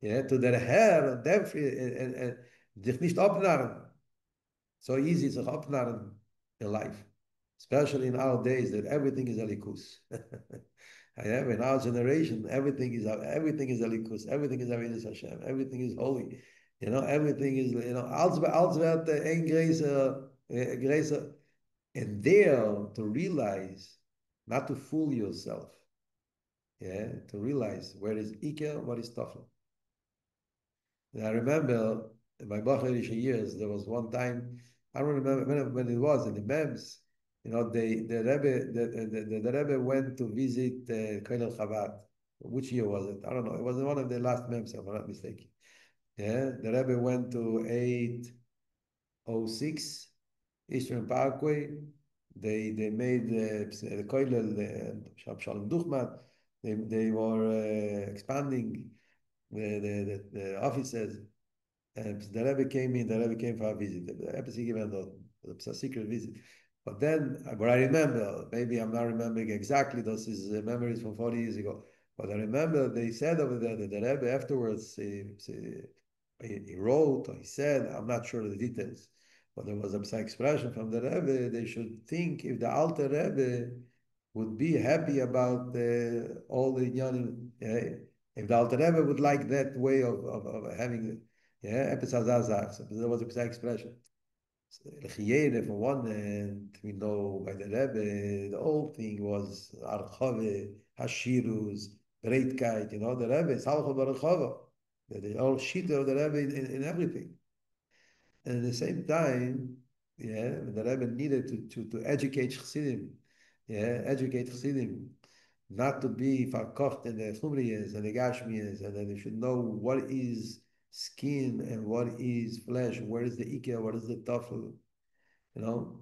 Yeah, to der Herr und dem dich nicht abnarren. So easy to abnarren in life, especially in our days that everything is Elikus. Yeah, in our generation, everything is Elikus, everything is Avedis Hashem, everything is holy. You know, everything is, you know, als wird ein Gräser, and there to realize, not to fool yourself, yeah, to realize where is Iker, what is Tafel. And I remember in my Bacherish years, there was one time, I don't remember when it was, in the MEMS, you know, the Rebbe went to visit Kollel Chabad. Which year was it? I don't know. It was one of the last MEMS, if I'm not mistaken. Yeah, the Rebbe went to 806 Eastern Parkway. They made the Kollel, Shalom Duchman. They were expanding the offices. And the Rebbe came in, the Rebbe came for a visit. The Rebbe given a secret visit. But then, what I remember, maybe I'm not remembering exactly, those is memories from 40 years ago. But I remember they said over there that the Rebbe afterwards, he wrote or he said, I'm not sure of the details, but there was a expression from the Rebbe, they should think if the Alter Rebbe would be happy about all the Inyanim, if the Alter Rebbe would like that way of having, yeah, so there was a expression. Lechiyere, from one end, we know by the Rebbe, the whole thing was Archove, Hashirus, Breitkeit, you know, the Rebbe, it's Halcha Barachova. The whole sheet of the Rebbe in everything. And at the same time, yeah, the Rebbe needed to educate Chassidim, yeah, educate Chassidim, not to be farkocht in the chumriyas and the gashmiyas, and that they should know what is skin and what is flesh, where is the ikea, what is the tafel, you know.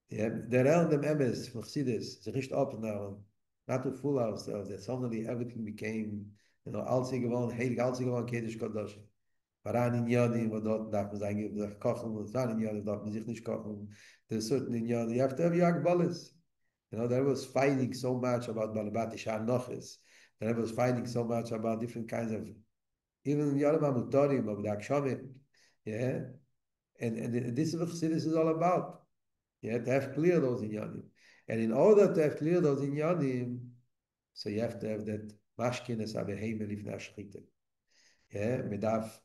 Yeah, the realm them emes for Chassidus, the nicht abnahmen, not to fool ourselves that suddenly everything became, you know, alles geworden, heilig, alles geworden, Kedish Kodosh. Varan in Yadi, wo dort darf man sagen, der kochen, und dann in Yadi darf man sich nicht kochen. There's certain in Yadi, you have to have Yagbalis. You know, there was fighting so much about Balabati Shanochis. There was fighting so much about different kinds of, even Yoram Amutorim, of the Akshamim. Yeah. And this is what Chassidus is all about. You have to have clear those inyanim. And in order to have clear those inyanim, so you have to have that mashkines abeheim lifnei ashchite. Yeah, mit darf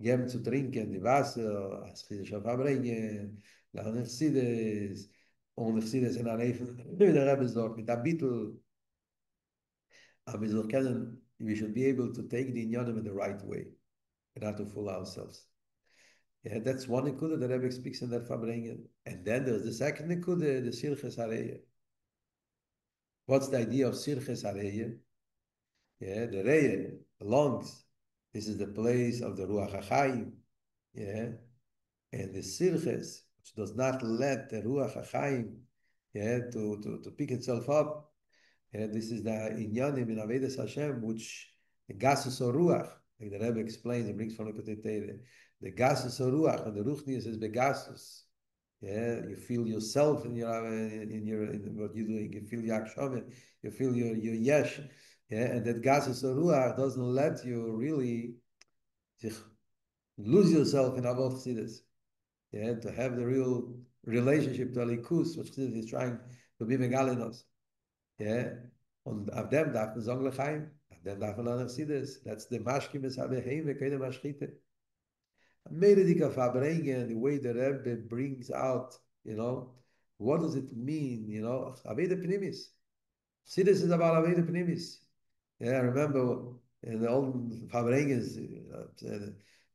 geben zu trinken, die Wasser, als Chiddush auf Farbrengen, lernen Chassidus, und Chassidus in Areifen, wie der Rebbe sagt, mit der Bittel, aber wir sollen kennen, we should be able to take the inyanim in the right way, and not to fool ourselves. Yeah, that's one nekuda that Rebbe speaks in that Farbrengen. And then there's the second nekuda, the Sirches Areya. What's the idea of Sirches Areya? Yeah, the Reya, the lungs. This is the place of the Ruach HaChaim. Yeah, and the Sirches, which does not let the Ruach HaChaim, yeah, to pick itself up. Yeah, this is the Inyanim in Avedis Hashem, which the Gasus or Ruach, like the Rebbe explains, and brings from the Kotetere. The gasus or ruach, and the ruchnius is begasus. Yeah, you feel yourself in what you're doing. You feel your akshamin, you feel your yesh. Yeah, and that gasus or ruach doesn't let you really lose yourself in avot chassidus. Yeah, to have the real relationship to alikus, which chassidus is trying to be megalinos. Yeah, und auf dem darf man sagen lechaim, auf dem darf man lernen chassidus. That's the mashkim es abeheim v'keinem mashchite. Meredika Farbrengen, the way the Rebbe brings out, you know, what does it mean, you know, Aveda Pnimis. Chassidus is about Aveda Pnimis. Yeah, I remember in the old Farbrengens,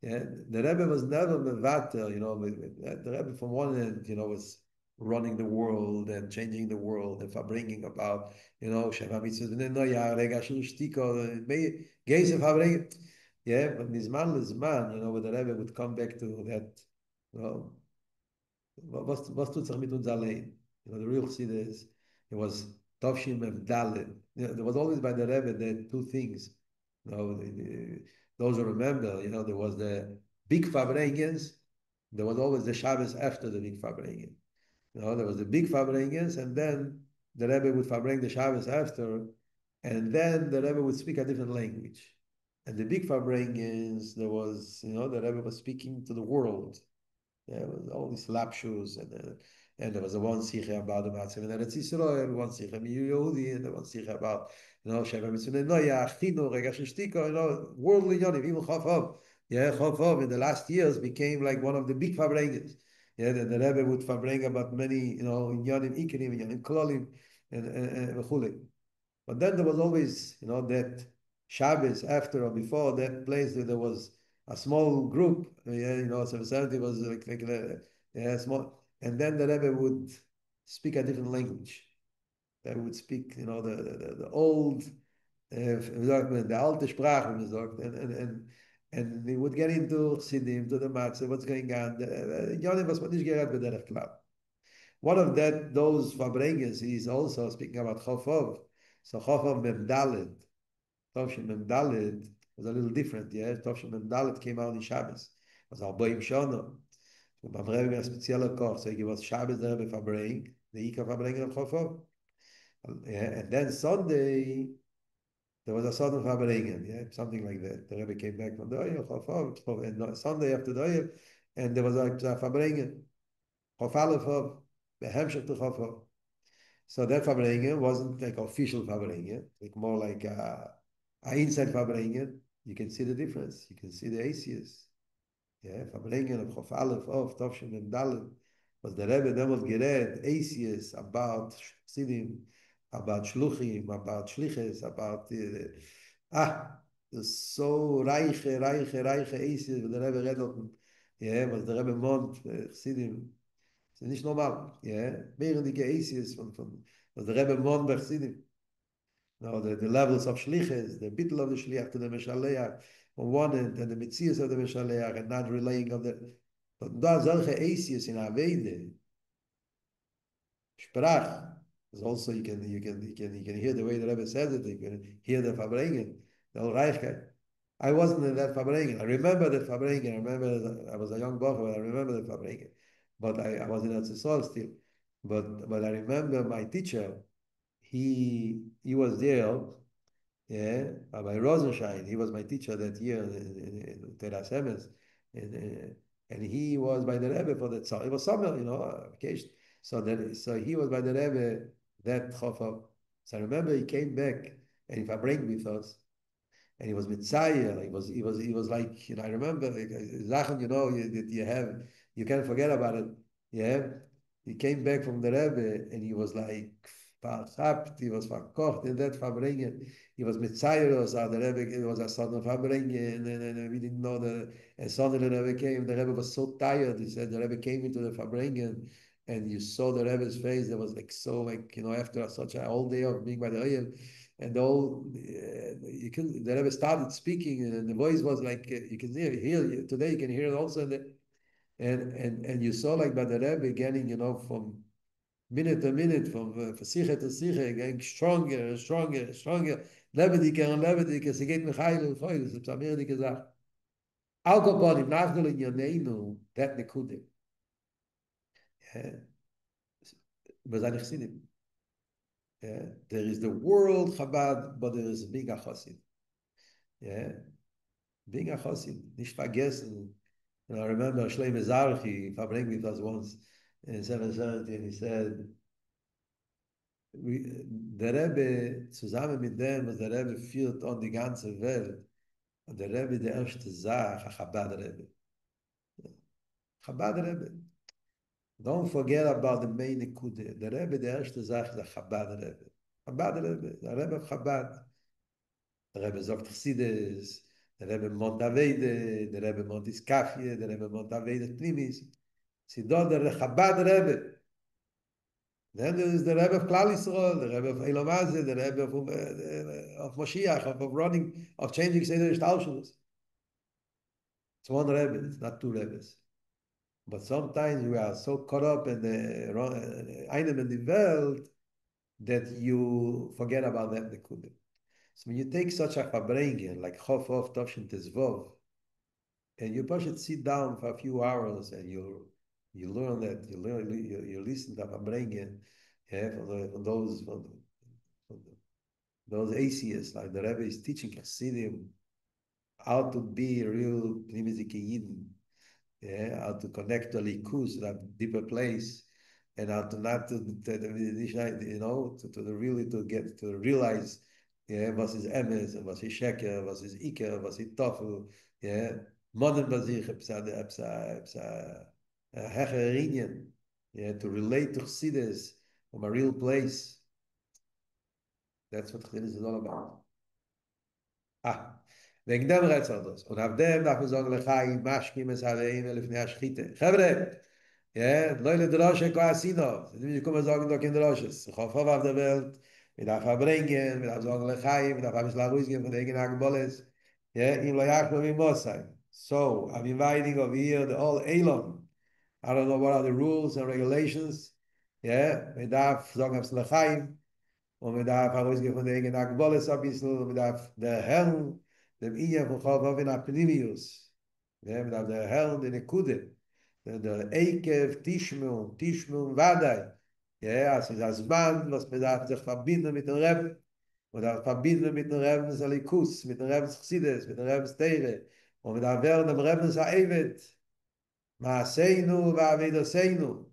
yeah, the Rebbe was never mevatel, you know, the Rebbe from one end, you know, was running the world and changing the world and Farbrengen about, you know, Shema Mitzvah, Noya, Rega Shul Shtiko, Geise Farbrengen. Yeah, but Mizman Lizman, you know, where the Rebbe would come back to that, you know, was tut sich mit uns allein? You know, the real Chassidus, it was Tovshim Evdalit. You know, there was always by the Rebbe the two things. You know, those who remember, you know, there was the big Farbrengens, There was always the Shabbos after the big Farbrengen. There was the big Farbrengens, and then the Rebbe would Farbrengen the Shabbos after, and then the Rebbe would speak a different language. And the big Farbrengens, there was, the Rebbe was speaking to the world. There was all these lapshus, and there was a one sikha about the Matzah in Eretz Yisrael, one sikha mi Yehudi, and one sikha about, Sheva Mitzvah Noyach, Chino, Regash Shtiko, worldly yonim, even Chof. Yeah, Chof in the last years became like one of the big Farbrengens. Yeah, the Rebbe would Farbrengen about many, yonim Ikerim, yonim Kollolim, and V'chule. But then there was always, that Shabbos after or before that place that there was a small group, 770 was like a small, and then the Rebbe would speak a different language. They would speak, the old, the alte Sprache, and they would get into Chassidim, to the Matzah, what's going on. Yonim was nicht geredet b'derech klal. One of those Farbrengens, he's also speaking about Chof. So Chof Memdaled, Tovshin Memdaled was a little different, yeah. Tovshin Memdaled came out in Shabbos. It was Arboim Shono. So beim Rebbe a spezieller Koch, so he was Shabbos the Rebbe Farbrengen, the Ika Farbrengen of Chof. And then Sunday, there was a Sunday Farbrengen, yeah, something like that. The Rebbe came back from the Oyer, Chof, and Sunday after the Oyer, and there was a Farbrengen, Chof Aleph, להמשיך to Chof. So that Farbrengen wasn't like official Farbrengen, like more like a inside Farbrengen. You can see the difference. You can see the ACS. Yeah, Farbrengen of Chof Aleph of Tovshin and Dalet was the Rebbe damals gered ACS about Chassidim, about Shluchim, about Shliches, about the so reiche ACS with the Rebbe redelt. Yeah, was the Rebbe Mont Chassidim. Das ist nicht normal. Ja? Mehr die Geäßies was der Rebbe Mon Berchsidim. No, the levels of Shliches, the bittul of the Shliach to the Meshaleach on one end, and the Metzias of the Meshaleach, and not relaying of the... But da solche Eisies in Avede, Sprach, is also you can hear the way the Rebbe says it, you can hear the Farbrengen, the whole Reichkeit. I wasn't in that Farbrengen. I remember that Farbrengen. I remember that I was a young boy, but I remember the Farbrengen. But I was in Eretz still. But I remember my teacher, he was there, yeah, Rabbi Rosenschein, he was my teacher that year in Teras Emes, and he was by the Rebbe for that summer. It was summer, vacation. So he was by the Rebbe that Chof. So I remember he came back, and if I bring with us, and he was Mitzayir. He was like, I remember Zachen, you can't forget about it. Yeah, he came back from the Rebbe, and he was like verhabt, he was verkocht in that Farbrengen. He was Mitzayir, the Rebbe, it was a son of Farbrengen, and we didn't know and suddenly the Rebbe came. The Rebbe was so tired. He said the Rebbe came into the Farbrengen, and you saw the Rebbe's face. There was like so after such a whole day of being by the Oyer, and the Rebbe started speaking, and the voice was like you can hear today. You can hear it also, and you saw like by the Rebbe getting from minute to minute, from Siche to Siche, getting stronger and stronger and stronger. Lebediker and Lebediker, sie geht mich heil und feul. Das ist eine mir gesagt. Alkohol im Nachdel in Yoneinu, that nekude. Was I nicht yeah. There is the world Chabad, but there is being a Chassid. Yeah. Being a Chassid, nicht vergessen. And I remember Shlomo Zarchi, Farbrengen with us once in 770, and he said, der Rebbe, zusammen mit dem, was der Rebbe führt an die ganze Welt, und der Rebbe, der erste Sach, Chabad Rebbe. Chabad Rebbe. Don't forget about the main Nekude. Der Rebbe, der erste Sach, ist Chabad Rebbe. Chabad Rebbe, der Rebbe of Chabad. Der Rebbe sagt Chassidus, der Rebbe mont Avede, der Rebbe mont Iskafie, der Rebbe mont Avede Pnimis. Sie dort der Chabad Rebbe. Then there is the Rebbe of Klal Yisrael, the Rebbe of Elam Hazeh, the Rebbe of Moshiach, of running, of changing Seder Shtalshalos. It's one Rebbe, it's not two Rebbes. But sometimes we are so caught up in the einem in the world that you forget about that Nekudim. So when you take such a Farbrengen, like Chof of Tovshin Tezvov, and you should sit down for a few hours and you learn that you listen to Farbrengen, yeah, from those atheists, like the Rabbi is teaching Hasidim how to be a real Pnimizike Yidden, yeah, how to connect to Likus, that deeper place, and how to not you know, to really to get to realize, yeah, was is emes, and was is sheker, was is iker, was is tofu, yeah, modern bazich, hecher, yeah, to relate to Chassidus from a real place. That's what Chassidus is all about. Ah, wegen dem redt er das. Und auf dem darf man sagen, Lechai, Maschkim es Aleim, לפני השחיתה. חבר'ה, ja, Leute Drosche Koasino, sie kommen sagen, doch in Drosches. Chof auf der Welt, mit der Farbrengen, mit der sagen, Lechai, mit der Farbrengen, von der Egen Bolles, ja, in Loyach no Mimosai. So, I'm inviting over here the whole Elon. I don't know what are the rules and regulations. Yeah, mit der sagen, Lechai, und man darf herausgehen von der eigenen Akboles ein bisschen, und man darf der Herrn, dem Ingen von Chof in Apnimius, ja, man darf der Herrn, den Ekude, der Eikev, Tishmu, Wadai, ja, es ist das Mann, was man darf sich verbinden mit dem Reb, man darf verbinden mit dem Reb Salikus, mit dem Reb Chsides, mit dem Reb Teire, und man darf werden dem Reb Sa'evet, Maaseinu, Va'avedoseinu,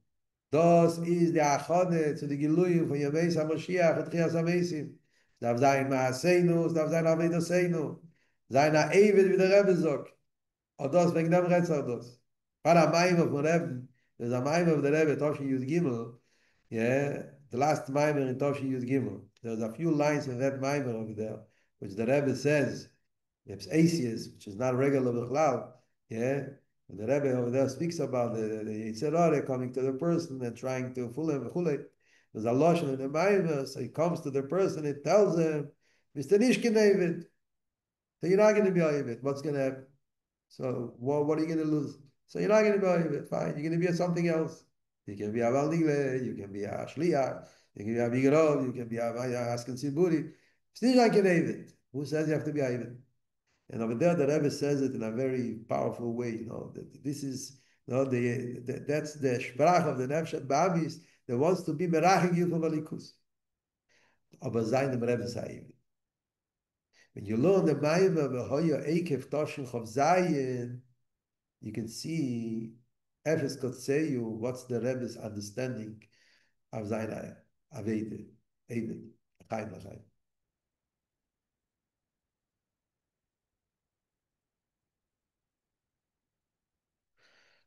das ist der Achone zu den Giluyim von Yemeis HaMashiach und Chias HaMeisim. Es darf sein Maaseinu, es darf sein Avedoseinu. Sein Eivet, wie der Rebbe sagt. Und das, wegen dem Rätsel das. Par a Maimer von Rebbe, das ist a Maimer von der Rebbe, Toshi Yud Gimel, yeah, the last Maimer in Toshi Yud Gimel. There's a few lines in that Maimer over there, which the Rebbe says, it's Asius, which is not regular Bichlal, yeah, and the Rebbe over there speaks about the Yitzhak coming to the person and trying to fool him. There's a lotion in the Maimer, so he comes to the person and tells him, Mr. Nishkin David, so you're not going to be David. What's going to happen? So what are you going to lose? So you're not going to be David. Fine, you're going to be something else. You can be a Valdigle, you can be a Shliach, you can be a Bigerov, you can be a Asken Siburi. Still like an David. Who says you have to be David? And over there, the Rebbe says it in a very powerful way. You know, that this is, you know, that's the Sprach of the Nefshat Ba'amis that wants to be meraching you from Alikus. Aber seinem Rebbe sei. When you learn the Maimah v'hoya Eikev Toshin Chav Zayin, you can see Efes Kotseyu, what's the Rebbe's understanding of Zayin Avede, Eved, Chaim L'chaim.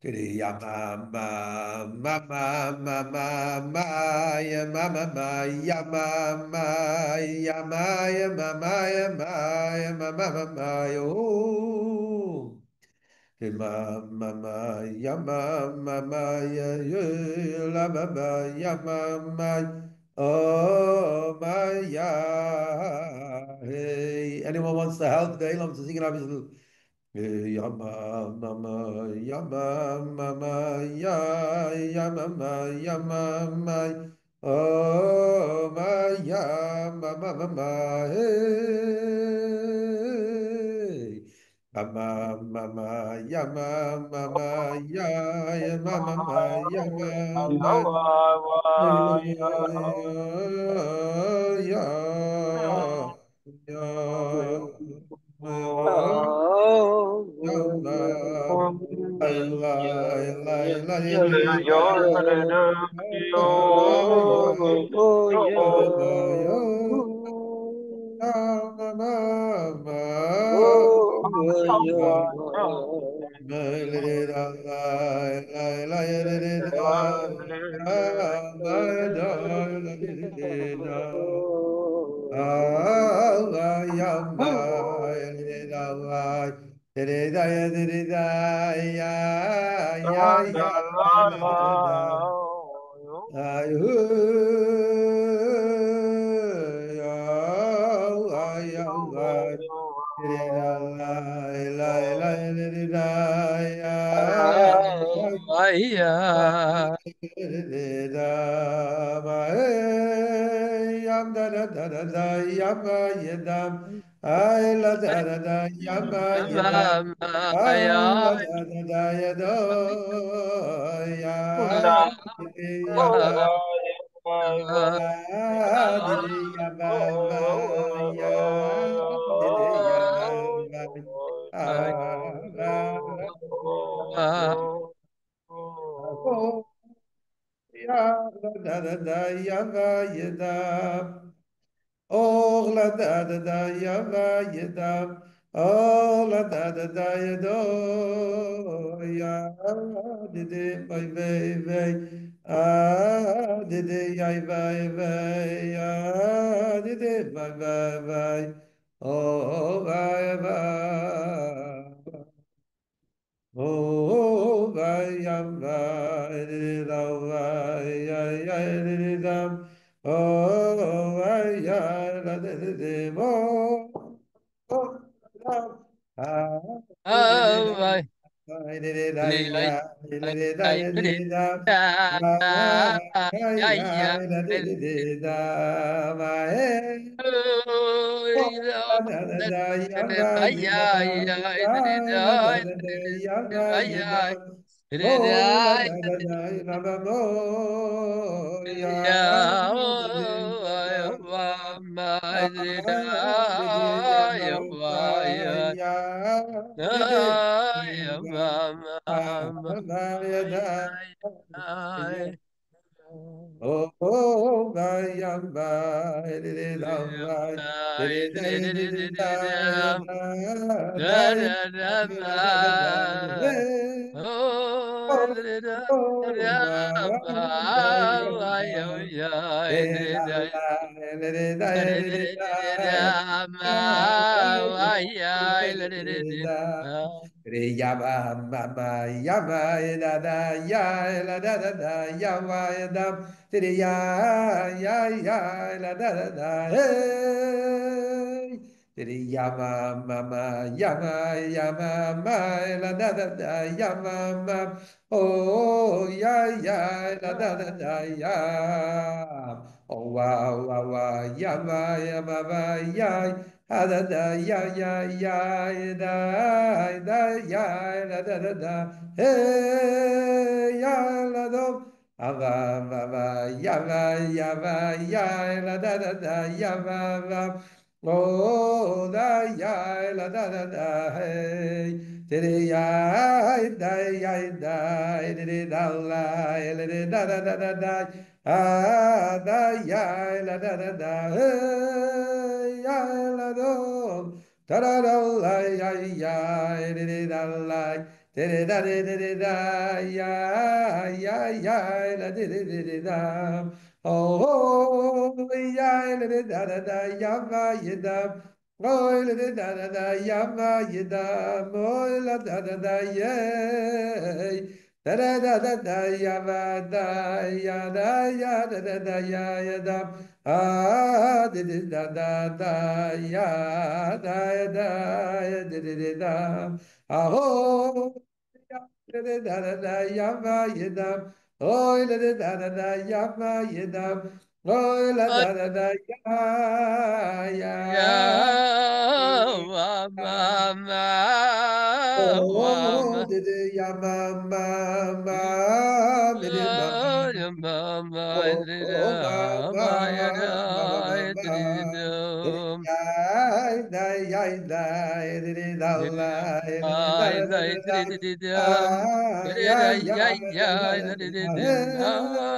Ya mama, mama, mama, ma, ya mama, ma, ya mama, ya ma, ya mama, ya ma, ya mama, mama, yo. Mama, ya mama, ya la mama, ya mama, oh my ya. Hey, anyone wants to help the Elam to sing it up? Yama mama yama mama ya yama yama oh my ya mama mama hey mama mama yama mama ya mama yama mama ya ya Yalla, la la la Yam da da da da da yam yedam ay la da da da yama yada ay la da da da yado ya dide yama ya dide yama ma ya dide yama ma ah ya la da da da yama yada oh la da da da ya va ya da oh la da da da ya do ya de de vai vai vai ah de de ya vai vai ah de de vai vai vai oh vai vai oh, vayam vayridam vayayridam. Oh, vayayridam. Oh, ah, Oh, la da da da, la ba mo, ya da de ba ba ba, ah de de ya ba ba ya, de de ba ba, ah ba ya da ya. Oh, oh, ba ya ba, de de da ba, de de da ya da ya da da da da, hey. Oh, oh, my, Yama, mama, yama, da da, ya, la da da da, yama, da, ya, la da da da, hey. Yama, mama, yama, yama, ma, la da da da, yama, ma. Oh, ya, la da da da, ya. Oh, wow, wow, wow, ya, ba, ya. Ha da da, ya, la da da da. Hey, ya, la do. Ava, va, ya, la da da da, ya, va. Oh, da ya la da da da hey, did ya da did da la did da da da da da ah da ya la da da da hey ya la do da da da la ya did da la did da ya la did da oh, ya, da da da, yama yedam. Oh, da da da, yama yedam. Oh, da da da, yay. Da da da da da, yama da, ya da ya da da da, ya yedam. Ah, da da da, ya da da, da. Ah, oh, ya da da da, yama yedam. Oy la da da da ya ma yedam. Oy la da da da ya ya. Oh, did ya ma ma ma did ma oh oh ma did ya did da la did da da da da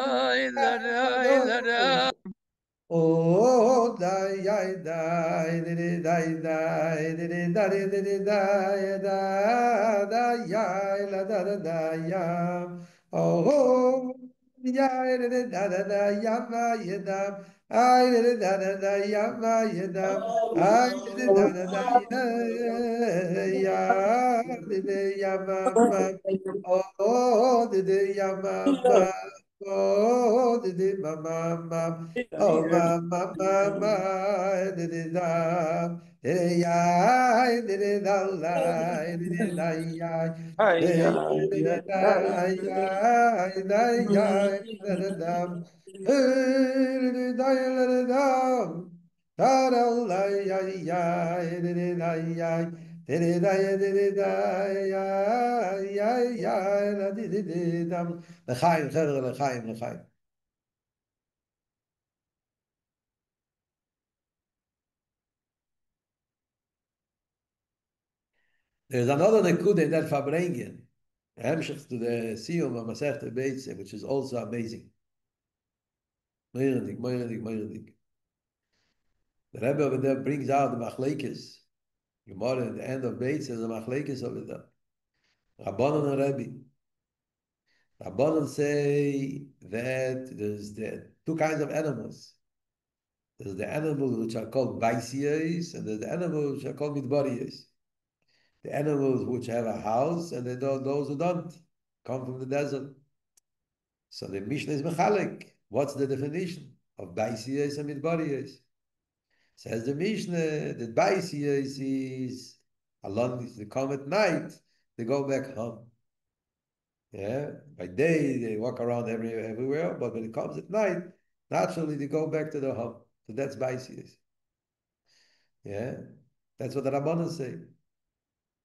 ah ya oh, die, die, die, die, die, die, die, die, die, die, da, da, ya, la, da, da, da, ya. Oh, ya, da, da, da, ya, ma, ya, da. I did da, da, da, ya, ma, ya, da. I did da, da, da, ya, did ya, ma, ma. Oh, did ya, ma, ma. Oh, did ma, ma, ma. Oh, ma, ma, ma, ma, did it da, did it ya, did it da, la, did it da, ya, did it da, ya, da, ya, da, da, da, did it da, da, da, לחיים, חבר'ה, לחיים, לחיים. There's another nekuda in that Farbrengen, להמשיך to the siyum of Masechta Beitze, which is also amazing. Moirendik, moirendik, moirendik. The Rebbe over there brings out the machlekes. Gemara at the end of Beitze, the machlekes over there. Rabbanon and Rabbi. Rabbanon say that there's the two kinds of animals. There's the animals which are called baisiyos, and there's the animals which are called midbariyos. The animals which have a house, and those who don't come from the desert. So the Mishnah is mechalek. What's the definition of baisiyos and midbariyos? Says the Mishnah that baisiyos is along they come at night, they go back home. Yeah, by day they walk around everywhere, but when it comes at night, naturally they go back to the home. So that's baisiyos. Yeah, that's what the Rabbanan say.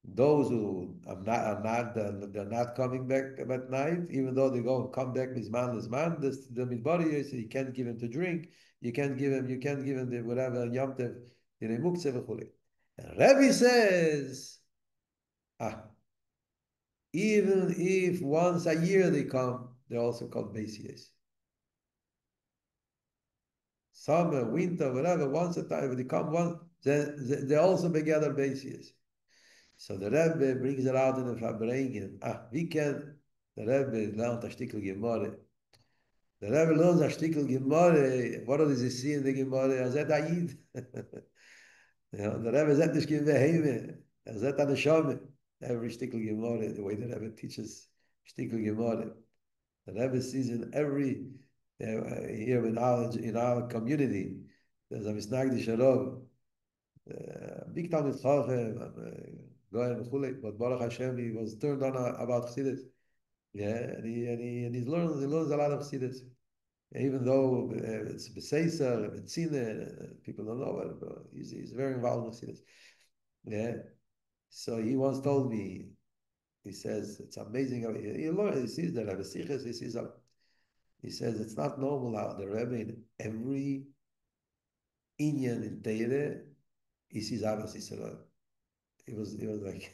Those who they're not coming back at night, even though they come back mizman, the midbari you can't give him to drink, you can't give him the whatever yomtev, muktzeh v'chulei. And Rabbi says, even if once a year they come, they're also called Beis. Summer, winter, whatever, once a time, when they come once, they also together Beis. So the Rebbe brings it out in the Farbrengen. We can, the Rebbe learned a shtickl Gemara. The Rebbe learns a shtickl Gemara. What does he see in the Gemara? Azet Ayid. The Rebbe zet nicht geben Beheme. Azet an Neshame. Every shtickl Gemara, the way the Rebbe teaches shtickl Gemara. The Rebbe sees in every, here in our community, there's a Misnagdi Sharov, big Talmid Chacham, but Baruch Hashem, he was turned on about Chassidus. Yeah, and he learns a lot of Chassidus. Even though it's Beseiser, Betzine, people don't know it, but he's very involved in Chassidus. Yeah, so he once told me, he says, it's amazing how he sees that Rebbe Siches, he says it's not normal how the Rebbe in every Inyan in Teire, he sees Abbas Yisrael. It was like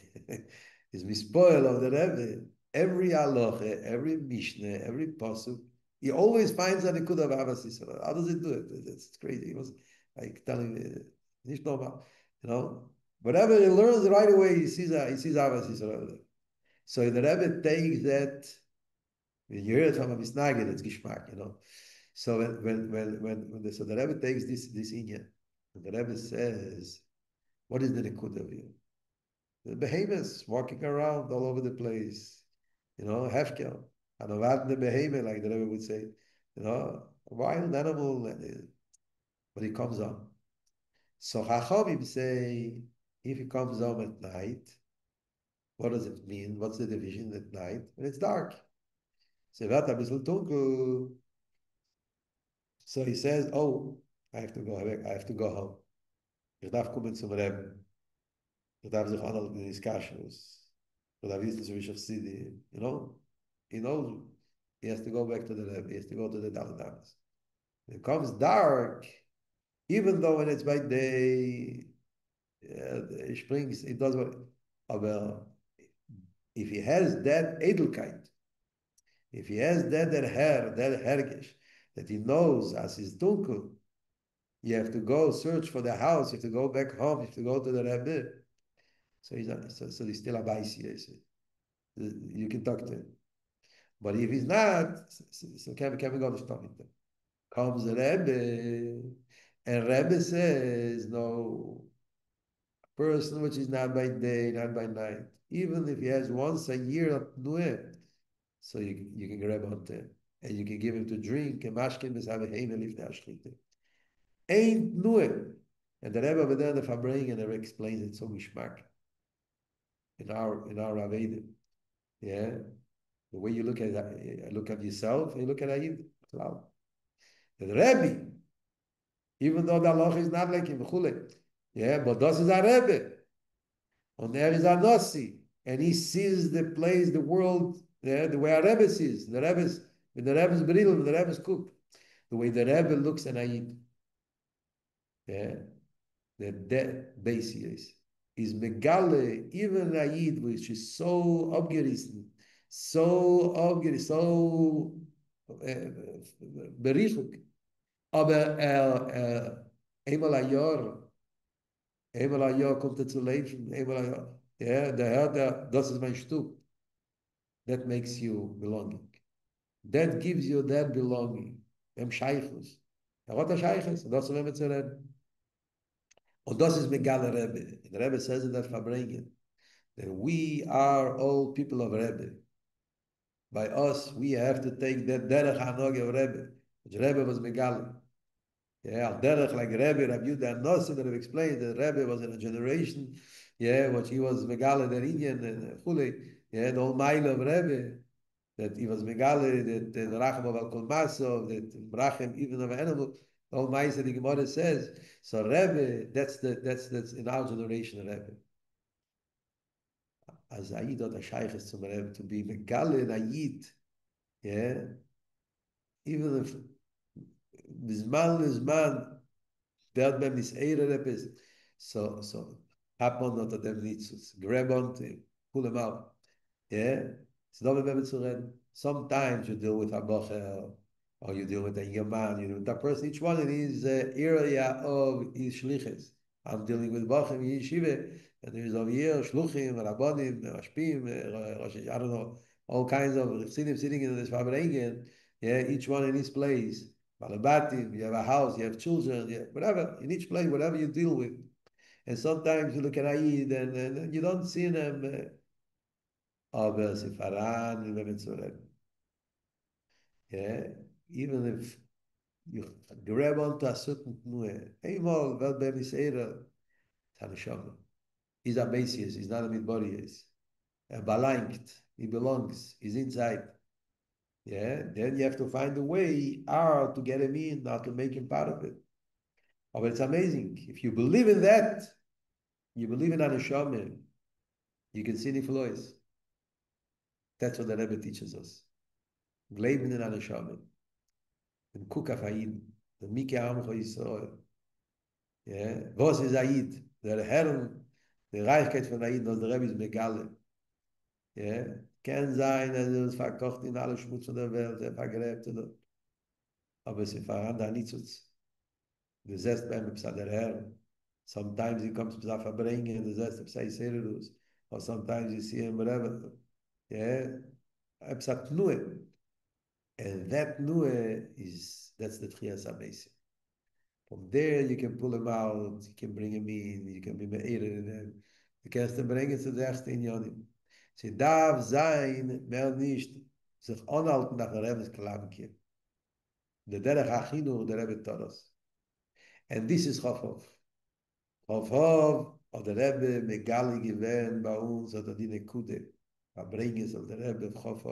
his mispoil of the Rebbe. Every halacha, every mishnah, every pasuk, he always finds that he could have Abbas Yisrael. How does he do it? It's crazy. He was like telling me, nicht normal, whatever he learns right away, he sees Abbas Yisrael. So the Rebbe takes that. When you hear it from a misnagid, it's gishmak, So so the Rebbe takes this inyan, and the Rebbe says, what is the nikud of you? The behemoths walking around all over the place, hefker, anovat the behemoth, like the Rebbe would say, a wild animal, but he comes on. So Chachamim say, if he comes on at night, what does it mean? What's the division at night? When it's dark. So he says, oh, I have to go back, I have to go home. Ich darf kommen zum Rebbe. Ich darf sich anhalten in his kashrus. Ich darf wissen, so wie ich Sidi. He knows he has to go back to the Rebbe. He has to go to the Dach. When it comes dark, even though when it's by day, he springs, he does what. Aber if he has that Edelkeit, if he has that hergish, that he knows as his dunkel, you have to go search for the house, you have to go back home, you have to go to the Rebbe. So he's still a baisi. You can talk to him. But if he's not, so can we go to stop him? Comes the Rebbe, and Rebbe says, no, a person which is not by day, not by night, even if he has once a year of nueh, so you can grab onto him, and you can give him to drink, and mashkin b'savehim elifnei ashchite. Ain't nueh. And the Rebbe over there, the Farbrengen, never explains it so mishmak. In our Avedim, yeah, the way you look at yourself, and you look at Ayid, cloud. The Rabbi, Even though the halacha is not like him, yeah, but das is a Rebbe. And there is a Nasi. And he sees the place, the world, yeah, the way a Rebbe sees. The Rebbe's, with the Rebbe's bridle, with the Rebbe's cook. The way the Rebbe looks at Ayid. Yeah, that base is Megale, even Ayid, which is so abgerissen, so berichuk. Aber einmal ein Jahr kommt zu leben, einmal ein Jahr. Ja, der Herr, das ist mein Stub. That makes you belonging. That gives you that belonging. Dem Scheichus. Er hat ein Scheichus, und das wollen wir zu reden. Und das ist Megale Rebbe. Der Rebbe says in der Farbrengen, that we are all people of Rebbe. By us, we have to take that derech hanoge of Rebbe. Which Rebbe was Megale. Yeah, derech like Rabbi Yehuda Nosim that have explained that Rabbi was in a generation, yeah, what he was Megale der Inyan and Chule, yeah, the whole mile of Rabbi, that he was Megale, that the Rachem of Al Kol Maso, that Rachem even of an animal, the whole Maise that the Gemara says. So Rabbi, that's in our generation Rabbi. As Ayid or the Shaykh is to be Megale and Ayid, yeah, even if Bisman, that beim is Rebbe. So happen not that them nitzus. Grab onto him, pull him out. Yeah? It's not remember to read. Sometimes you deal with a bocher, or you deal with a young man, you deal with that person, each one in his area of his shliches. I'm dealing with bocher in yeshiva, and there's over here shluchim, rabbonim, mashpim, I don't know, all kinds of chassidim sitting in this Farbrengen, yeah, each one in his place. Balabatim, you have a house, you have children, you have whatever, in each place, whatever you deal with. And sometimes you look at Aid and you don't see them. Aber Sifaran, yeah, even if you grab onto a certain tnuah, einmal, wel beim Isera, Tanishama. He's a Messias, he's not a Midborius. Belangt, he belongs, he's inside. Yeah, then you have to find a way how to get him in, how to make him part of it. Oh, but it's amazing. If you believe in that, you believe in Anushamim, you can see the flows. That's what the Rebbe teaches us. Glauben in Anushamim. In Kukaf Hayid, the Mike Amcho Yisrael. Yeah, was is Hayid? Der Herrn, the Reichkeit von Hayid, was der Rebbe ist Megale. Yeah, kann sein, dass es verkocht in alle Schmutz von der Welt, vergräbt oder. Aber es ist voran da nicht so. Gesetzt beim der Herrn. Sometimes he comes to Farbrengen and the zest of say Serus, or sometimes you see him whatever. Yeah, Epsat Nue. And that Nue that's the Trias Amazing. From there you can pull him out, you can bring him in, you can be me'ered in him. You can bring it to the erste in Yonim. Sie darf sein, mehr nicht, sich anhalten nach der Rebbe's Kalamke. Der Derech Achinu, der Rebbe Toros. And this is Chof. Chof, of the Rebbe Megali gewähnt bei uns, oder die Nekude. Farbrengen soll der Rebbe Chof.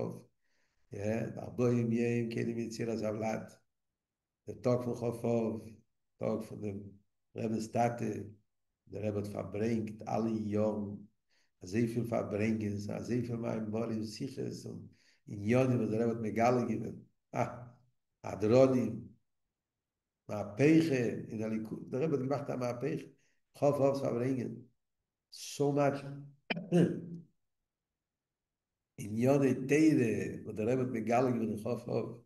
Ja, Arboim Yeim, Kedim Yitziras Avlat. Der Tag von Chof, Tag von dem Rebbe's Tate, der Rebbe hat verbringt alle Jahre, sehr viel Farbrengen, sehr viel mein Morim Siches, und in Yonim, was der Rebbe hat Megali gewähnt. Adronim, Maapeche, in der Likud. Der Rebbe hat gemacht am Maapeche. Chof Farbrengen. So much. In Yone Teire, wo der Rebbe Megalig with the Chof,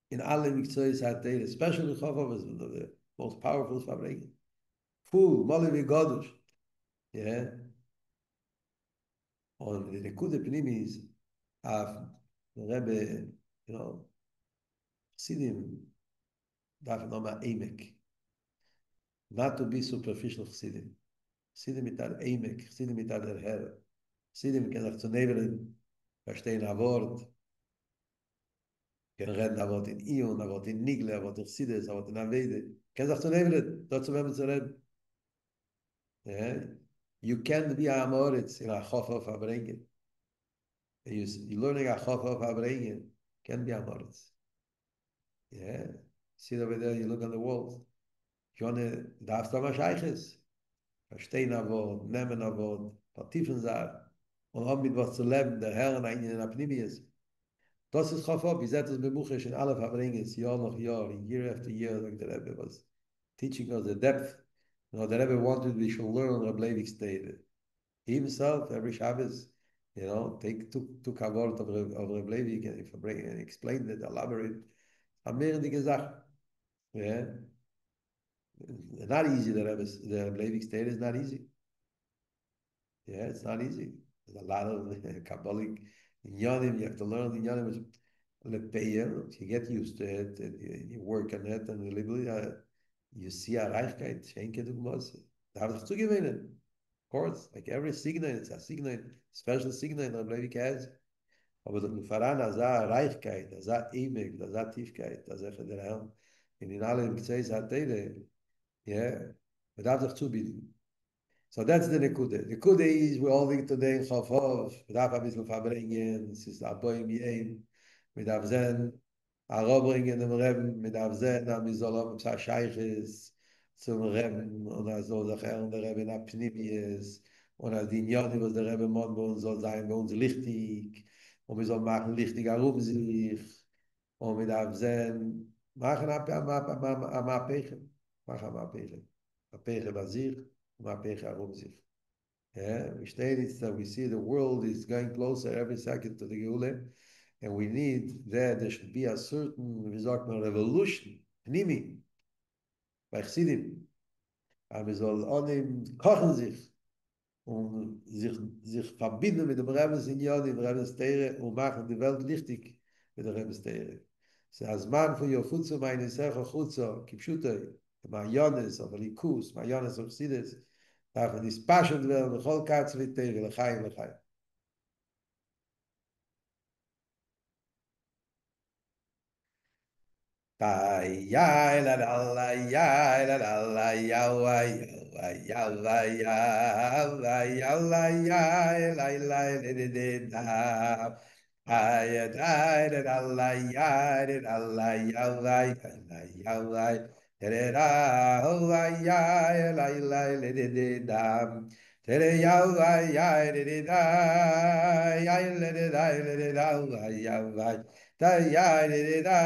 in alle Mikzois hat Teire, especially Chof is one of the most powerful Farbrengen. Full, Molivi Godush. Yeah. Und the Nekude Pnimi is, the Rebbe, you know, Chassidim, darf nochmal Emek. Not to be superficial Chassidim. Chassidim mit der Emek, Chassidim mit der Herr. Chassidim kann sich zu nevelen, verstehen ein Wort, kann reden ein Wort in Ion, ein Wort in Nigle, ein Wort in Chassidus, ein Wort in Avede. Kann sich zu nevelen, dazu werden wir zu reden. Yeah? You can't be a Amoritz in a Chof of Farbrengen. You're learning a Chof of Farbrengen, can't be a Amoritz. Yeah? See over there, you look on the walls. Jonne darfst du mal scheiches. Verstehen Wort, nehmen Wort, vertiefen Sachen. Und auch mit was zu leben, der Herr in der Pnimius. Das ist Chof, wie sagt es bei Buchisch in alle Farbrengen, Jahr nach Jahr, year after year, like the Rebbe was teaching us the depth. You know, the Rebbe wanted we should learn Rabbi stated. He himself, every Shabbos, you know, took a word of Rabbi and explained it, elaborated. Amir die gesagt, yeah, not easy. The Rabbi stated is not easy. Yeah, it's not easy. There's a lot of Kabbalic inyanim. You have to learn the inyanim. You get used to it, and you work on it, and you see a Reichkeit, Schenke Dugmas. Da habe ich zugewinnen. Of course, like every signal, it's a signal, special signal that Leivik has. Aber der Faran, das ist eine Reichkeit, das ist eine Ewig, das ist eine Tiefkeit, das ist der Herr. Und in allen Gzeis hat ja, man darf sich zubieten. So that's the Nekude. The Nekude is we're all today in Chof. We have a bisschen Farbrengen. Es ist Aboim Yein. Wir darf sehen, Arobringen dem Reben. Wir darf sehen, wir sollen uns Scheiches zum Reben und so Sachen der Reben Apnimius und als die Nyon, was der Reben Mond bei uns soll sein, bei uns lichtig und wir sollen machen lichtig herum sich und wir darf sehen, machen am Apechen. Machen am Apechen. Apechen bei sich. Yeah, we stated that we see the world is going closer every second to the Geule, and we need that there should be a certain result revolution, Pnimi, bei Chassidim. Aber wir sollen onim kochen sich und sich verbinden mit dem Rebbe Sinyon, dem Rebbe Steire und machen die Welt lichtig mit der Rebbe Steire. Es ist ein Mann von Yofutzu, meine Secho Chutzo, Kipschutoi, Mariones, aber Likus, Mariones und Chassidus, darf man dispassion werden, bechol katz v'teire, l'chaim, l'chaim. Ya la la la ya la la la ya wa ya la ya la ya la ya la la de da ay da da la ya da la ya la ya la de da la ya la la de da tere ya la ya de da ya la de da ya la da ya di da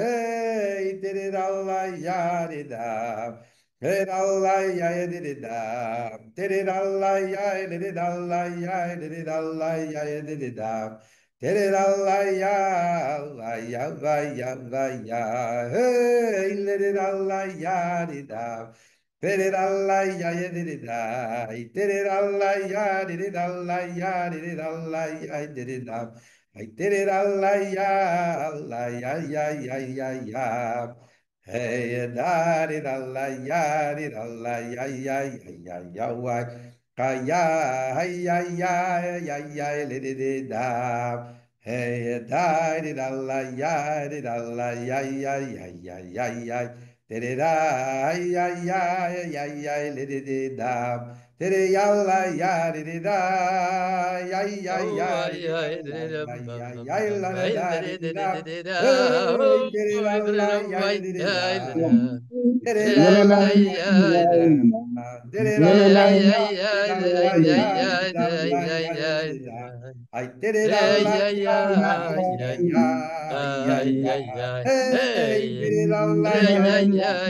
hey di da la ya di da hey da la ya di da di da la ya di da la ya di da la ya di da di da la ya hey di da la ya di da di da la ya di da di da la ya di da la ya di da la ya di da I did it Allah ya Allah ya ya ya ya ya. Hey, da did Allah ya did Allah ya ya ya ya ya wa. Kaya ya ya ya ya did da. Hey, da did Allah ya did Allah ya ya ya ya ya ya. Did it ya ya ya ya did da. Did it yalla ya did it da ya ya Oh, ya ay, did it ay, la ya bam, ya bam, la la ay, da did it da oh, hey did it la ya ay, did it ay, da did it la ay, ya did it da did it la ay, ya ay, did it la ya did it la ya did it da I did it ay, la ay, ya la ay, ya ay, ya ya ay, ya ay, ay, hey hey, did it la ay, ya ay, did it ay,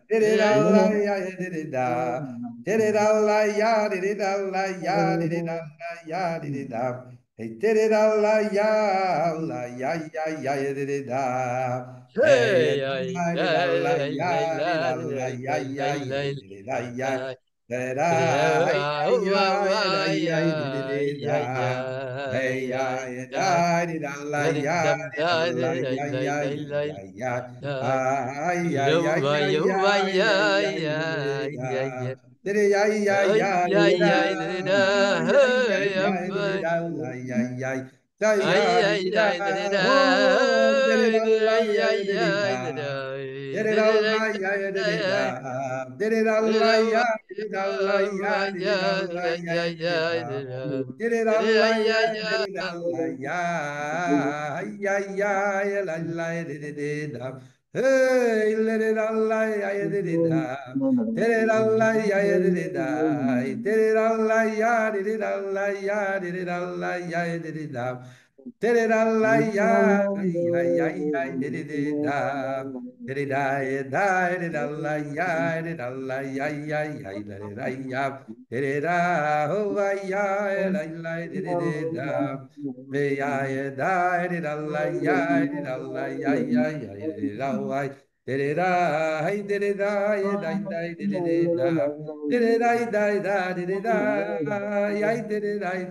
did it ay, la ya did it da did it la ya did it la ya did it la ya did it da hey did it la ya la ya ya ya did it da hey hey, ay, did it ay, la ay, ya did ay, la ay, ya ay, ya ay, did ay, it la ya ay, da ay, da ay, ya ay, ya did ay, it ay, da hey ay, ya ay, ay. da did la ya Dum did da la lay ya lay ya lay ya lay ya ya lay. ay ay ay Yuva ay yuva ay ya ay ay ya ya ya. dere ay ay Ay ay ya da ya da da. ay ay Hey ay dere ay da ay ay ay da ay ay ay da ay da da da. oh dere da ay ay Ay dere da ay da da. dere Da da da da ay ay dere da da. dere da Da ay da ay dere da ay ay dere da ay ay ya dere ya da da da. dere da Da da ay ya ay ya. dere da ay ay ay ay la la dere da Hey, let it Allah, ya did it da. Did it Allah, ya did it da. Did it Allah, ya did it Allah, ya did it Allah, ya did it da. Did it Allah, ya, ya, did it da. Did it da, did it Allah, ya, did it Allah, ya, did it ya. Did it da, oh, ya, did it da. Ya da di da la ya di da la ya ya ya di da la di da hey di da ya da da di da di da di da ya di da ya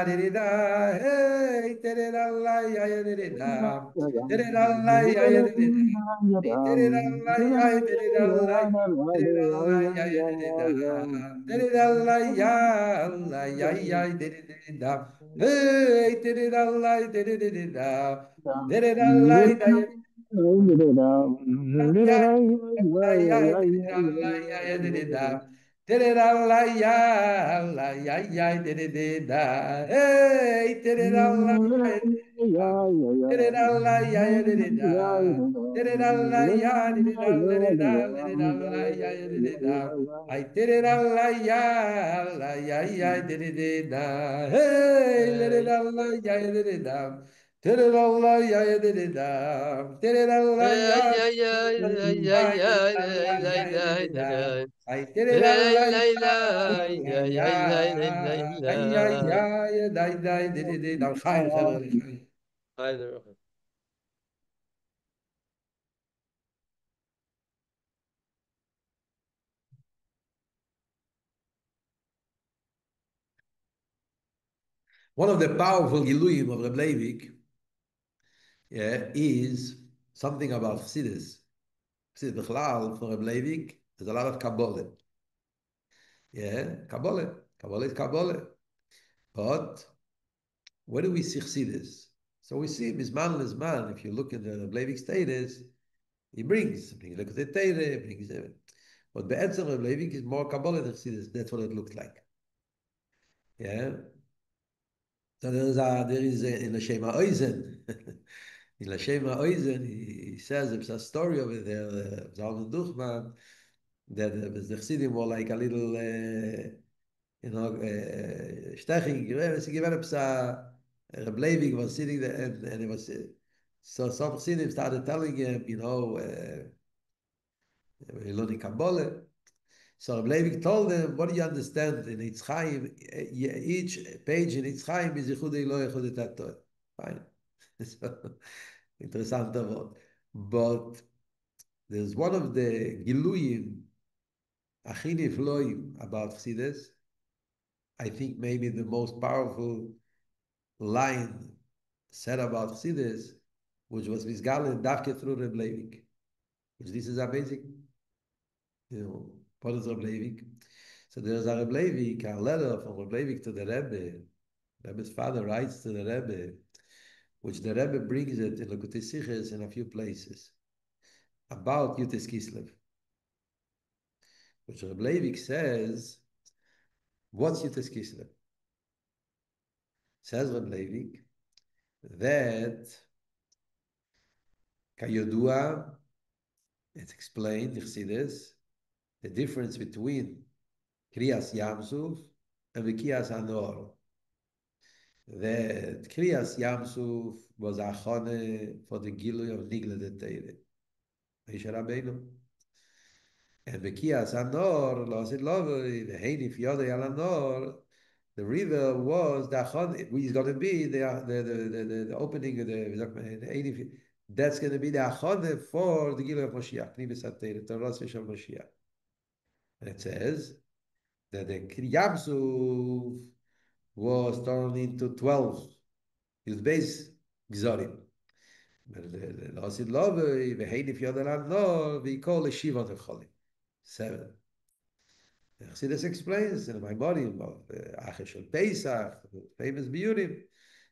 di da hey di da la ya ya di da la ya ya di da di da la ya di da la I did it Allah ya Allah ya ya did it da hey did it Allah ya did it da did it Allah ya did it da did it Allah ya ay, ay, ay, ay, I ay, did it ay, Allah ay, ya ay, did ay, it da ay. I did it Hey, Allah lay, ya lay, Allah ay, ay, ya ay, lay, lay, ay ya lay. ya ya dai did it da khair khair. Hi there. One of the powerful Giluyim of Reb Leivik, yeah, is something about Chassidus. Chassidus Bechlal for Reb Leivik, there's a lot of Kabbalah. Yeah, Kabbalah. Kabbalah is Kabbalah. But where do we see Chassidus? So we see Mizman Lizman. If you look at the Reb Leivik status, he brings, look at the Teire, brings it. But Be'etzem Reb Leivik is more Kabbalah than Chassidus. That's what it looks like. Yeah. So there is in the Shema Oizen. In the Shema Oizen, he says it's a story over there, Zalman Duchman, that the Chassidim were like a little, steching. She gave up Reb Leivik was sitting there, and it was so some Chassidim started telling him, learning Kabbalah. So Reb Leivik told them, "What do you understand in Eitz Chaim? Each page in Eitz Chaim is Yichudei Lo Yichudei Tator." Fine. So, interesante Wort. But there's one of the Giluyim, Achini Floim, about Chassidus. I think maybe the most powerful line said about Chassidus, which was Misgalen Dach through Reb Leivik. Which this is amazing, what is Reb Leivik? So there's a Reb Leivik, a letter from Reb Leivik to the Rebbe. Rebbe's father writes to the Rebbe, which the Rebbe brings it in Lekutei Sichos in a few places, about Yutes Kislev. Which Reb Leivik says, what's Yutes Kislev? Says Reb Leivik that Kayodua, it's explained, you see this, the difference between Kriyas Yamsuf and Vikiyas Anor. That Kriyas Yamsuf was a chone for the Gilui of Nigla de Teire. Moshe Rabbeinu. And Vikiyas Anor, Lo Asid Lovoi, the Heini Fiyodei Al Anor, the river was the chone, is going to be the opening of the Heini, that's going to be the chone for the Gilui of Moshiach, Nibis HaTeire, Torah Shel Moshiach. And it says that the Yamsuf was turned into 12. His base Gzorim. L'osid lovei, v'heini f'yodalan no, v'yikol l'shivot v'cholim. 7. Chassidus explains in my body of Acher Shel Pesach, famous biurim,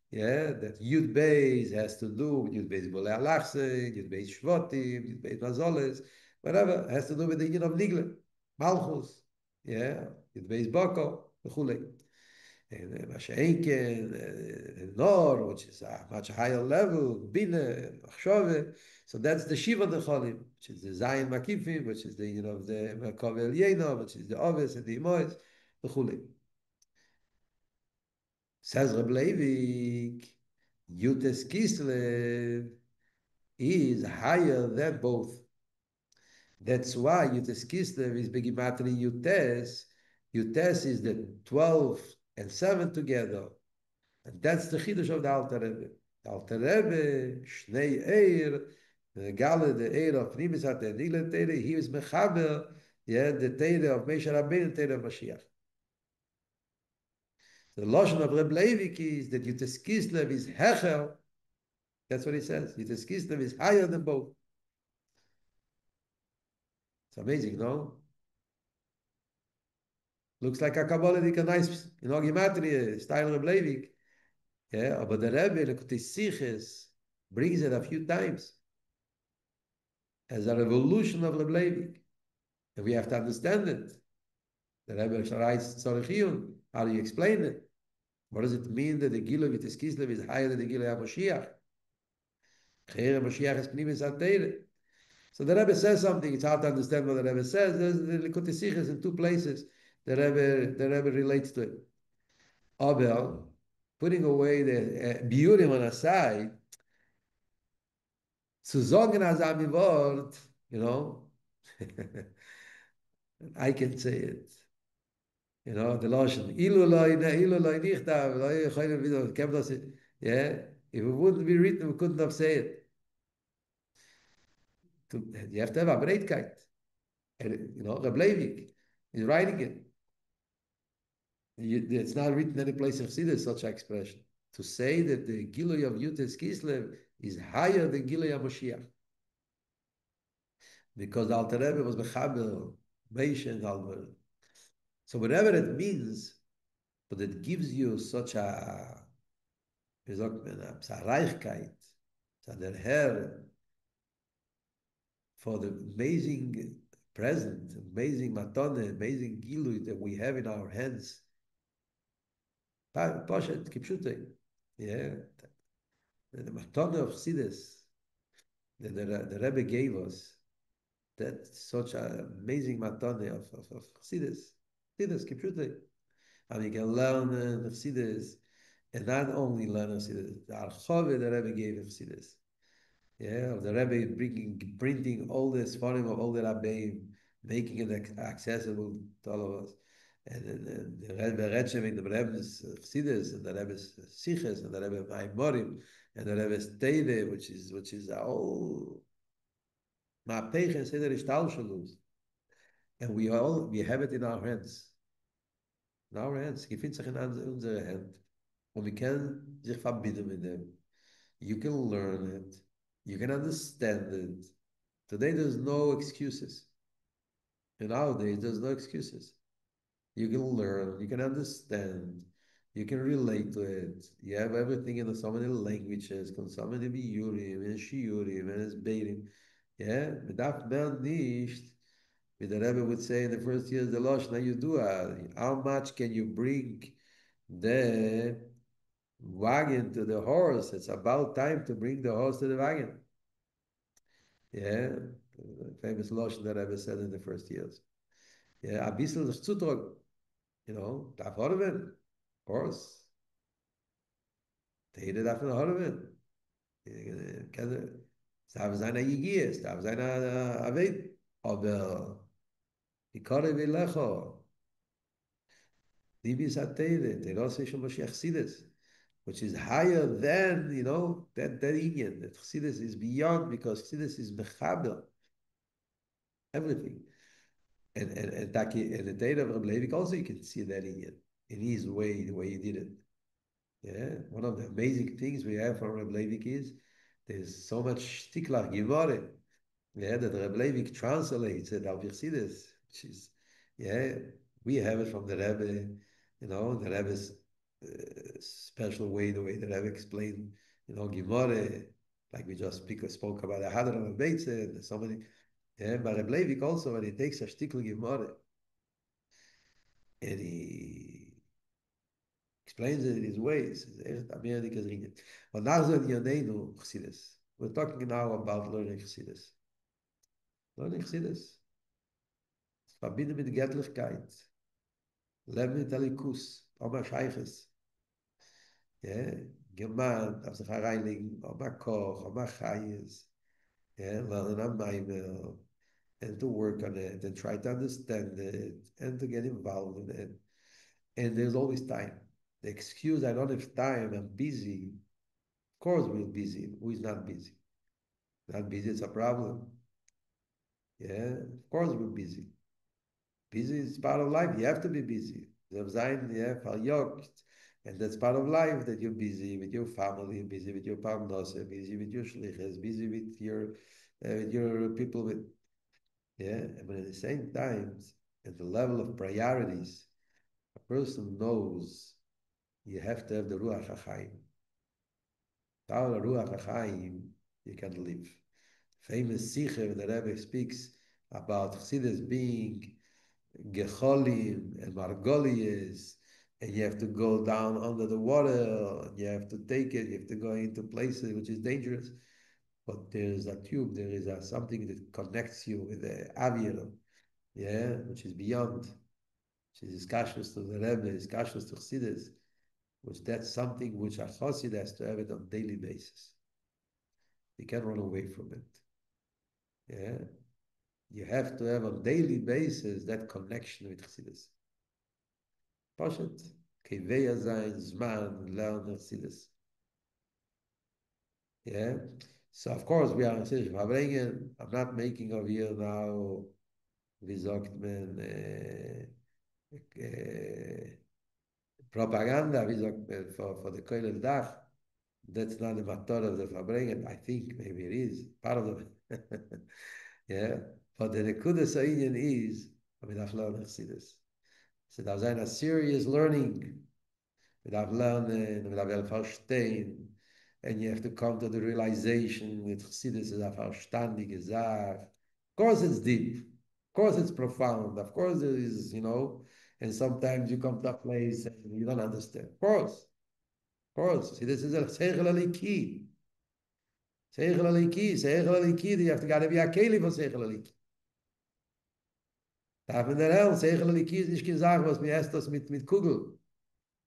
yeah, that Yud Beis has to do with Yud Beis Bolei Alachse, Yud Beis Shvotim, Yud Beis Mazoles, whatever, has to do with the union of Nigle, Malchus, yeah, Yud Beis Boko, v'chulei. And Nor, which is a much higher level, Bina, Machshove. So that's the Shiva Decholim, which is the Zayin Makifim, which is the, the Kollel Yeno, which is the Oves and the Imois, the Chuli. Says Reb Leivik, Yutes Kislev is higher than both. That's why Yutes Kislev is Begimatri Yutes. Yutes is the 12 and 7 together. And that's the Chiddush of the Alter Rebbe. The Alter Rebbe, Shnei Eir, the Gale, the Eir of Nimis at the Nile Tere, he was Mechaber, the Tere of Moshe Rabbeinu, the Tere of Mashiach. The Lashon of Reb Leivik is that Yutes Kislev is Hecher. That's what he says. Yutes Kislev is higher than both. It's amazing, no? Looks like a Kabbalistic, a nice, Gematria, style of Leivik. Yeah, but the Rebbe, the Kutisiches, brings it a few times as a revolution of Reb Leivik. And we have to understand it. The Rebbe writes Tzorechiyun. How do you explain it? What does it mean that the Gila Vitis Kislev is higher than the Gila HaMashiach? Chere Mashiach is Pnimis HaTeire. So the Rebbe says something. It's hard to understand what the Rebbe says. There's the Likutei Sichos in two places. The Rebbe relates to it. Aber, putting away the Biurim on aside, zu sagen as am Wort, I can say it. The Lashon, ilu loy nichtav, loy choyne video, das, yeah? If it wouldn't be written, we couldn't have said it. You have to have a breitkeit. Reb Leivik is writing it. It's not written any place in Chassidus, such an expression. To say that the Gilui of Yutes Kislev is higher than Gilui of Moshiach. Because the Alter Rebbe was Mechaber, Meish and Almer. So whatever it means, but it gives you such a, wie sagt man, a Reichkeit, der Herr, for the amazing present, amazing matone, amazing gilui that we have in our hands. Poshet, kipshute. Yeah. The matone of Chassidus that the Rebbe gave us, that's such an amazing matone of Chassidus. Chassidus, kipshute. And you can learn Chassidus, and not only learn Chassidus, the Archove the Rebbe gave Chassidus. Yeah, the Rebbe printing all this volume of all the Rabbi, making it accessible to all of us. And the Rebbe Retshem in the Rebbe's Chassidus, and the Rebbe's Siches, and the Rebbe Maimorim, and the Rebbe's Teide, which is all Ma'apech and Seder Ishtalshalus. And we have it in our hands. In our hands. Gefindt sich in unsere Hand. Und wir können sich verbinden mit dem. You can learn it. You can understand it. Today there's no excuses. And nowadays there's no excuses. You can learn, you can understand, you can relate to it. You have everything in so many languages, so many biurim and shiurim and es beirim. Yeah, but that man nicht. The Rebbe would say in the first years the Losh, now you do how much can you bring the wagon to the horse? It's about time to bring the horse to the wagon. Yeah, the famous Losh that Rebbe said in the first years. Yeah, a bissel sich zutragen, darf Horven, horse. Jeder darf ein Horven. Es darf sein ein Jigie, es darf sein ein Aved. Aber die Kore will lecho. Libis HaTeire, Teros Shel Moshiach Chassidus, which is higher than, that Indian. That Chassidus is beyond, because Chassidus is mechaber. Everything. And the data of Rabbi Leivik also, you can see that in his way, the way he did it. Yeah, one of the amazing things we have from Rabbi Leivik is there's so much shtiklach Gemara. Yeah, that Rabbi Leivik translates it al Chassidus, which is, we have it from the Rebbe, the Rebbe's special way, the way the Rebbe explained, Gemara, like we just spoke about the Hadron of Beitze, and so many. Yeah, but Rabbi Leivik also, when he takes a shtickle Gemara, and explains it in his ways. But now we're talking now about learning Chassidus. Learning Chassidus. Verbinden mit Göttlichkeit. Leben mit Alikus. Oma Scheiches. Ja, Geman, auf sich hereinlegen, Oma Koch, Oma Chayes. Ja, lernen am Maimer. And to work on it and try to understand it and to get involved in it. And there's always time. The excuse, I don't have time, I'm busy. Of course we're busy. Who is not busy? Not busy, it's a problem. Yeah, of course we're busy. Busy is part of life. You have to be busy. And that's part of life, that you're busy with your family, busy with your parnasa, busy with your shlichus, busy with your people with, yeah. But at the same time, at the level of priorities, a person knows you have to have the Ruach HaChaim. Without the Ruach HaChaim, you can live. Famous Sikher, the Rebbe speaks about Chassidus being Gecholim and Margolies, and you have to go down under the water, and you have to take it, you have to go into places which is dangerous. But there is a tube, there is something that connects you with the Avir, yeah, which is beyond, which is Iskashus to the Rebbe, Iskashus to Chassidus, which that's something which a Chassid has to have it on a daily basis. You can't run away from it. Yeah, you have to have on a daily basis that connection with Chassidus. Pashat, Keveya Zayin, Zman, Learn Chassidus. Yeah, so of course we are in Farbrengen. I'm not making of here now, wie sagt man, propaganda, wie sagt man, for the Kollel Dach. That's not the matter of the Farbrengen. I think maybe it is part of the. Yeah, but the Nekudas Ha'inyan is, I mean, I've learned Chassidus. So there's a serious learning. Without learning, without verstehen, and you have to come to the realization that Chassidus is a verstandige Sach. Of course it's deep. Of course it's profound. Of course it is, and sometimes you come to a place and you don't understand. Of course. Of course. See, this is a Seichel Aliki. Seichel Aliki. Seichel Aliki. You have to gotta be a Keli for Seichel Aliki. Darf man der Hell, Seichel Aliki ist nicht gesagt, was mir erst das mit Kugel.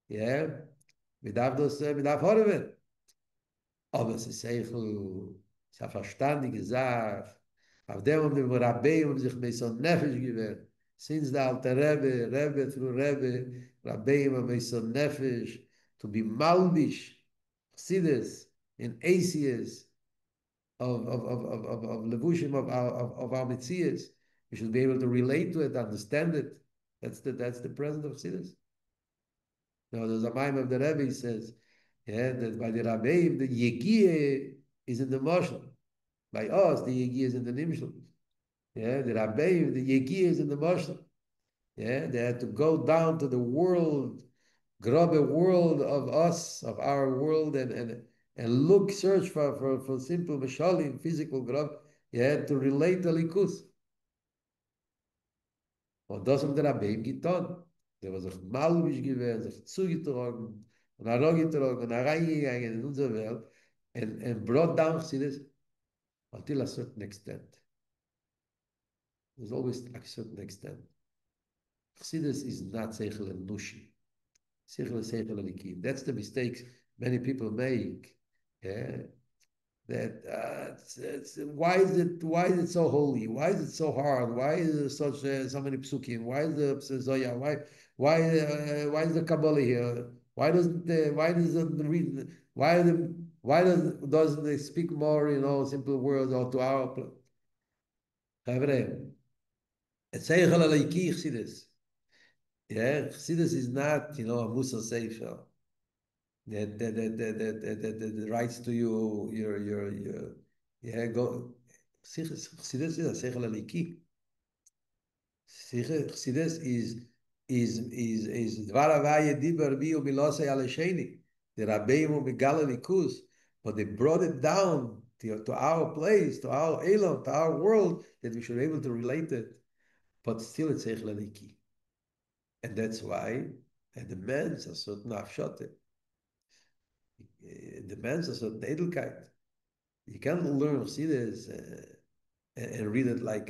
Ja, wir darf hören. Aber es ist Seichel, es ist eine verstandige Sache. Auf dem haben die Rabbi sich mit so Nefesh gewöhnt. Since the alte Rebbe through Rebbe, Rabbi haben so Nefesh, to be Malbish, Chassidus, in Asias, of Levushim, of our Metzias. We should be able to relate to it, understand it. That's the presence of Chassidus. Now, there's a mime of the Rebbe, he says, yeah, that by the Rabbi, the Yegiye is in the Moshel. By us, the Yegiye is in the Nimshel. Yeah, the Rabbi, the Yegiye is in the Moshel. Yeah, they had to go down to the world, grab a world of us, of our world, and look, search for simple Meshalim, physical grab. You had to relate the Likus. Und das haben der Rabbi getan. Der war sich malbisch gewesen, sich zugetragen, und herangetragen, und hereingegangen in unsere Welt, and brought down Chassidus until a certain extent. There's always a certain extent. Chassidus is not Seichel and Nushi. Seichel is Seichel Alikim. That's the mistake many people make. Yeah. That why is it so holy? Why is it so hard? Why is there such so many psukim? Why is the Zoya? Why is the Kabbalah here? Why doesn't doesn't they speak more simple words or to our Chavre? It's Seichel Aleiki Chassidus. Yeah, Chassidus is not a Musa Sefer that writes to you your yeah, go. Chassidus is a Seichel Aliki. Chassidus is Dvar Havaya Dibar Bi Umilosei Alesheni. The Rabbeinu Megala Likus, but they brought it down to our place, to our Elam, to our world, that we should be able to relate it. But still, it's Seichel Aliki. And that's why It demands a certain afshote. It demands a certain edelkeit. You can't learn Chassidus and read it like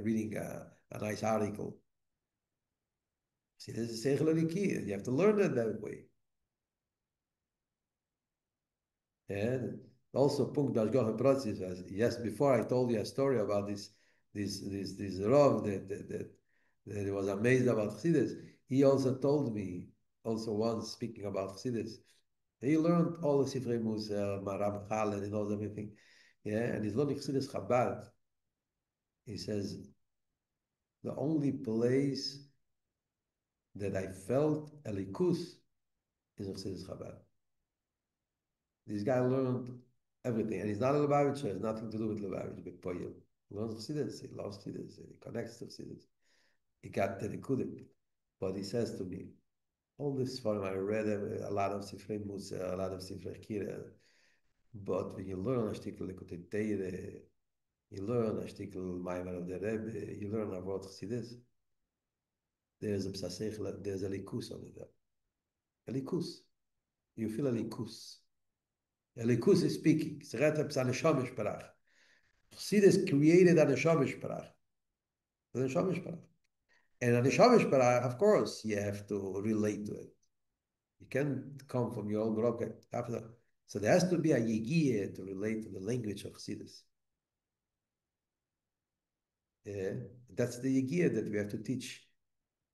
reading a nice article. Chassidus is Seichel Eliki. You have to learn it that way. And also, Punkt Dashgoch Protzis. Yes, before I told you a story about this Rav that was amazed about Chassidus. He also told me, also once speaking about Chassidus, he learned all the Sifrei Musa, Maram Chal, and he knows everything. Yeah, and he's learning Chassidus Chabad. He says, the only place that I felt Elikus is Chassidus Chabad. This guy learned everything, and he's not a Lubavitcher. It has nothing to do with Lubavitch, with Poyel. He learns Chassidus, he loves Chassidus, he connects to Chassidus. He got the Nikudim. But he says to me, all this for him, I read a lot of Sifrei Musa, a lot of Sifrei Kira, but when you learn a shtickle Likutei Teire, you learn a shtickle Maimer of the Rebbe, you learn about Chassidus, there's a psasech, there's a likus over there. A likus. You feel a likus. A likus is speaking. Chassidus created a neshama sprach. A neshama sprach. And a neshama sprach, of course, you have to relate to it. You can't come from your own rocket after. So there has to be a yigiyah to relate to the language of Chassidus. Yeah, that's the yigiyah that we have to teach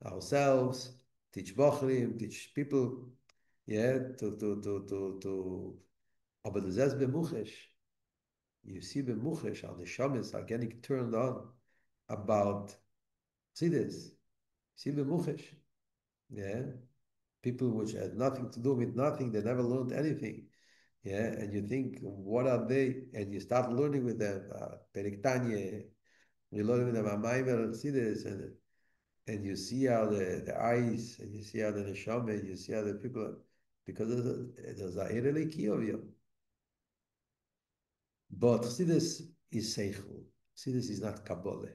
ourselves, teach bochrim, teach people, yeah, to aber das ist bemuchesh. You see bemuchesh, how the shamas are getting turned on about Chassidus. See bemuchesh, yeah, people which had nothing to do with nothing, they never learned anything, yeah, and you think, what are they? And you start learning with them, Perek Tanya, you learn with them Maimer and Chassidus, and you see how the eyes, and you see how the neshama, and you see how the people, because there's a really key of you. But Chassidus is Seichel. Chassidus is not Kabbalah.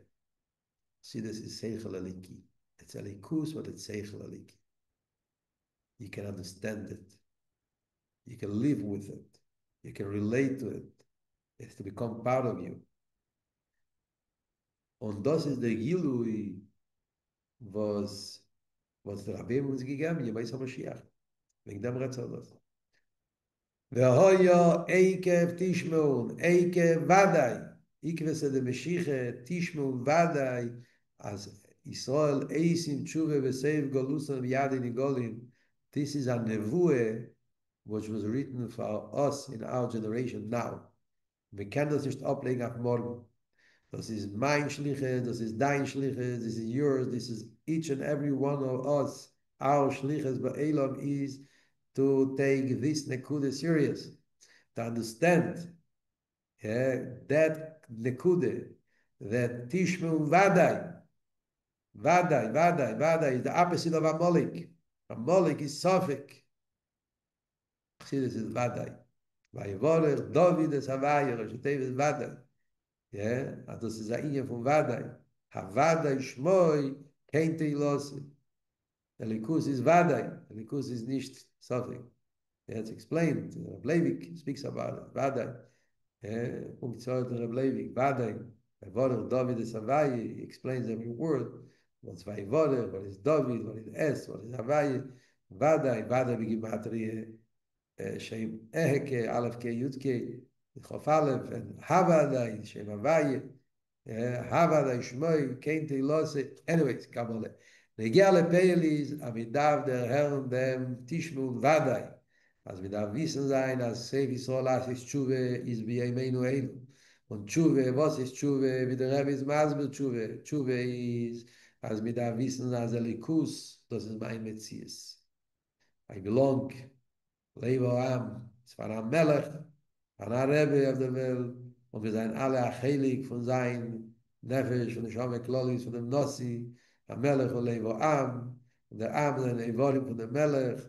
Chassidus is Seichel Aliki. It's Alikus, but it's Seichel Aliki. You can understand it. You can live with it. You can relate to it. It has to become part of you. Und das ist der Gilui, was der Rabbi uns gegeben, Yemais HaMashiach. Wegen dem Rätsel das. והויה עקב תשמעון, עקב ודאי, עקבס דמשיחה תשמעון ודאי, אז ישראל עשים תשובה וסייב גולוסם וידי ניגולים. This is a nevuah which was written for us in our generation now. Wir können das nicht ablegen auf morgen. Das ist mein Schliche, das ist dein Schliche, this is yours, this is each and every one of us. Our Shliches Ba'elam is to take this Nekuda serious, to understand that Nekuda, that Tishmu Vadai is the opposite of Amalek. Amalek is Safik. Chassidus is Vadai. Vayivorech David is Havayah, Reshetev is Vadai. Yeah, and this is a inyan from Vadai. Havadai Shmoi, Kein Teilosi. The Likus is Vadai. The Likus is nicht something. Yeah, it's explained. Rabbi speaks about it. Vadai. Punkt 2 Rabbi Leivik. Vadai. Vayivorech David is Havayah. He explains every word. What's Vayivorech, what is David, what is Es, what is Havayah. Vadai. Vadai begimatria. Shem Eheke, Aleph Ke, Yud Ke, Chof Aleph, and Havadai, Shem Havayah, Havadai Shmoi, Kein Teilose. Anyways, Kabbalah. Negia lePeilis, Amidav der Herrn dem Tishmun Vadai. As wir da wissen sein, als Sev Yisrael as ist Tshuve, ist bei Yemeinu Eilu. Und Tshuve, was ist Tshuve? Wie der Rebbe ist Masber Tshuve. Tshuve ist, als wir da wissen, als Elikus, das ist mein Metzies. I belong. Levo Am, es war ein Melech, ein Rebbe auf der Welt, und wir seien alle achelig von sein Nefesh, von der Shome Klolis, von dem Nossi, ein Melech und Levo Am, und der Am sind Evorim von dem Melech,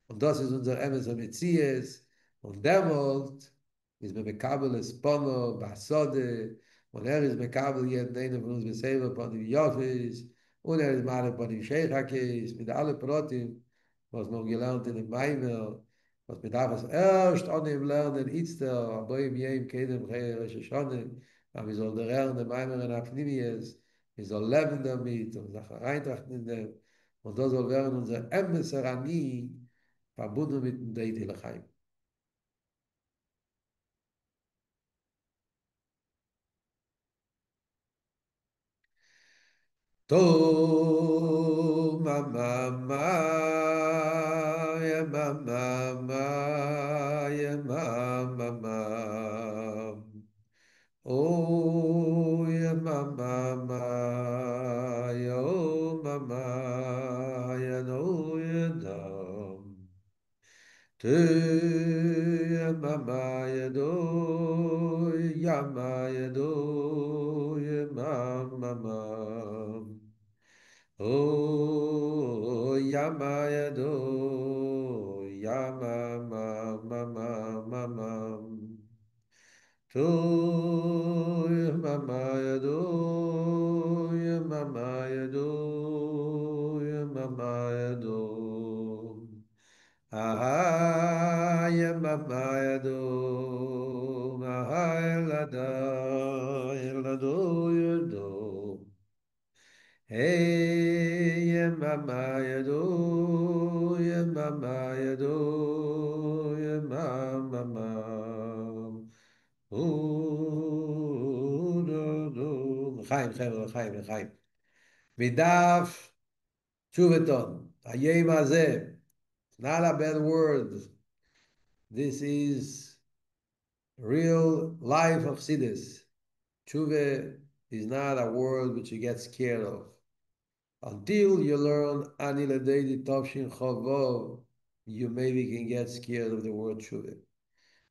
und das ist unser Emes Ametzies, und demolt ist mir Mekabel Espono, Basode, und ist Mekabel jeden einen von uns Beseber, von dem Yofis, und er ist mal von dem Sheikh mit alle Protein, was man gelernt in dem Maimer, was man darf es erst an dem Lernen ist der bei mir im Kedem schon, aber wir sollen lernen Maimer in Afnimies, wir sollen leben damit und Sachen reintrachten in dem und das soll werden unser Emserani verbunden mit dem Deit Lechaim. To mama ya mama ya mama oh ya mama ya oh mama ya no ya dam to ya mama ya do ya ma ya do ya mama oh, yamayado, yama, ma, ma, ma, ma, ma. To, yamamayado, yamamayado, yamamayado. Ah, yamamayado, ah, elada, elado, yado. Hey, yeah, mama, ya do, yeah, mama, ya do, yeah, mama, mama. Oh, do, do. Chaim, Chaim. Midaf, Chuveton. Hayem hazeh. Not a bad word. This is real life of Sidis. Chuve is not a word which you get scared of. Until you learn Anila Deidi Tovshin Chavov, you maybe can get scared of the word Tshuva.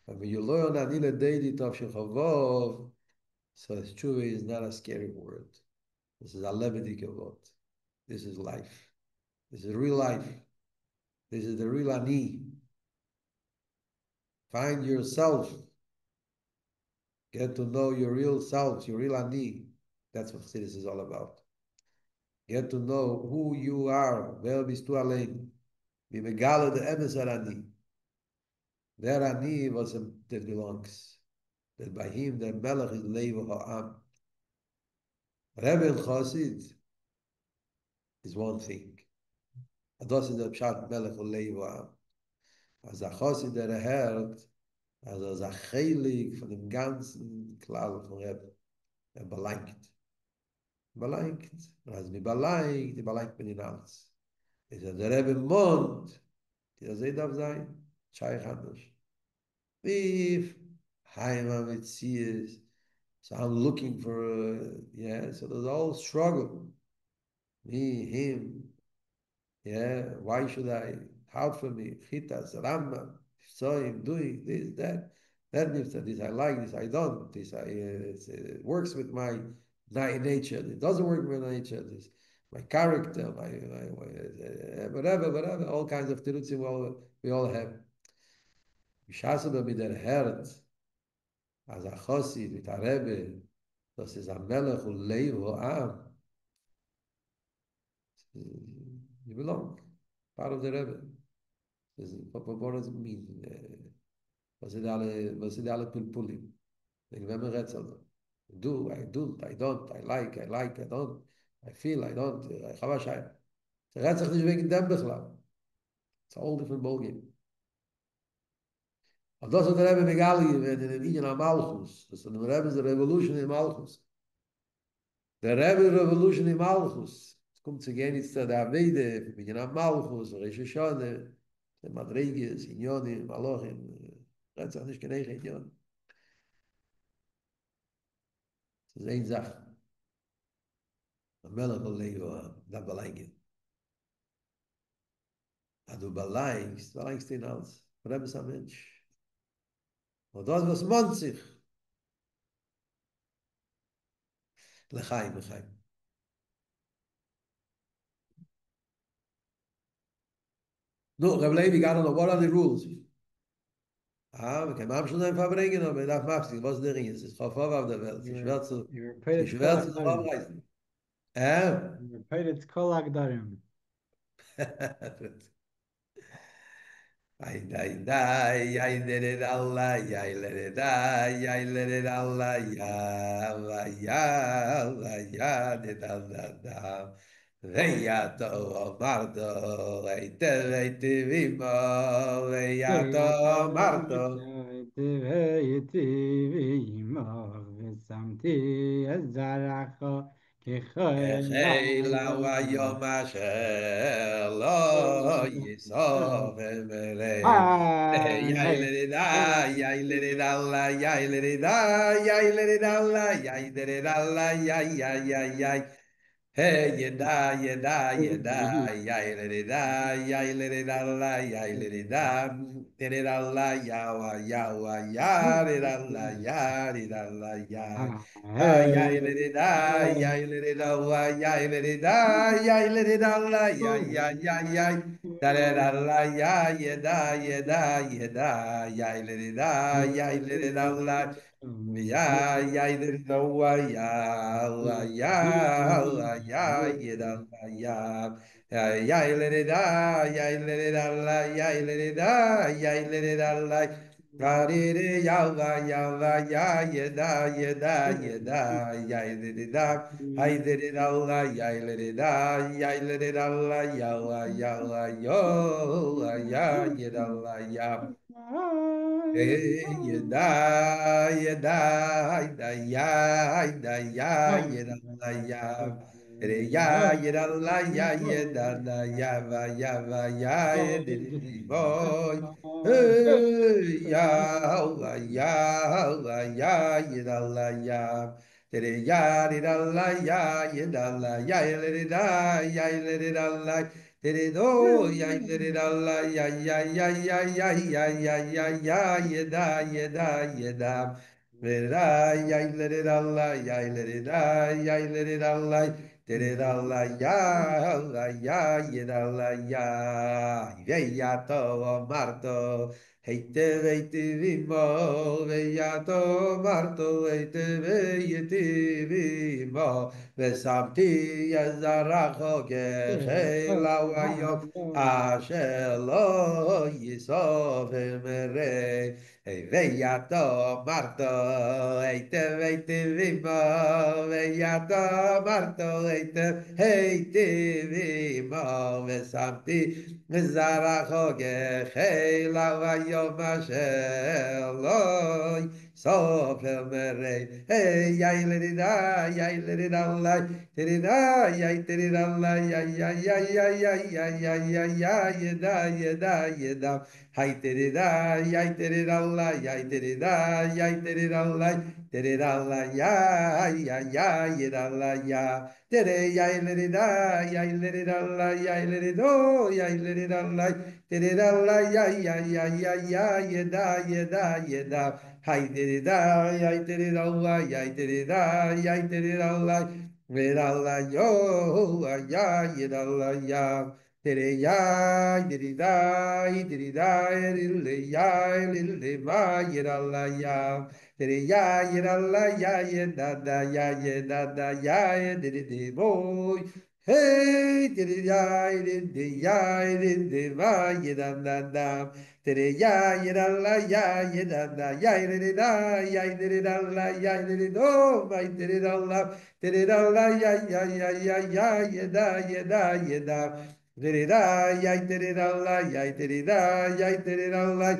But when you learn Anila Deidi Tovshin Chavov, so Tshuva is not a scary word. This is a lebedik word. This is life. This is real life. This is the real Ani. Find yourself. Get to know your real self, your real Ani. That's what Chassidus is all about. Get to know who you are. Wer bist du allein? Wie megale de emes Ani. Der Ani was him that belongs. That by him the Melech is Leiva Ha'am. Rebbe and Chassid is one thing. And das ist der Pshat Melech und Leiva Ha'am. Als der Chassid der Herd, als er heilig von dem ganzen Klall von Rebbe. Belangt. Belangt. Als mir belangt, die belangt mir in alles. Ist der Rebbe Mond, der sei darf sein, Scheich anders. If Haima Metzies, so I'm looking for, yeah, so there's all struggle. Me, him, yeah, why should I? Hard for me, Chitas, Rambam, saw him doing this, that means that this I like, this I don't, this it works with my nature, it doesn't work with my nature, this my character, my whatever, all kinds of tirutzim we all have. Shasaba mit der Herz, as a chosid mit a Rebbe, das ist a Melech und Leiv und Am. You belong, part of the Rebbe. What does it mean? Was sind alle Pulpulim? Wenn man Rätsel. I don't, I like, I don't, I feel, I don't, I have a shy. Der Rätsel nicht wegen dem Bechlab. It's a whole different ballgame. Und das hat der Rebbe Megali in den Ingen am Malchus. Das ist der Rebbe's Revolution in Malchus. Der Rebbe Revolution in Malchus. Es kommt zu gehen jetzt der Aveide, mit den Malchus, Rosh Hashanah, der Madriges, Inyoni, Malochim, Rätsel nicht genege Inyoni. Das ist eine Sache. Der Melech will leben, da belangen. Aber du belangst in alles. Der Rebbe ist ein Mensch. Und das, was man sich, Lechaim. No, Rabbi Levi, I don't know, what are the rules? Ah, wir können mal schon ein Farbrengen, aber ich darf machen, was der Ring ist. Es ist Chof auf der Welt. Ich schwer zu You're paid aufreißen. אה? פיירט כל הגדרים. Ay, day, day, ay, let it Allah, ay, let it die, ay, let it Allah, ya, Allah, ya, Allah, ya, de da, da, da. Veyato, marto, eite, eite, vimo, veyato, marto. וימוך ושמתי את זרעך ככל Echela wa העולם. yom asher lo yisof emere. Yai le de da, yai le de da la, yai le de da, yai le de da la, yai le de da la, yai, yai, yai, yai. Hey, yeda, yeda, yeda, yai le de da, yai le de da la, yai le de da, de da la, yawa, yawa, ya, de da la, ya, de da la, ya. Yai le de da, yai le de da, wa, yai le de da, yai le de da la, ya, ya, ya, ya. Da da da la, ya, yeda, yeda, yeda, yai le de da, yai le de da la. Ya, ya, ya, wa, ya, wa, ya, wa, ya, da, la, ya. Ya, le, de, da, ya, le, de, da, la, ya, le, de, da, ya, le, de, da, la. Ga, de, de, ya, va, ya, da, da, ya, le, de, da. Hay, de, da, la, ya, le, de, da, ya, le, de, da, la, ya, yo, da, la, ya. Hey, yeda, yeda, yeda, ya, yeda, ya, yeda, la, ya. Ere, ya, yeda, la, ya, yeda, la, ya, va, ya, yeda, boy. Hey, ya, la, ya, yeda, la, ya. Ere, ya, yeda, la, ya, yeda, la, ya, yeda, ya, yeda, la. Do ya da la ya ya ya ya ya ya ya ya ya da yeda da ya da la ya da ya da la da la ya la ya da la ya ya to marto heite veite vimo ya to marto heite veite vimo ושמתי זרעך כחילה ויום אשר לא יסוף אמרי ויתו מרתו היטב היטב עמו ויתו מרתו היטב היטב עמו ושמתי זרעך כחילה ויום אשר לא so Mary, hey, yai let da, yai let da la, da, yai da la, ya ya ya ya ya ya ya ya ya ya da ya da ya da, hai da, yai da la, yai da, yai da la, da la ya ya ya ya da la ya, yai let da, yai da la, yai let do, yai let da la, da la ya ya ya ya ya ya da ya da ya da. Hay did it I did it Allah, I did it I did it Allah, with Allah, yo, ya, yid Allah, ya, did it ya, did it I, did it I, little ya, little ma, yid Allah, ya, did it ya, yid Allah, ya, yid da, ya, did it, boy. Hey, did it I, did it ya, did it ma, yid da. Tere ya yeda la ya yeda da ya yeda da ya yeda la ya yeda do my tere da la ya ya ya ya ya yeda tere da ya tere da la ya tere da ya tere da la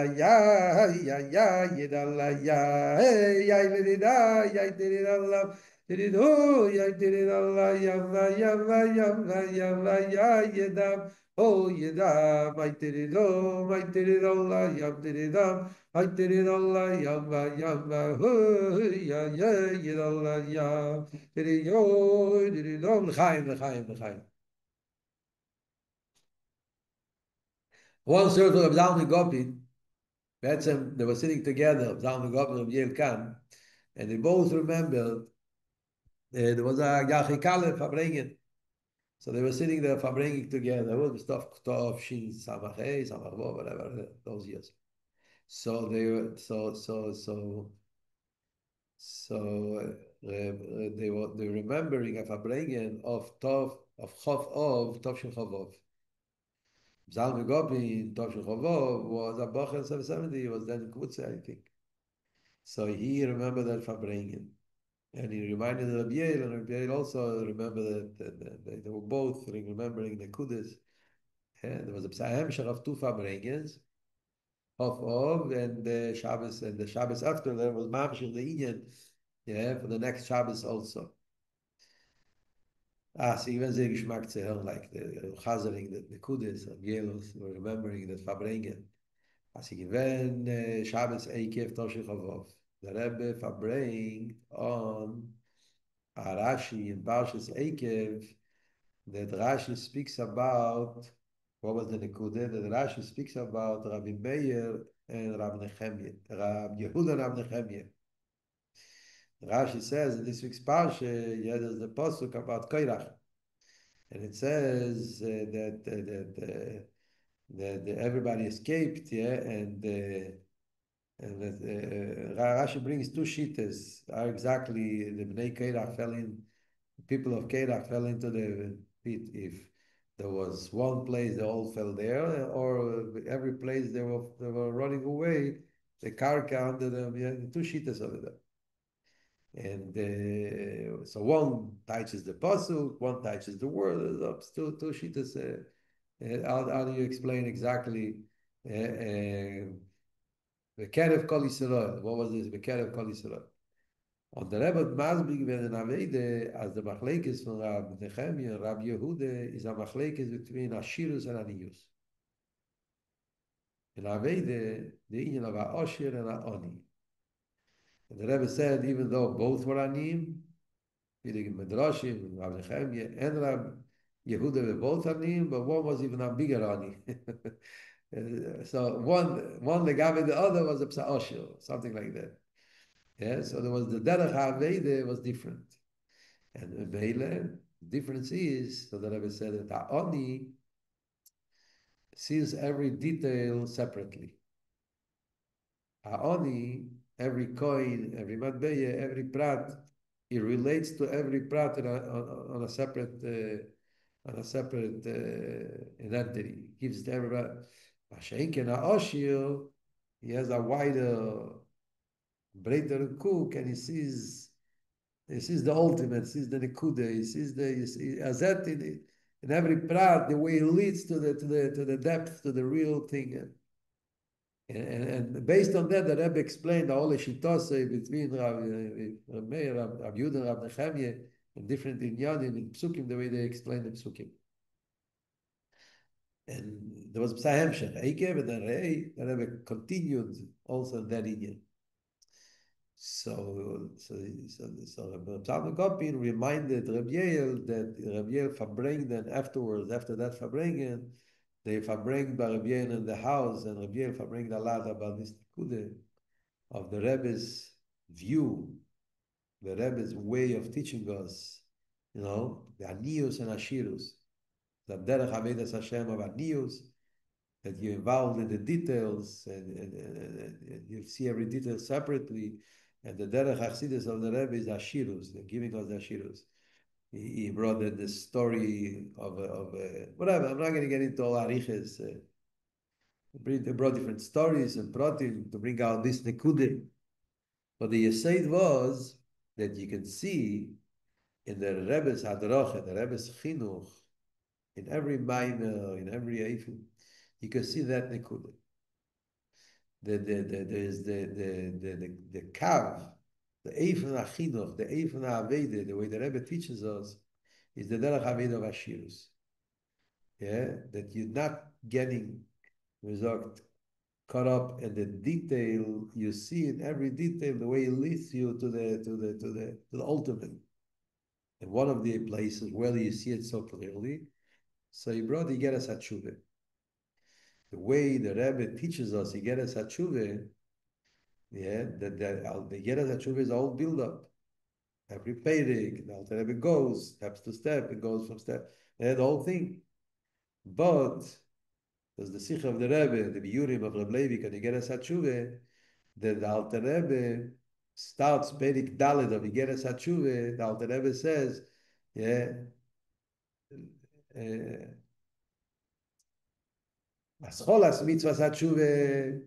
ya yeda la ya hey ya yeda da ya tere da la tere do ya tere da la ya yeda. Oh, yeda, my tirido, la, yam tiridam, I tiridola, yamba, yamba, ya, ya, yedola, ya, tirido, tiridom, l'chaim, l'chaim, l'chaim. One circle of Zalman Gopin, they were sitting together, Zalman Gopin and Yel Khan, and they both remembered there was a Yachikale Farbrengen. So they were sitting there Farbrengen together. It was stuff, Tov, Shin, Samach, Samach, whatever, those years. So they were so they were remembering a Farbrengen of Chof Tov Shin Chavov. Zalman Gobi Tov Shin Chavov was a Bocher 770. He was then in Kutze, I think. So he remembered that Farbrengen. And he reminded Rabbi Yael, and Rabbi Yael also remembered that they were both remembering the Kudus. Yeah, there was a Psahemshach of two Farbrengens, of and the Shabbos after that was Mamshich the Inyan, yeah, for the next Shabbos also. So even the Geschmack to him, like the Chazering, the Kudus, and Yelos were remembering that Farbrengen. As he given Shabbos Eikev Toshich Chavov, the Rebbe Farbrengen on Rashi in Parshas Eikev, that Rashi speaks about, what was the Nekude? That Rashi speaks about Rabbi Meir and Rabbi Nechemye, Rabbi Yehuda and Rabbi Nechemye. Rashi says in this week's Parsha, yeah, there's the Pasuk about Koirach. And it says that everybody escaped, yeah, and Rashi brings two shittas. How exactly the Bnei Koirach fell in, the people of Koirach fell into the pit. If there was one place, they all fell there, or every place they were running away, the karka under them, yeah, two shittas over there. And so one touches the pasuk, one touches the word. There's two shittas. How do you explain exactly the Kerev Kol Yisrael? What was this? The Kerev Kol Yisrael. On the Rebbe Masbig werden Avede, as the Machlekes from Rabbi Nechemia and Rabbi Yehuda is a Machlekes between Ashirus and Aniyus. In Avede, the union of Osher and Oni. And the Rebbe said, even though both were Aniyim, Pidig Medrashim, Rabbi Nechemia and Rabbi Yehuda were both Aniyim, but one was even a bigger Ani. So one legabe the other was a Psa Osher, something like that. Yeah, so there was the Derech HaAvede was different. And Mele, the difference is, so the Rebbe said that Ha'oni sees every detail separately. Ha'oni, every coin, every matbeya, every prat, it relates to every prat on a separate identity. It gives to everybody. Mashenken Ha'oshir, he has a wider, breiter cook, and he sees the ultimate, he sees the nekuda, he sees azet in every prat, the way it leads to the depth, to the real thing. And based on that, the Rebbe explained the whole shitose between Rabbi Meir, Rabbi Yehuda, and Rabbi Nechemye, and different inyanim in psukim, the way they explain the psukim. And there was Psa Hemshech, Eikev, and then Rei, the Rebbe continued also in that inyan. So Rabbi Gopin reminded Rabbi Yael that Rabbi Yael Farbrengen, then afterwards, after that Farbrengen, they Farbrengen by Rabbi Yael in the house, and Rabbi Yael Farbrengen a lot about this Nikude of the Rebbe's view, the Rebbe's way of teaching us, the Aniyus and Ashirus, the Derech Havedas Hashem of Aniyus, that you're involved in the details, and you see every detail separately. And the Derech Hachsidus of the Rebbe is Ashirus, the giving us the Ashirus. He brought the story of whatever. I'm not going to get into all Ariches. They brought different stories and pratim to bring out this Nekudim. But the Yesod was that you can see in the Rebbe's Hadrach, the Rebbe's Chinuch, in every minor, in every Eifim, you can see that Nekudim. There's the kav, the Eifen HaChinuch, the Eifen HaAvede, the way the Rebbe teaches us, is the Derech HaAvede of Ashirus. Yeah, that you're not getting result caught up in the detail. You see in every detail the way it leads you to the ultimate. And one of the places where you see it so clearly, so he brought Igeres HaTshuvah. The way the Rebbe teaches us Igeres HaTshuvah, yeah, the Igeres HaTshuvah is all build up. Every peirik, the Alter Rebbe goes step to step, it goes from step, the whole thing. But there's the Sikh of the Rebbe, the Biyurim of Reb Levi, and Igeres HaTshuvah, that the Alter Rebbe starts Perik Dalit of Igeres HaTshuva, the Alter Rebbe says, yeah, Ascholas mitzvahs HaTshuva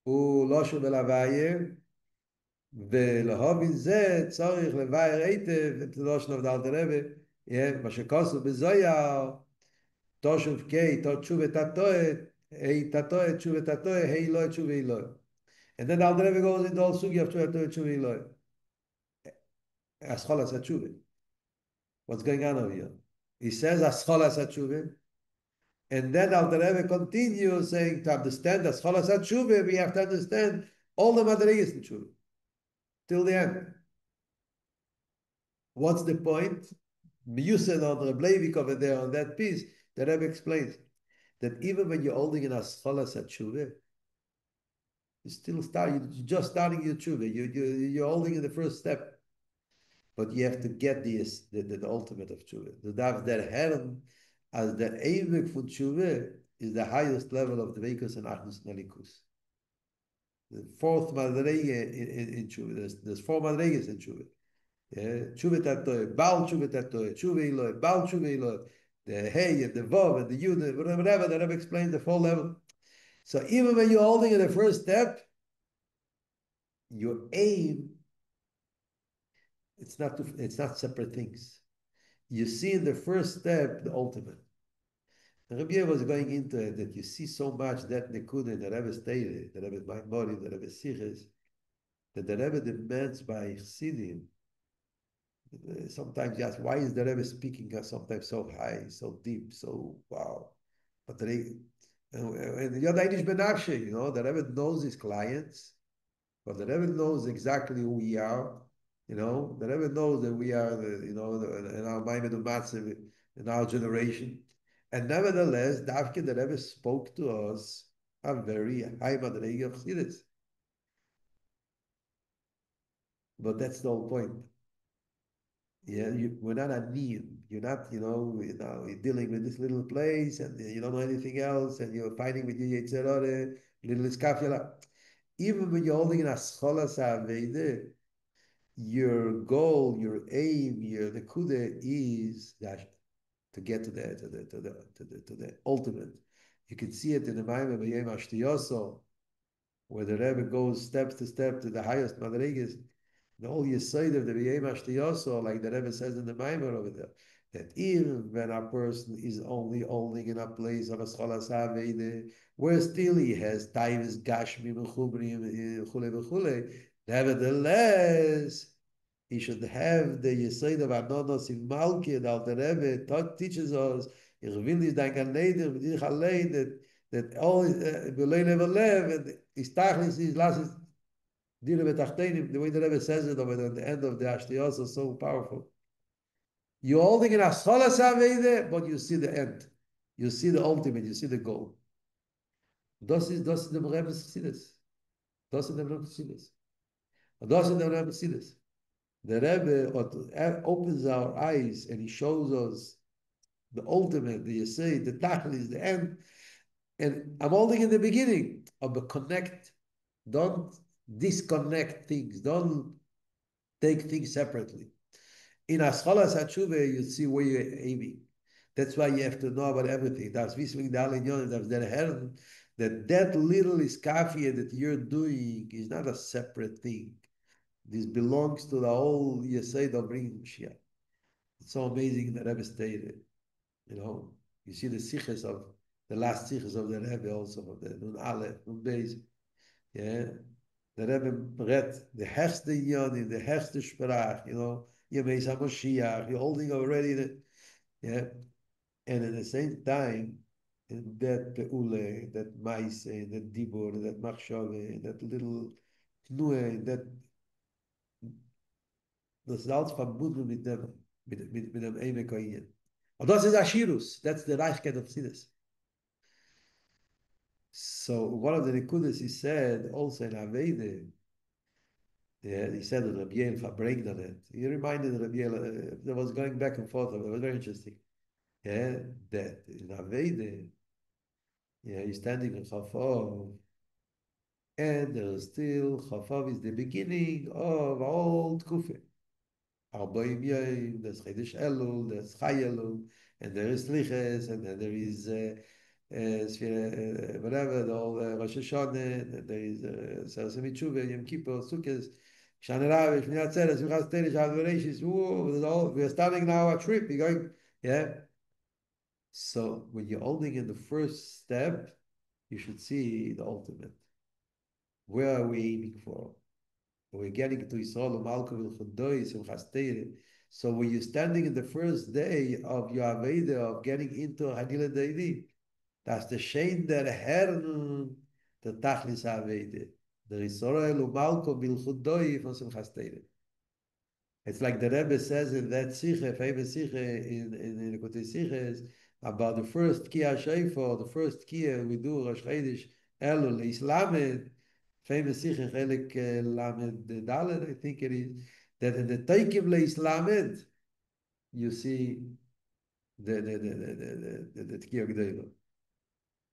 הוא לא שוב ולהוויה, ולהובין זה צורך לבאר היטב את לושן של אלתר רבי, מה שכוסו בזויר, תושוב קי, תשוב תתוה, היי תתוה, תשוב תתוה, היי לא, תשוב היי לא. And then Alter Rebbe goes into all sugi of tshuvah היי לא. Ascholas HaTshuva. What's going on over here? He says Ascholas HaTshuva, and then Alter Rebbe continues saying to understand Ascholas HaTshuva, we have to understand all the madrigas in tshuva till the end. What's the point? You said on the Rebleivik over there on that piece, the Rebbe explains that even when you're holding in Ascholas HaTshuva, you still start, you're just starting your tshuva, you're holding in the first step, but you have to get the ultimate of tshuva. The Dav der Herren, as the Eivik for tshuva, is the highest level of the Dveikus and Achnus Nelikus. The fourth Madrege in tshuva, there's four Madreges in tshuva. Tshuva tatoy, Baal tshuva tatoy, tshuva iloy, Baal tshuva iloy, the Hey and the Vav and the Yud, whatever, the Rebbe explains the full level. So even when you're holding in the first step, your aim, it's not separate things. You see in the first step the ultimate. The Rabbi was going into it that you see so much that Nekuda, the Rebbe stated, the Rebbe's Maimori, the Rebbe's Siches, that the Rebbe demands by Chassidim. Sometimes you ask, why is the Rebbe speaking sometimes so high, so deep, so wow? But and Yodaynish Benafshe, the Rebbe knows his clients, but the Rebbe knows exactly who we are. The Rebbe knows that we are, in our Maimed Umatzev, in our generation. And nevertheless, Davke, the Rebbe spoke to us a very high Madrege of Chassidus. But that's the whole point. Yeah, we're not a need. You're not, you're dealing with this little place and you don't know anything else and you're fighting with your Yetzirah, little iskafila. Even when you're holding in a scholas avede, your goal, your aim, your nekuda is that to get to the ultimate. You can see it in the Maimon B'Yem Ashtiyoso, where the Rebbe goes step to step to the highest madrigas. The whole Yesod of the B'Yem Ashtiyoso, like the Rebbe says in the Maimon over there, that even when a person is only holding in a place of a scholas avede, where still he has times gashmi v'chubri v'chule v'chule, nevertheless, he should have the Yesod of Anonos in Malki, and Alter Rebbe teaches us, ich will nicht dein Ganeder, mit dich allein, that all B'lei never live, and his tachlis is lasses, Dire betachtenim, the way the Rebbe says it over at the end of the Ashtiyos is so powerful. You're holding an Ascholas Avede, but you see the end. You see the ultimate, you see the goal. Das ist dem Rebbe's Chassidus. Das ist dem Rebbe's Chassidus. Das ist dem Rebbe's Chassidus. The Rebbe opens our eyes and he shows us the ultimate, the Yesod, the Tachlis, the end. And I'm holding in the beginning of a connect. Don't disconnect things. Don't take things separately. In Ascholas HaTshuva, you see where you're aiming. That's why you have to know about everything. That little iskafia that you're doing is not a separate thing. This belongs to the whole Yesod of bringing Mashiach. It's so amazing that Rebbe stated. You see the siches of the last siches of the Rebbe also, of the Nun Aleph, Nun Beis. Yeah, the Rebbe read the hechste yoni, the hechste sprach. Yemeis HaMoshiach. You're holding already and at the same time, in that peule, that maise, that dibur, that machshove, that little knue, das ist alles verbunden mit dem Emek Oinyan. Und das ist Ashirus. That's the Reichkeit of Chassidus. So one of the Nekudas he said also in Avede, he said that Rabbi Farbrengen on it. He reminded Rabbi that was going back and forth. It was very interesting. That in Avede, he's standing in Chof, And there's still Chof is the beginning of old Kufa. Arboim Yom, there's Chedesh Elul, there's Chai Elul, and there is Liches, and then there is whatever, the whole Rosh Hashanah, and there is Seres Mitzvah, Yom Kippur, Sukkot, Shana Rav, Shmini Atzeres, Simchas Torah, Shavuot Bereshis. We're starting now a trip. We're going, yeah. So when you're holding in the first step, you should see the ultimate. Where are we aiming for? We're getting to Yisrael, Malka V'Chudoy, Simchas Torah. So when you're standing in the first day of your Aveda, of getting into Hanila Deidi, that's the Shein der Herrn, the Tachlis Aveda. The Yisrael, Malka V'Chudoy from Simchas Torah. It's like the Rebbe says in that Sikhe, famous Sikhe in the Kote Sikhes, about the first Kia Shofar, the first Kia we do, Rosh Chodesh Elul, Islamed, famous Sikhe, Chelik Lamed Dalet, I think it is, that in the Teikim Islamed, you see the Tkiya Gdeila.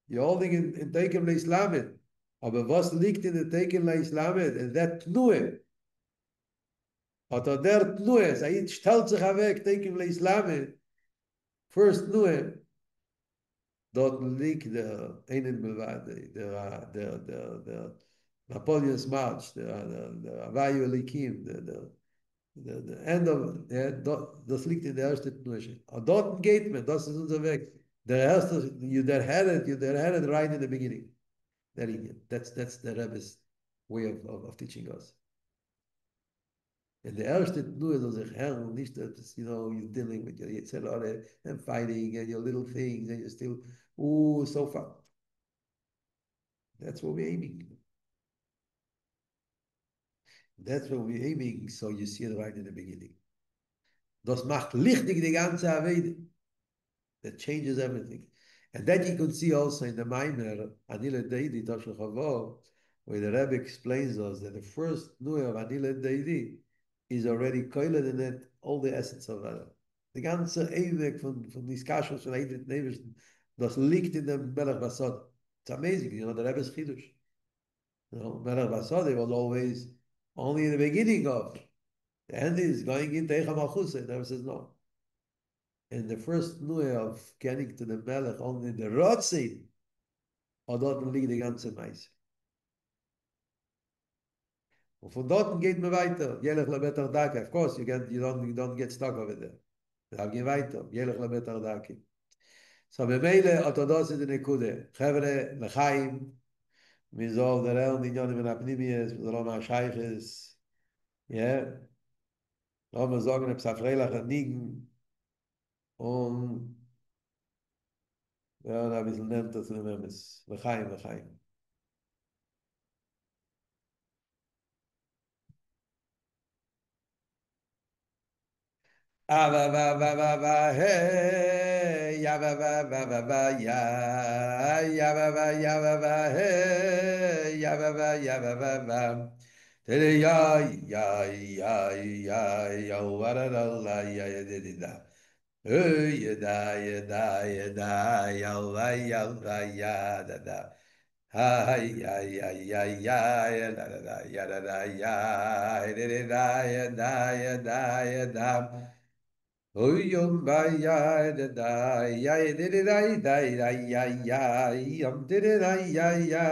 You're holding in Teikim Islamed, aber was liegt in the Teikim Islamed, and that Tnueh, oder der Tnueh, Said stellt sich weg, Teikim Islamed, first Tnueh, dort liegt der einen Bewade, der Napoleon's March, der Avayu Elikim, the end of, das liegt in der ersten Tnuche. Und dort geht man, das ist unser Weg. Der erste, you had it right in the beginning. That's the Rebbe's way of teaching us. And the erste Tnuche soll sich hören, nicht, dass, you're dealing with your Yitzhak and fighting and your little things and you're still, so far. That's what we're aiming. That's what we're aiming, so you see it right in the beginning. Das macht lichtig die ganze Avede. That changes everything. And that you can see also in the Maimer, Anil Deidi, Toshel Chavo, where the Rebbe explains us that the first Nui of Anil Deidi is already Kollel in it, all the essence of it. The ganze Eweg von Niskashos von Eidrit Neversten, das liegt in dem Melech Basod. It's amazing, the Rebbe's Chidush. Melech Basod was always only in the beginning of. The end is going into Eicha Malchus, and never says no. And the first Nui of getting to the Melech, only the Rotzin, or dort liegt die ganze Meise. Und von dort geht man weiter. Jelech lebetar Dach. Of course, you don't get stuck over there. Da gehen weiter. Jelech lebetar Dach. So, bemeile, orthodox ist die Nekude. Chevre, lechaim, wir soll der Elm, die Nyonim in Apnimies, wir sollen mal Scheiches, ja, noch mal sagen, ob es Afreilach an Nigen, und, ja, ein bisschen nennt das in dem Emes. Lechaim, lechaim. Ava va va va va hey ya va va va va va ya va va ya va va hey ya va va ya va va va tere ya wa ra ra la ya de da hey ya wa ya da da ay ya da da ya da da ya de da ya da oy yom ba ya da da ya de ya yom de da hey ya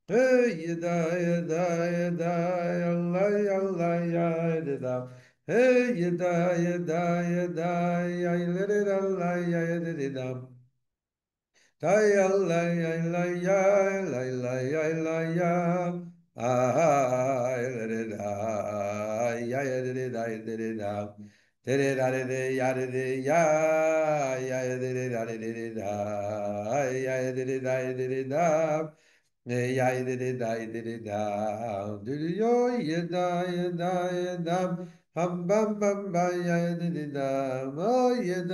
hey Allah hey ya Allah Day Allah la ya la ya ay ya da de da ya de da ya do yo ya da ham bam bam ba ya oh ya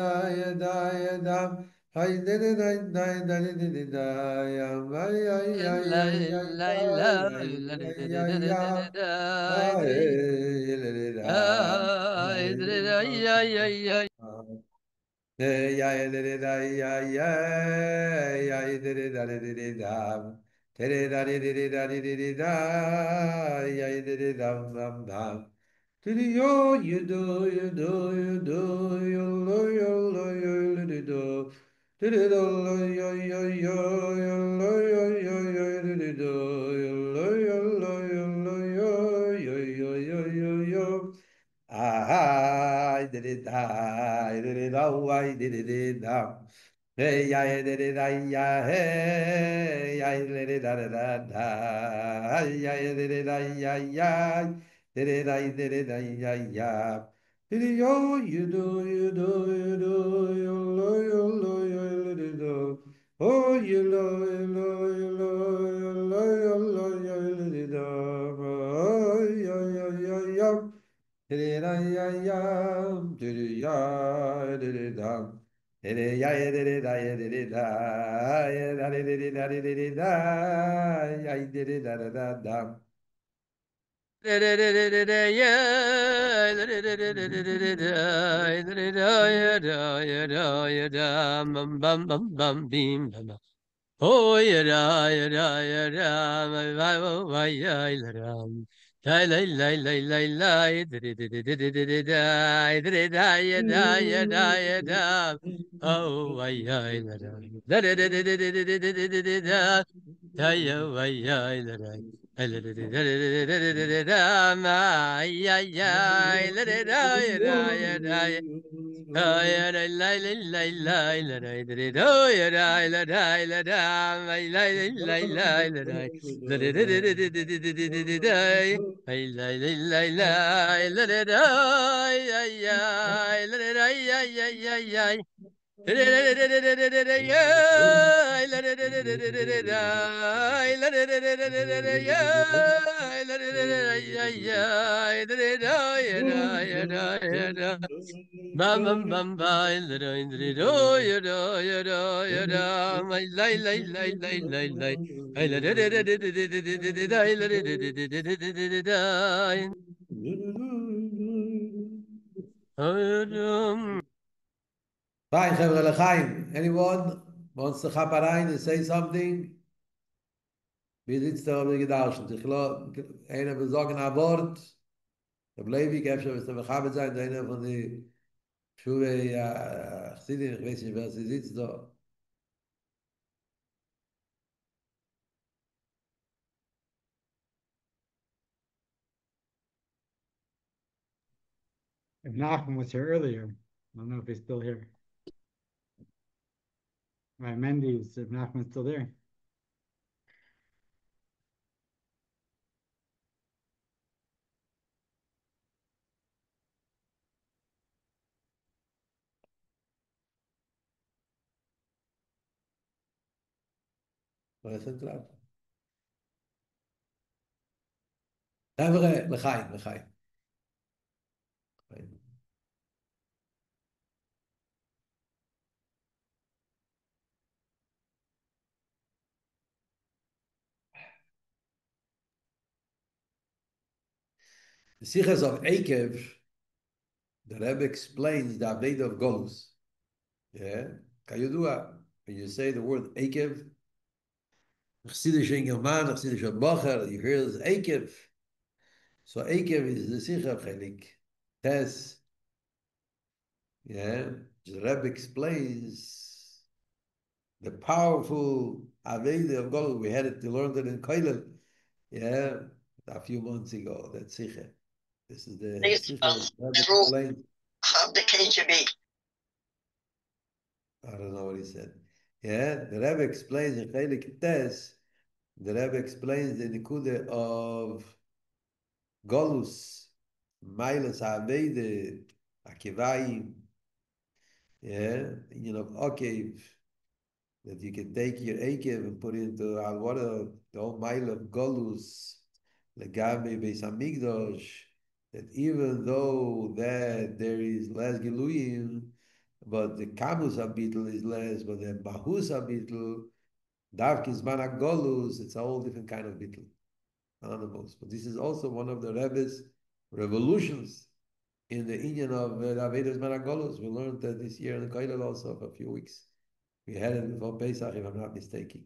da Hay de de da da da de de da ya La la la la ya da da ya da da ya da da da ay da le le da ay da da ya ya ya ya de da ya ya de da da tere da ya de dam dam. Did yo you do you do you do you lo you lo you do did it all yo yo yo you lo yo yo yo did it do you lo yo lo you lo yo yo yo yo yo I did it I did it oh I did it now hey I did it I hey I did it da da da da I did it I did it I did it I did it yo you do you do you do you lo you do oh you lo you do oh yo Diddy-da-ya-yam, diddy-ya, diddy-dum. Diddy-ya, diddy-da, diddy-da, ya, diddy-da, diddy-da, ya, diddy-da-da-da-dum. Oh, yada, yada, yada, my, my, yada, lay, lay, lay, lay, lay, lay, da, yada, yada, yada. Oh, ay, ay, la, da, da, da, da, da, da, da, da, da, da, da, da. Ay, oh, ay, ay, la, da. Ay, la, da, da, da, da, da, da, da, da, da, ma, ay, ay, ay, la, da, da, yada, yada, yeah, la la la la la la la la la yeah, la la la la la la la la la la la la da da da da da da da da da da da ay la la la la la da da ay ay ay la da da ay ay ay ay ay la da da da da da da da da yeah la da da da da da da da da ay la da da da da da da da yeah la da da da ay ay ay la da da yeah da yeah da yeah da bam bam bam bye la da da do ya da ya da ya da my lay lay lay lay lay lay ay la da da da da da da da da da da ay la da da da da da da da da da da Fine, Chavre L'chaim. Anyone wants to hop around and say something? Wie sitzt da auf der Gedarschen? Ich glaube, einer will sagen ein Wort. Der Bleibig, efter was der Mechaber sein, einer von den Schuhe, ja, Chassidim, ich weiß nicht, wer sie sitzt da. If Nachman was here earlier, I don't know if he's still here. Right, Mendy's, if Nachman's still there. Was ist klar? Chavre L'chaim, L'chaim. The Sichas of Ekev, the Rebbe explains the Aveda of Golus. Yeah? Kayudua, when you say the word Ekev, Chassidish in German, Chassidish in Bocher, you hear this Ekev. So Ekev is the Sicha Chelik. Tes, yeah? The Rebbe explains the powerful Aveda of Golus. We had it to learn that in Kollel, yeah, a few months ago, that Sicha. This is the Sicha that Rebbe explains. Of the KGB. I don't know what he said. Yeah, the Rebbe explains in Chelik Tes, the Rebbe explains the Nikude of Golus, Milas Avede, Akivayim, yeah, of Okev, that you can take your Akev and put it into Al water, the whole mile of Golus, Legabe Beis Hamikdash, that even though that there is less Giluyim, but the Kamus Abitul is less, but the Bahus Abitul, Davk is Manak Golus, it's a whole different kind of Bittul, animals. But this is also one of the Rebbe's revolutions in the Indian of Avedas Maragolos. We learned that this year in the Kollel also for a few weeks. We had it before Pesach, if I'm not mistaken.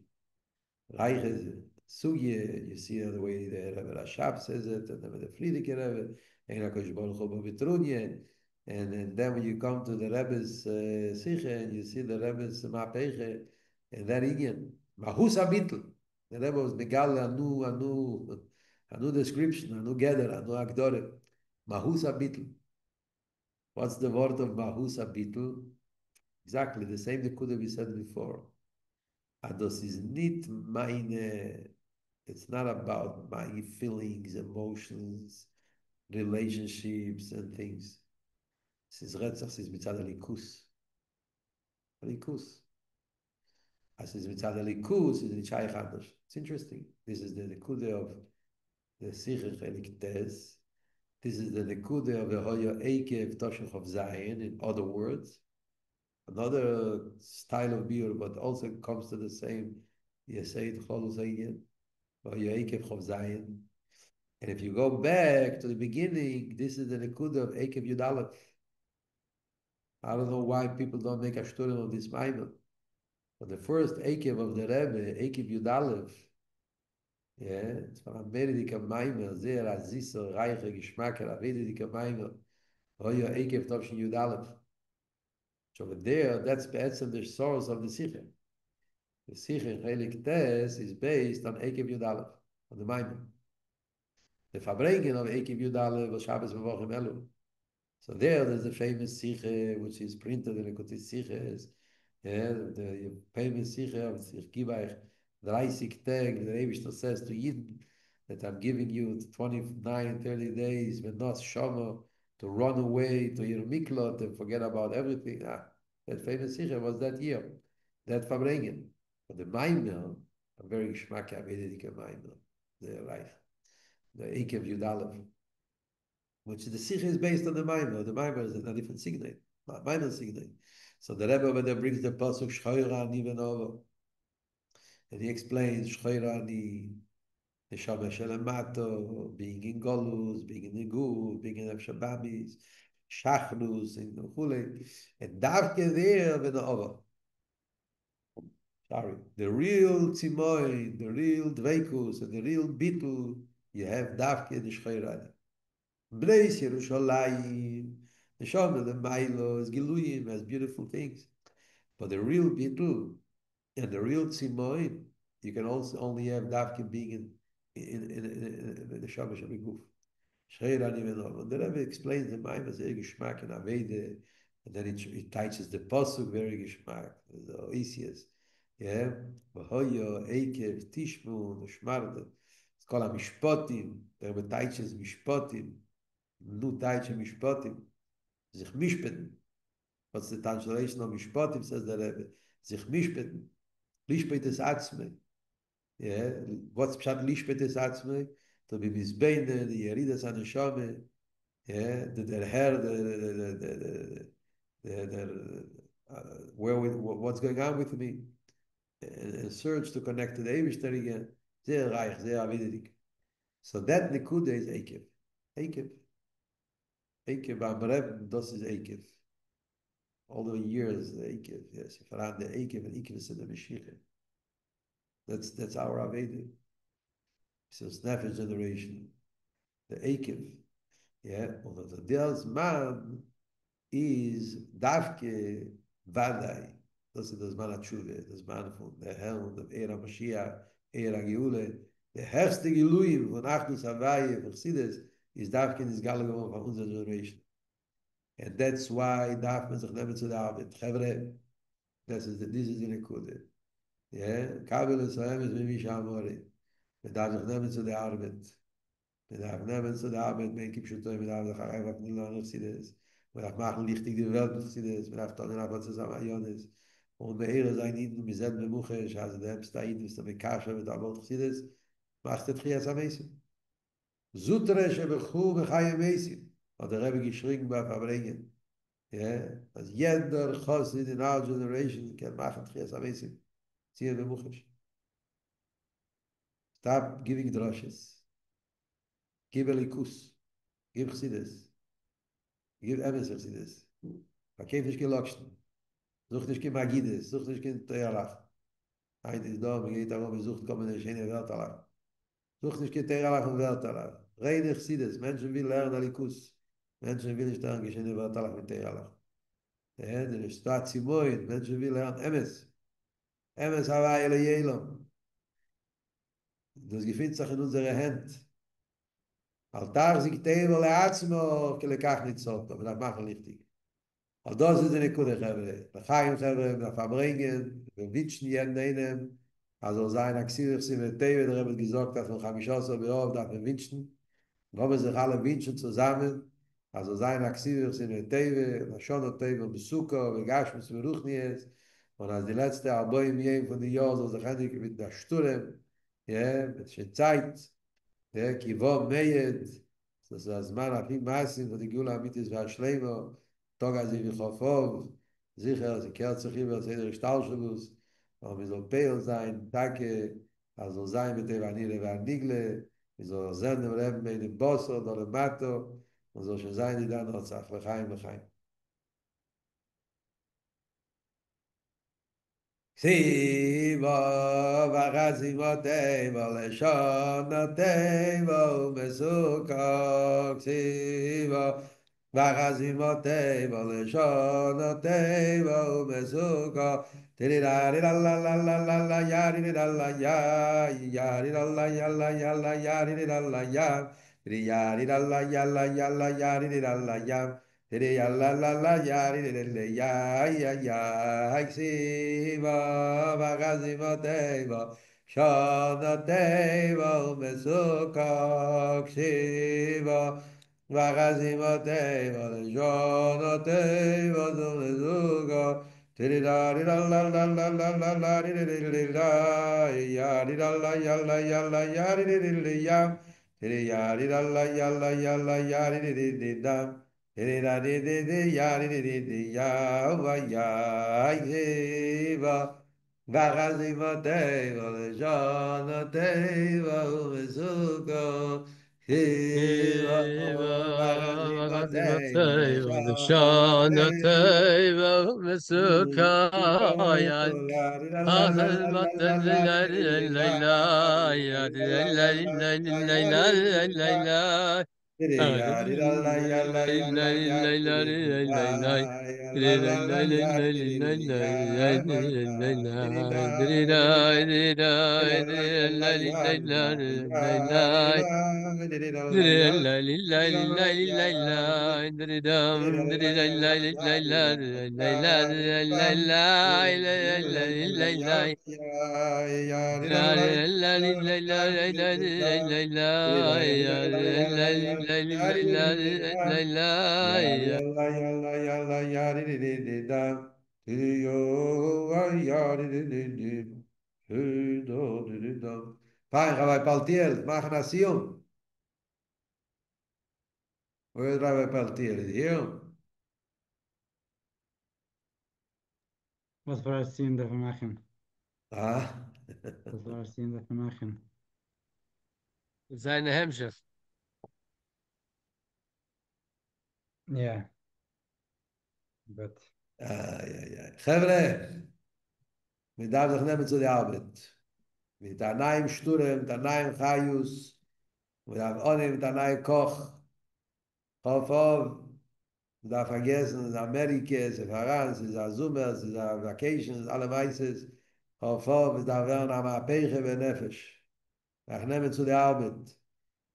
Reiche Sugye, you see the way the Rebbe Rashab says it, and then the Friedrich Rebbe, and HaKadosh Baruch Hu B'Vitrunye, and then when you come to the Rebbe's Siche, and you see the Rebbe's Mapeche, and that Indian, Mahus Abitl, the Rebbe was Megal anu description, anu gather, anu agdore, Mahus Abitl. What's the word of Mahus Abitl? Exactly the same that could have been said before. Ados is nicht meine, it's not about my feelings, emotions, relationships and things. Es ist Retzach, es ist mitzad Alikus. Alikus. As is mitzad Alikus, is nicht Shaykh anders. It's interesting. This is the Nekude of the Sicher Chelik Tes. This is the Nekude of the Hoya Eikev Toshech of Zayin, in other words. Another style of beer, but also comes to the same Yeseit Cholus Eikev, Hoya Eikev Chov Zayin. And if you go back to the beginning, this is the Nekuda of Eikev Yudalef. I don't know why people don't make a story of this Maimon. But the first Eikev of the Rebbe, Eikev Yudalef, yeah, it's from a Meridika Maimon, sehr Aziso, Reiche, Geschmacker, a Meridika Maimon, Hoya Eikev Tovshin Yudalef. So over there, that's the source of the Sikha. The Sikha in Chelik Tes is based on Eikev Yudalef, on the Maimon. The Farbrengen of Eikev Yudalef was Shabbos Mevochim Elu. So there's the famous Sikhe, which is printed in the Kotis Sikhes. Yeah, the famous Sikhe of Sich Gibaych, 30 Tag, the Eibishter says to Yidden that I'm giving you 29, 30 days, but not Shomer, to run away to your Miklot and forget about everything. That famous Sikhe was that year, that Farbrengen. But the Maimel, a very Shmaka Avedidike Maimel, the Reich, the Eikev Yudalev, which the Sikh is based on the Maimer. The Maimer is a different signal. Maimer signal. So the Rebbe over there brings the pasuk Shchoirani Venova, and he explains Shchoirani, the Neshama Shelemato, being in Golus, being in Nigu, being in Shabbamis, Shachnus, in Chule, and Davke there Venova. Sorry, the real Tzimoy, the real Dveikus, and the real Bitul, you have Davke the Shchoirani. Bneis Yerushalayim, the Shomer, the Mailos, Giluyim, has beautiful things. But the real Bitul and the real Tzimoim, you can also only have Davke being in the Shomer Shabiguf. Shreirani Venov. And the Rebbe explains the Maim as a Geshmak and Avede, and then it teaches the Pasuk very Geshmak, the Oisias. Yeah? Vahoyo, Eikev, Tishmu, Shmarde. It's called a Mishpotim. The Rebbe teaches Mishpotim. Nu Deutsche Mishpatim, sich mishpeten. What's the translation of Mishpatim, says the Rebbe? Sich mishpeten. Lishpet es atzme. Yeah, what's pshat lishpet es atzme? To be misbeine, the yeridas aneshame, yeah, the her, what's going on with me? And search to connect to the Eivishter again. Sehr reich, sehr avididik. So that nikuda is Eikev. Eikev. Eikev Amreb, das is Eikev. All the years, the Eikev, yes. If around the Eikev and Eikev is in the Mashiach. That's our Aveda. So it's Nefesh generation. The Eikev, yeah. Although the Deal's man is Davke Vadai. Das ist das Man Atshuve, das Man von der Helm, der Era Mashiach, Era Geule. Der herrste Geluim von Achdus Havai, von Chassidus, is Davke in this Galagam of unserer generation. And that's why darf man sich nehmen zu der Arbeit. Chevre, this is the Nekude. Yeah, Kabel ist Sohem ist wie Shamori. Man darf sich nehmen zu der Arbeit. Man darf nehmen zu der Arbeit, man gibt schon man darf sich einfach nicht lernen, was sie das. Man darf machen lichtig die Welt, was sie das. Man darf dann einfach zusammen Ayonis. Und bei Ehre sein Iden, wir sind mit Muchesh, also der Hemster Iden, ist der Mekasha, mit der Welt, was sie das. Macht der Trias am Eisen. Zutre, shebechu, mechayem Eisen. Hat der Rebbe geschrien bei Farbrengen. Yeah, as jeder Chassid in our generation can machen Tchias Amesim. Tzir v'muchash. Stop giving drushes. Give a likus. Give chsidis. gibt emes Chassidus. Verkäf nicht gelokschen. Sucht nicht kein Magides, sucht nicht kein Teerlach. Eint ist da, man geht darum, sucht kommen in schöne Weltalach. Sucht nicht kein Teerlach und Weltalach. Reine Chassidus, Menschen will lernen Alikus. Menschen will nicht lernen, geschöne Weltalach mit Teerlach. Der Stadt Zimoin, Menschen will lernen emes. Emes Hawaii le Jelam. Das gefindt sich in unserer Hand. Altar sich tevel atzmo, kelekach nit sot, aber das machen richtig. Al das ist eine gute Gebre. Da gaim Gebre nach Farbrengen, wir witschen jeden nehmen. Also sein Axir sind mit Tevel, der haben gesagt, dass wir 15 Beof da wünschen. Wollen sich alle wünschen zusammen. Also sein Axir sind mit Tevel, na schon Tevel besucher, wir gash mit Ruchnies. Und als die letzte Album von die Jahr so sich mit der Sturm, ja, mit Zeit. Der Kivo Meyed, das הזמן הכי מעשי ותגיעו לאמיתיס והשלימו, תוג הזה וחופוב, זיכר, זה קר צריכים בסדר השטל שלוס, אבל מזו פייל זין, תקה, אז הוא זין בטבע נילה והניגלה, מזו זן נמלם בין בוסו, דו למטו, מזו שזין עידן רצח לחיים לחיים. Sivo v'chazimotevo leshonotevo mesukok. Sivo v'chazimotevo leshonotevo mesukok. Tiri-ra-ri-ra-la-la-la-la-la, ya-ri-ri-ra-la-ya, ya-ri-ra-la-ya-la-ya-la, ya-ri-ri-ra-la-ya, tiri-ya-ri-ra-la-ya-la-ya-la, ya-ri-ri-ra-la-ya. Didi ya la la la ya di di di ya ya ya haksiva vagazima deva shana deva mesuka ksiva vagazima deva shana deva mesuka didi da di da la la la la la la di di di da ya di da la ya la ya la ya di di di ya didi ya di da la ya la ya la ya di di di da. Da di di di ya di di di ya va ya va vagaziva deva le jana deva uzuko hiva vagaziva deva le jana deva uzuko ya di la la la la la la la di di di di la ya di la la la la ya di di di di la. Ya di la la ya la ya la ya di di di la ya la la la ya di di di di ya va ya di di da di la la ya la ya di la ya di la di di la la ya ya ya di la la ya la ya di la ya di la di di la la la ya ya di la la ya la ya di di di da di la ya la ya la ya ya di di di ya ya di la ya la ya la ya di di di da di yo ya di di di do di da. Fijn, gaan wij Paltiel, maken naar Sion. Hoe gaan wij Paltiel? Hier. Was war das Ziel dafür machen? Ah. Was war das Ziel dafür machen? Seine Hemmschiff. Yeah, but חבר'ה, wir darf sich nehmen zu der Arbeit. Mit der neuen Sturm, der neuen Chayus, wir darf ohne mit der neuen Koch, Chof, wir darf vergessen, es ist Amerika, es ist Haran, es ist Azuma, es ist Vacation, es ist alle Meises, Chof, es darf werden am Apeche und Nefesh. Wir nehmen zu der Arbeit.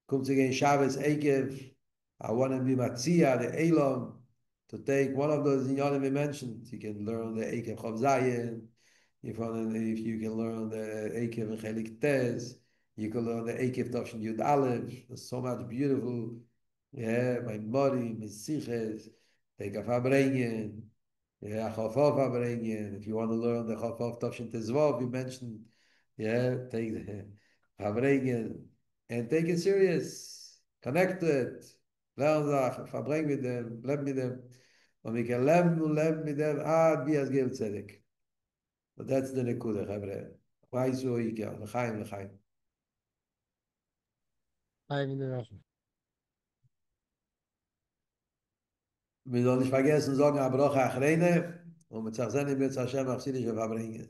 Kommt sich ein Shabbos Ekev, I want to be Matzia, the Elam, to take one of those inyanim we mentioned. You can learn the Ekev Chav Zayin, if you can learn the Ekev and Chelik Tez, you can learn the Ekev Tavshin Yud Aleph. There's so much beautiful, yeah, my Mori, my Siches, take a Farbrengen, yeah, Chofof Farbrengen. If you want to learn the Chofof Tavshin Tezvav, you mentioned, yeah, take the Farbrengen, and take it serious, connect to it. Lern Sachen, verbring mit dem, leb mit dem. Und wir können leben und leben mit dem, wie es gilt Zedek. But that's the Nekuda, Chavre. Why so you can, l'chaim, l'chaim. I mean, Wir sollen nicht vergessen, sagen, Abrocha Achrene, und mit Zachsen im Betz Hashem, Achsidische Farbrengen.